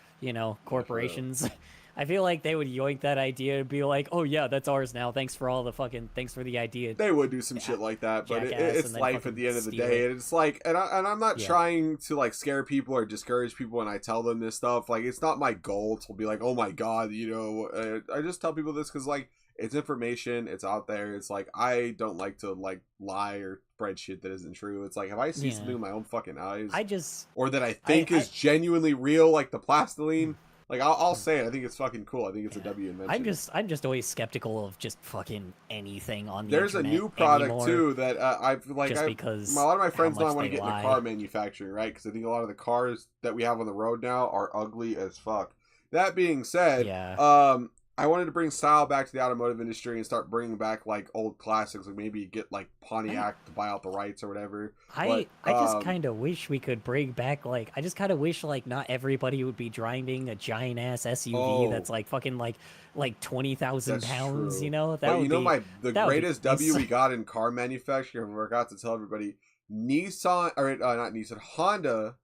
corporations. I feel like they would yoink that idea and be like, oh yeah, that's ours now. Thanks for the idea. They would do some shit like that, but it's life at the end of the day. And it's like, and I'm not trying to like scare people or discourage people when I tell them this stuff. Like it's not my goal to be like, oh my god, I just tell people this because like. It's information. It's out there. It's like I don't like to like lie or spread shit that isn't true. It's like if I see something with my own fucking eyes, or that I think is genuinely real, like the plastiline, like I'll say it. I think it's fucking cool. I think it's a W invention. I'm just always skeptical of just fucking anything on the There's internet a new product anymore, too that I've like. Because a lot of my friends now want to get lie. into car manufacturing, right? Because I think a lot of the cars that we have on the road now are ugly as fuck. That being said, I wanted to bring style back to the automotive industry and start bringing back like old classics, like maybe get like Pontiac to buy out the rights or whatever. I just kind of wish we could bring back like I just kind of wish like not everybody would be driving a giant ass SUV that's like fucking like 20,000 pounds. True. That would be the greatest W we got in car manufacturing. I forgot to tell everybody, Honda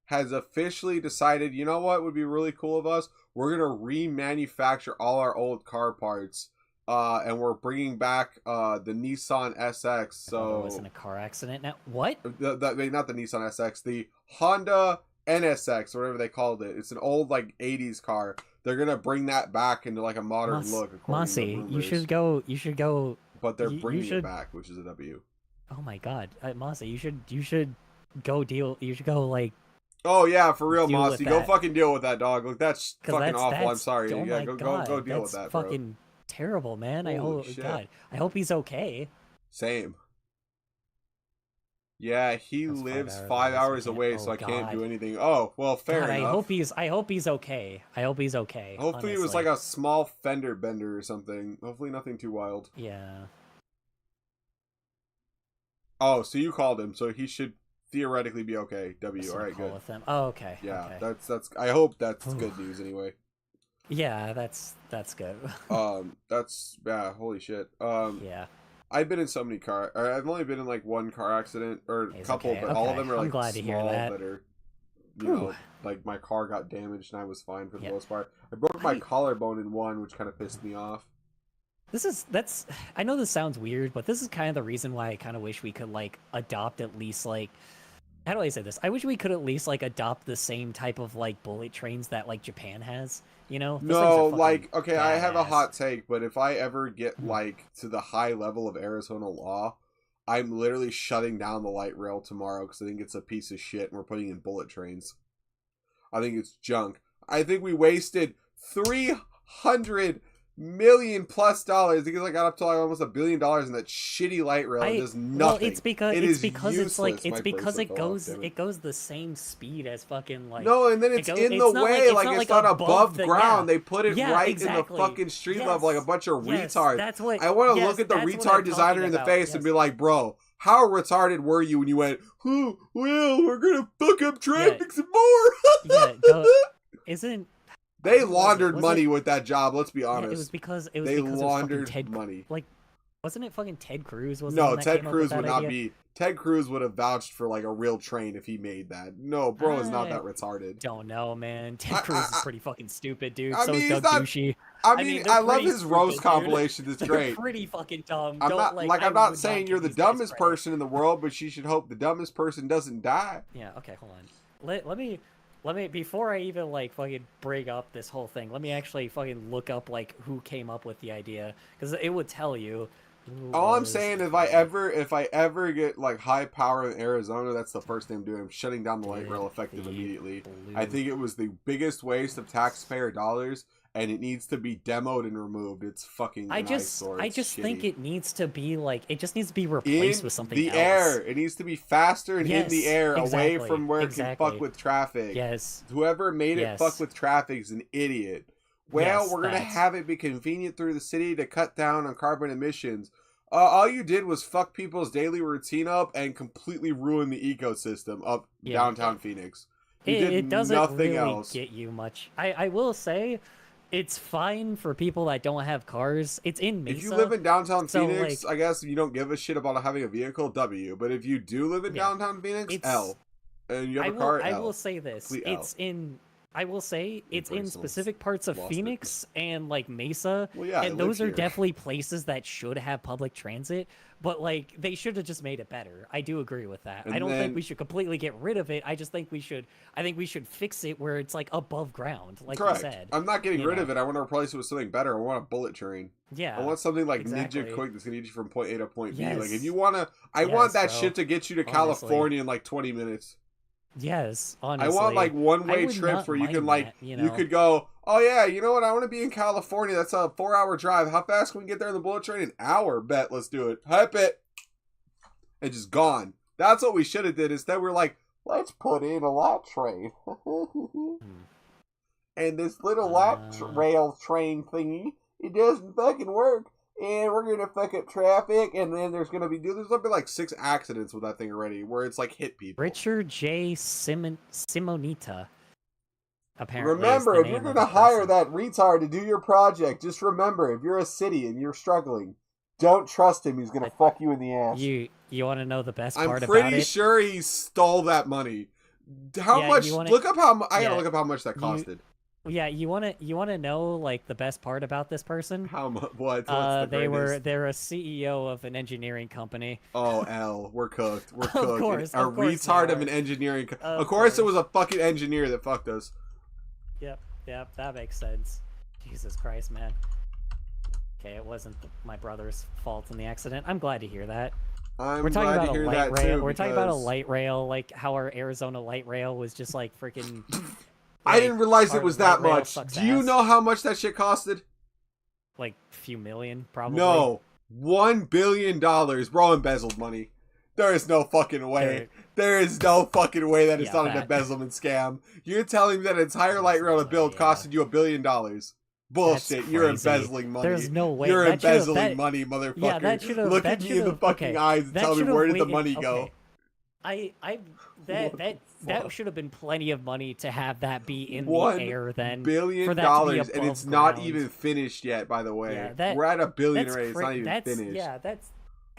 has officially decided, you know what would be really cool of us? We're going to remanufacture all our old car parts, and we're bringing back the Nissan SX. So it was in a car accident now. What? Not the Nissan SX, the Honda NSX, or whatever they called it. It's an old like 80s car. They're going to bring that back into like a modern look. Mossy, you should go. But they're bringing it back, which is a W. Oh my god, Mossy, you should go deal. You should go like. Oh yeah, for real, Mossy. Go fucking deal with that, dog. Look, that's fucking awful. I'm sorry. Oh yeah, go deal with that, bro. That's fucking terrible, man. I hope he's okay. Same. Yeah, he lives 5 hours away, so I can't do anything. Oh, well, fair enough. I hope he's okay. I hope he's okay. Hopefully it was like a small fender bender or something. Hopefully nothing too wild. Yeah. Oh, so you called him, so he should theoretically be okay. W. All right, good. With him. Oh, okay. Yeah, okay. that's. I hope that's good news anyway. Yeah, that's good. Yeah. Holy shit. Yeah. I've been in so many I've only been in like one car accident or a couple, okay. but all of them are like glad to hear small that. are, you know, like my car got damaged and I was fine for the most part. I broke my collarbone in one, which kind of pissed me off. I know this sounds weird, but this is kind of the reason why I kind of wish we could like adopt at least like, how do I say this? I wish we could at least like adopt the same type of like bullet trains that like Japan has. You know? No, like, okay, badass. I have a hot take, but if I ever get, like, to the high level of Arizona law, I'm literally shutting down the light rail tomorrow because I think it's a piece of shit and we're putting in bullet trains. I think it's junk. I think we wasted $300 million plus. I think I got up to like almost $1 billion in that shitty light rail. It does nothing. Well, it's because it goes the same speed as fucking like. No, and then it's in the way, like it's not above ground. They put it right in the fucking street level, like a bunch of retards. That's what I want to look at the retard designer in the face and be like, bro, how retarded were you when you went, oh, well, we're gonna fuck up traffic some more? Isn't. They laundered money with that job. Let's be honest. Yeah, it was because they laundered money. Like, wasn't it fucking Ted Cruz? No, Ted Cruz would not be. Ted Cruz would have vouched for like a real train if he made that. No, bro is not that retarded. Don't know, man. Ted Cruz is pretty fucking stupid, dude. So is Doug Douchey. I mean, I love his roast compilation. It's great. They're pretty fucking dumb. I'm not saying you're the dumbest person in the world, but she should hope the dumbest person doesn't die. Yeah. Okay. Hold on. Let me before I even like fucking bring up this whole thing, let me actually fucking look up like who came up with the idea, because it would tell you. All I'm saying, if I ever get like high power in Arizona, that's the first thing I'm doing. I'm shutting down the light rail effective immediately. I think it was the biggest waste of taxpayer dollars, and it needs to be demoed and removed. It's fucking. I just think it needs to be like replaced with something else. In the air, it needs to be faster and in the air, away from where it can fuck with traffic. Yes. Whoever made it fuck with traffic is an idiot. Well, we're going to have it be convenient through the city to cut down on carbon emissions. All you did was fuck people's daily routine up and completely ruin the ecosystem of downtown Phoenix. It doesn't really get you much. I will say, it's fine for people that don't have cars. It's in Mesa. If you live in downtown Phoenix, I guess you don't give a shit about having a vehicle, W. But if you do live in downtown Phoenix, L. And you have a car, L. I will say this. I will say it's in specific parts of Phoenix and like Mesa, and those are definitely places that should have public transit, but like they should have just made it better. I do agree with that. I don't think we should completely get rid of it. I just think we should fix it where it's like above ground, like you said. I'm not getting rid of it. I want to replace it with something better. I want a bullet train. Yeah. I want something like Ninja Quick that's gonna get you from point A to point B. Like if you wanna I want that shit to get you to California in like 20 minutes. Yes, honestly. I want like one-way trips where you can like you could go, oh yeah, you know what? I want to be in California. That's a 4-hour drive. How fast can we get there in the bullet train? An hour. Bet. Let's do it. Hype it. And just gone. That's what we should have did. Instead, we're like, let's put in a light train. And this little light rail train thingy, it doesn't fucking work. And we're gonna fuck up traffic, and then there's gonna be like 6 accidents with that thing already, where it's like hit people. Richard J. Simonita. Apparently, remember, if you're gonna hire that retard to do your project, just remember, if you're a city and you're struggling, don't trust him. He's gonna fuck you in the ass. You want to know the best part about it? I'm pretty sure he stole that money. How much? Look up how. I gotta look up how much that costed. Yeah, you wanna know like the best part about this person? How much? What's they're a CEO of an engineering company. Oh, L, we're cooked. We're cooked. Of course, a retard of an engineering. Of course, it was a fucking engineer that fucked us. Yep, that makes sense. Jesus Christ, man. Okay, it wasn't my brother's fault in the accident. I'm glad to hear that. We're talking about a light rail. We're talking about a light rail, like how our Arizona light rail was just like freaking. I didn't realize it was that much. Do you know how much that shit costed? Like a few million, probably. No, $1 billion. Bro embezzled money. There is no fucking way. There is no fucking way that it's not an embezzlement scam. You're telling me that an entire light rail to build costed you $1 billion. Bullshit. You're embezzling money. There's no way. You're embezzling money, motherfucker. Yeah, that should have. Look at me in the fucking eyes and tell me where did the money go. That should have been plenty of money to have that be in the air then. $1 billion, and it's not even finished yet, by the way. Yeah, we're at $1 billion already. It's not even finished. Yeah, that's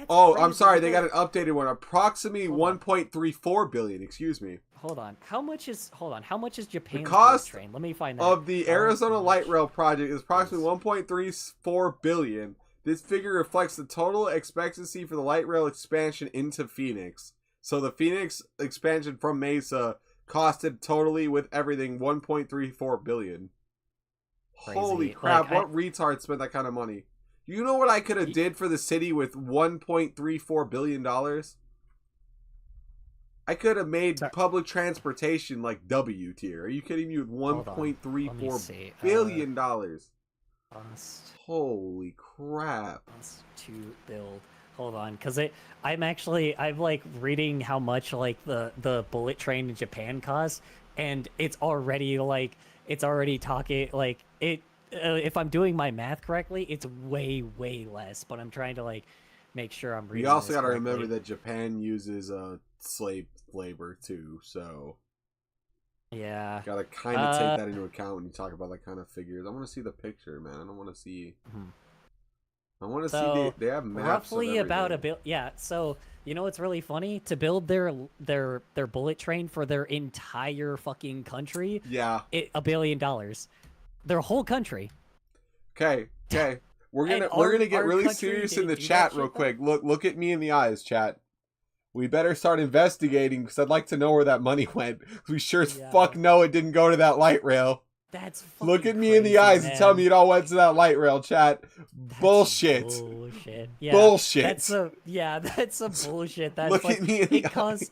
oh, I'm sorry. They got an updated one. Approximately 1.34 billion. Excuse me. Hold on. How much is Japan's the cost train? Let me find that. Of the Arizona Light Rail project is approximately 1.34 billion. This figure reflects the total expectancy for the light rail expansion into Phoenix. So the Phoenix expansion from Mesa costed totally with everything 1.34 billion. Crazy. Holy crap! What retard spent that kind of money? You know what I could have did for the city with $1.34 billion? I could have made public transportation like W tier. Are you kidding me? With $1.34 billion. Holy crap. Cost to build. Hold on, because I'm like reading how much like the bullet train in Japan costs, and it's already talking like it. If I'm doing my math correctly, it's way less. But I'm trying to like make sure I'm reading. You also got to remember that Japan uses slave labor too, so yeah, gotta kind of take that into account when you talk about that kind of figures. I want to see the picture, man. I don't want to see. I want to see they have maps. Roughly about a bill. Yeah. So you know what's really funny? To build their bullet train for their entire fucking country. Yeah. $1 billion. Their whole country. Okay. We're gonna get really serious in the chat real quick. Look at me in the eyes, chat. We better start investigating because I'd like to know where that money went. We sure as fuck know it didn't go to that light rail. That's fucking look at me crazy, in the eyes man. and tell me it all went to that light rail, chat. That's bullshit. Bullshit. Yeah, bullshit. That's some bullshit. That's look like, at me in the eyes.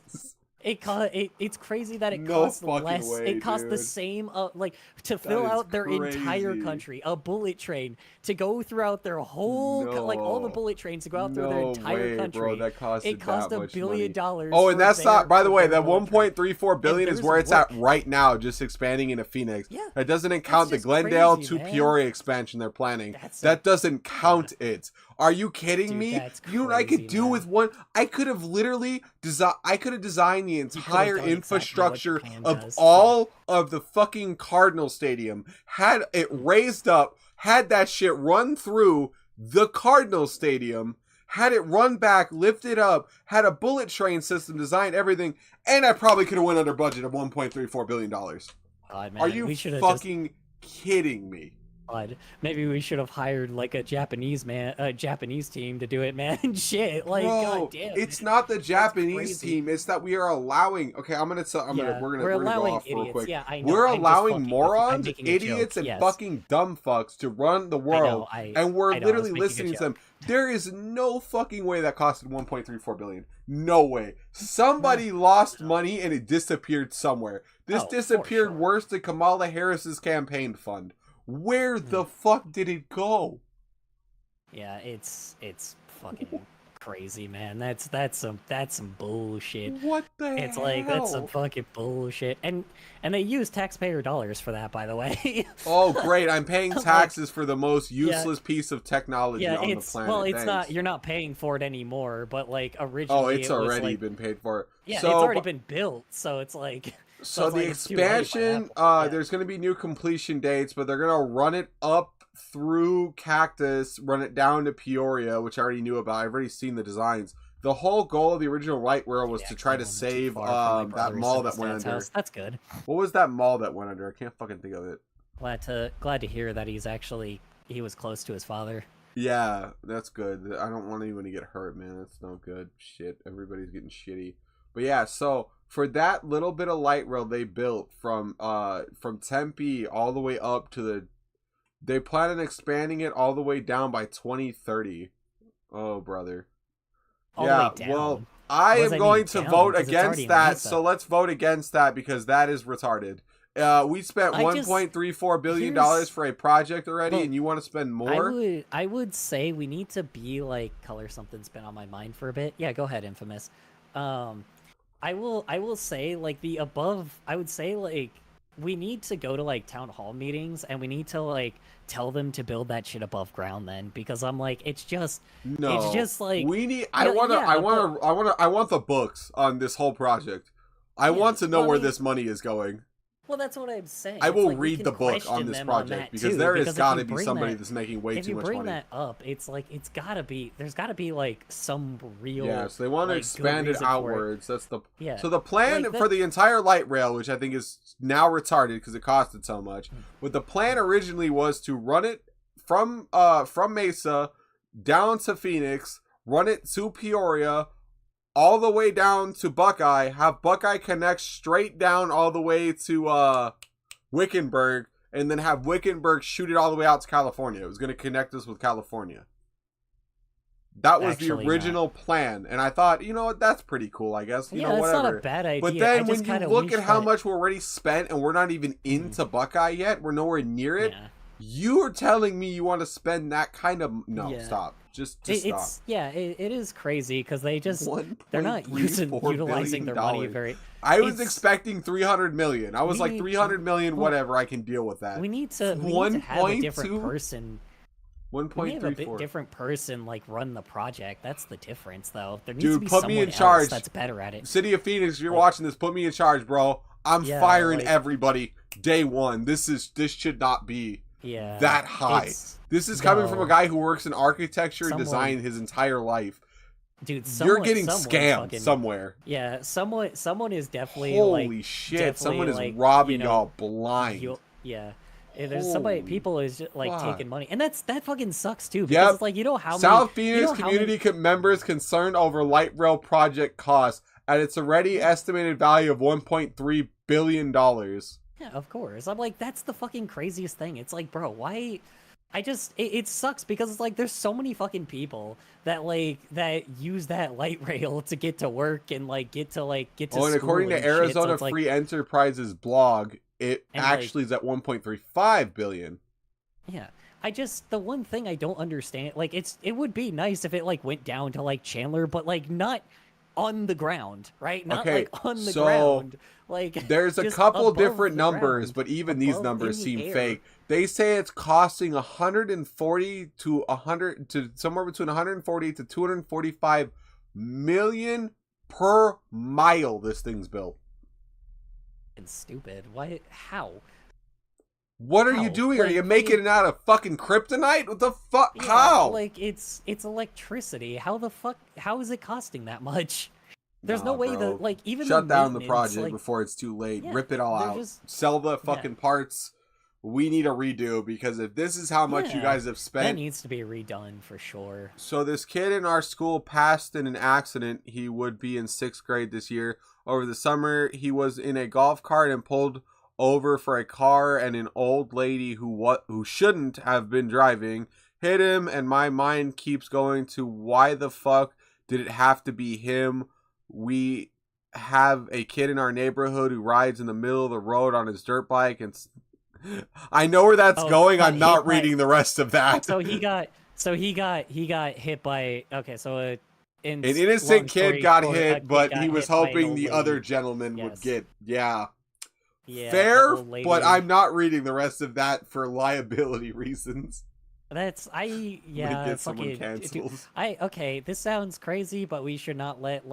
It's crazy that it costs less. It costs the same, like to fill out their entire country. A bullet train to go throughout their whole, like all the bullet trains to go out through their entire country. Bro, that cost $1 billion. Oh, and that's not. By the way, that 1.34 billion is where it's at right now, just expanding into Phoenix. Yeah, that doesn't count the Glendale to Peoria expansion they're planning. That doesn't count it. Are you kidding me? You know what I could do with one? I could have literally designed the entire infrastructure of all of the fucking Cardinal Stadium, had it raised up, had that shit run through the Cardinal Stadium, had it run back, lifted up, had a bullet train system, designed everything, and I probably could have went under budget of $1.34 billion. Are you fucking kidding me? Maybe we should have hired like a Japanese team to do it, man. Shit, like, bro, goddamn. It's not the Japanese team. It's that we are allowing. Okay, we're gonna go off real quick. Yeah, I know. We're allowing morons, idiots, and fucking dumb fucks to run the world, and we're literally listening to them. There is no fucking way that costed 1.34 billion. No way. Somebody lost money and it disappeared somewhere. This disappeared worse than Kamala Harris's campaign fund. Where the fuck did it go? Yeah, it's fucking crazy, man. That's some bullshit. What the hell? It's like that's some fucking bullshit. And they use taxpayer dollars for that, by the way. Oh, great. I'm paying taxes for the most useless piece of technology on the planet. Well, it's not, you're not paying for it anymore, but like originally Oh, it's already been paid for. Yeah, so, it's already been built, so it's like So the expansion, there's going to be new completion dates, but they're going to run it up through Cactus, run it down to Peoria, which I already knew about. I've already seen the designs. The whole goal of the original light rail was to try to save that mall that went under. That's good. What was that mall that went under? I can't fucking think of it. Glad to hear that he was close to his father. Yeah, that's good. I don't want anyone to get hurt, man. That's no good. Shit, everybody's getting shitty. But yeah, so for that little bit of light rail they built from Tempe all the way up to they plan on expanding it all the way down by 2030. Oh, brother. Yeah, well, I am going to vote against that. So let's vote against that because that is retarded. We spent $1.34 billion for a project already, and you want to spend more? I would say we need to be like color something's been on my mind for a bit. Yeah, go ahead, Infamous. I will say like the above. I would say like we need to go to like town hall meetings and we need to like tell them to build that shit above ground then, because I'm like it's just like we need. I want the books on this whole project. I want to know where this money is going. Well, that's what I'm saying. I will read the book on this project because there has got to be somebody that's making way too much money. If you bring that up, it's like there's got to be like some real. Yeah, so they want to expand it outwards. That's the So the plan for the entire light rail, which I think is now retarded because it costed so much, but the plan originally was to run it from Mesa down to Phoenix, run it to Peoria, all the way down to Buckeye, have Buckeye connect straight down all the way to Wickenburg, and then have Wickenburg shoot it all the way out to California. It was going to connect us with California. That was the original plan, and I thought, you know what, that's pretty cool, I guess. You know, whatever. That's not a bad idea. But then when you look at how much we're already spent, and we're not even into Buckeye yet, we're nowhere near it, you are telling me you want to spend that kind of... No, stop. Just stop. It is crazy because they're not utilizing their money very. I was expecting 300 million. I was like 300 million, whatever. I can deal with that. We need to have a different person. 1.34. A different person like run the project. That's the difference, though. There needs Dude, to be put me in charge. That's better at it. City of Phoenix, if you're watching this, put me in charge, bro. I'm firing everybody day one. This should not be that high. This is coming from a guy who works in architecture and design his entire life. Dude, you're getting scammed somewhere. Yeah, someone is definitely holy shit. Someone is robbing y'all blind. There's people is just like taking money, and that fucking sucks too. Because it's like South Phoenix community members concerned over light rail project costs at its already estimated value of $1.3 billion. Yeah, of course. I'm like, that's the fucking craziest thing. It's like, bro, why? It sucks because it's like there's so many fucking people that use that light rail to get to work and get to school. And according to Arizona Free Enterprise's blog, it actually is at 1.35 billion. Yeah. The one thing I don't understand, it would be nice if it went down to Chandler, but not on the ground, right? Not on the ground. There's a couple different numbers, but even these numbers seem fake. They say it's costing 140 to 100 to somewhere between 140 to 245 million per mile this thing's built. It's stupid. Why? How? What are you doing? Are you making it out of fucking kryptonite? What the fuck? Yeah, how? It's electricity. How the fuck? How is it costing that much? There's no way that even shut down the project before it's too late. Rip it all out. Sell the fucking parts. We need a redo because if this is how much you guys have spent, that needs to be redone for sure. So this kid in our school passed in an accident. He would be in 6th grade this year. Over the summer, he was in a golf cart and pulled over for a car, and an old lady who shouldn't have been driving hit him, and my mind keeps going to why the fuck did it have to be him? We have a kid in our neighborhood who rides in the middle of the road on his dirt bike, and I know where that's going. I'm not reading the rest of that. So he got hit by an innocent kid got hit, but he was hoping the other gentleman would get fair, but I'm not reading the rest of that for liability reasons. This sounds crazy, but we should not let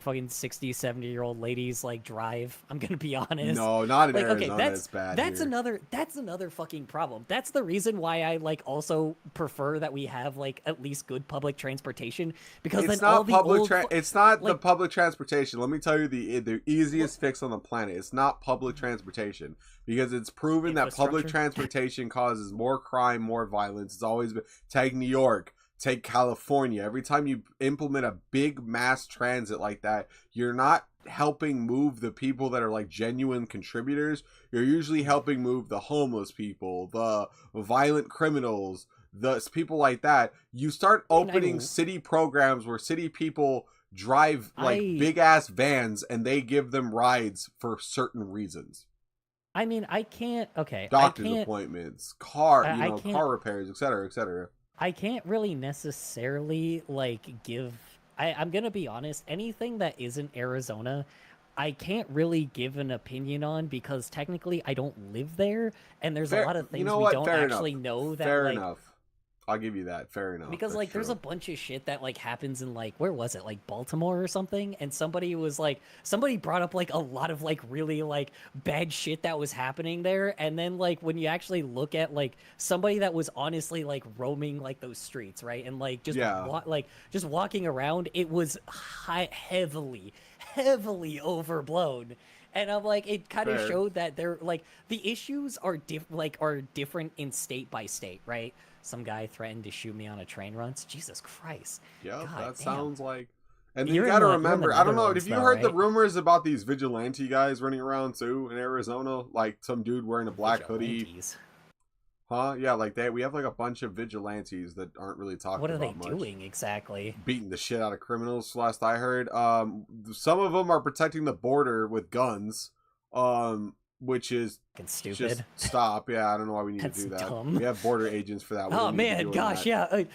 fucking 60, 70-year-old ladies drive. I'm gonna be honest. No, not in Arizona. That's bad. That's another fucking problem. That's the reason why I also prefer that we have at least good public transportation, because it's not the public transportation. Let me tell you the easiest fix on the planet. It's not public transportation, because it's proven that public transportation causes more crime, more violence. It's always been. Take New York. Take California. Every time you implement a big mass transit like that, you're not helping move the people that are genuine contributors. You're usually helping move the homeless people, the violent criminals, the people like that. You start opening city programs where city people drive big ass vans and they give them rides for certain reasons. I mean, I can't. Okay, doctor's appointments, car repairs, etc., etc. I can't really necessarily give. I'm gonna be honest. Anything that isn't Arizona, I can't really give an opinion on because technically I don't live there, and there's a lot of things we don't actually know that. Fair enough. I'll give you that. Fair enough. Because like there's a bunch of shit that like happens in like where was it, like Baltimore or something, and somebody brought up like a lot of like really like bad shit that was happening there, and then like when you actually look at like somebody that was honestly like roaming like those streets, right, and like just just walking around, it was heavily overblown. And I'm like, it kind of showed that they're like the issues are different in state by state, right? Some guy threatened to shoot me on a train once. Jesus Christ. Yeah, that sounds like. And you got to remember, I don't know, have you heard the rumors about these vigilante guys running around too in Arizona? Like some dude wearing a black hoodie. Huh? Yeah, like we have like a bunch of vigilantes that aren't really talking about much. What are they doing exactly? Beating the shit out of criminals, last I heard. Some of them are protecting the border with guns. Which is stupid. Just stop. Yeah, I don't know why we need to do that. Dumb. We have border agents for that. Oh man, gosh, yeah.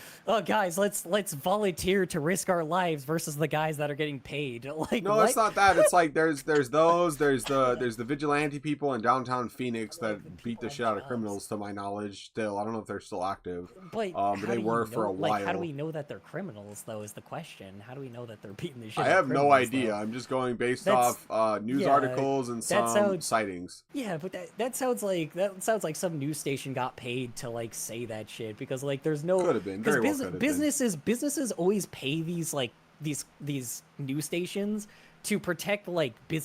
Guys, let's volunteer to risk our lives versus the guys that are getting paid. Like, no, what? It's not that. It's like there's the vigilante people in downtown Phoenix that beat the shit out of criminals. To my knowledge, still, I don't know if they're still active. But they were for a while. Like, how do we know that they're criminals? Though is the question. How do we know that they're beating the shit? I have out of no idea. Though? I'm just going based off news articles and some sightings. Yeah, but that sounds like some news station got paid to like say that shit because like there's no could have been very well could have businesses always pay these like these news stations to protect like business.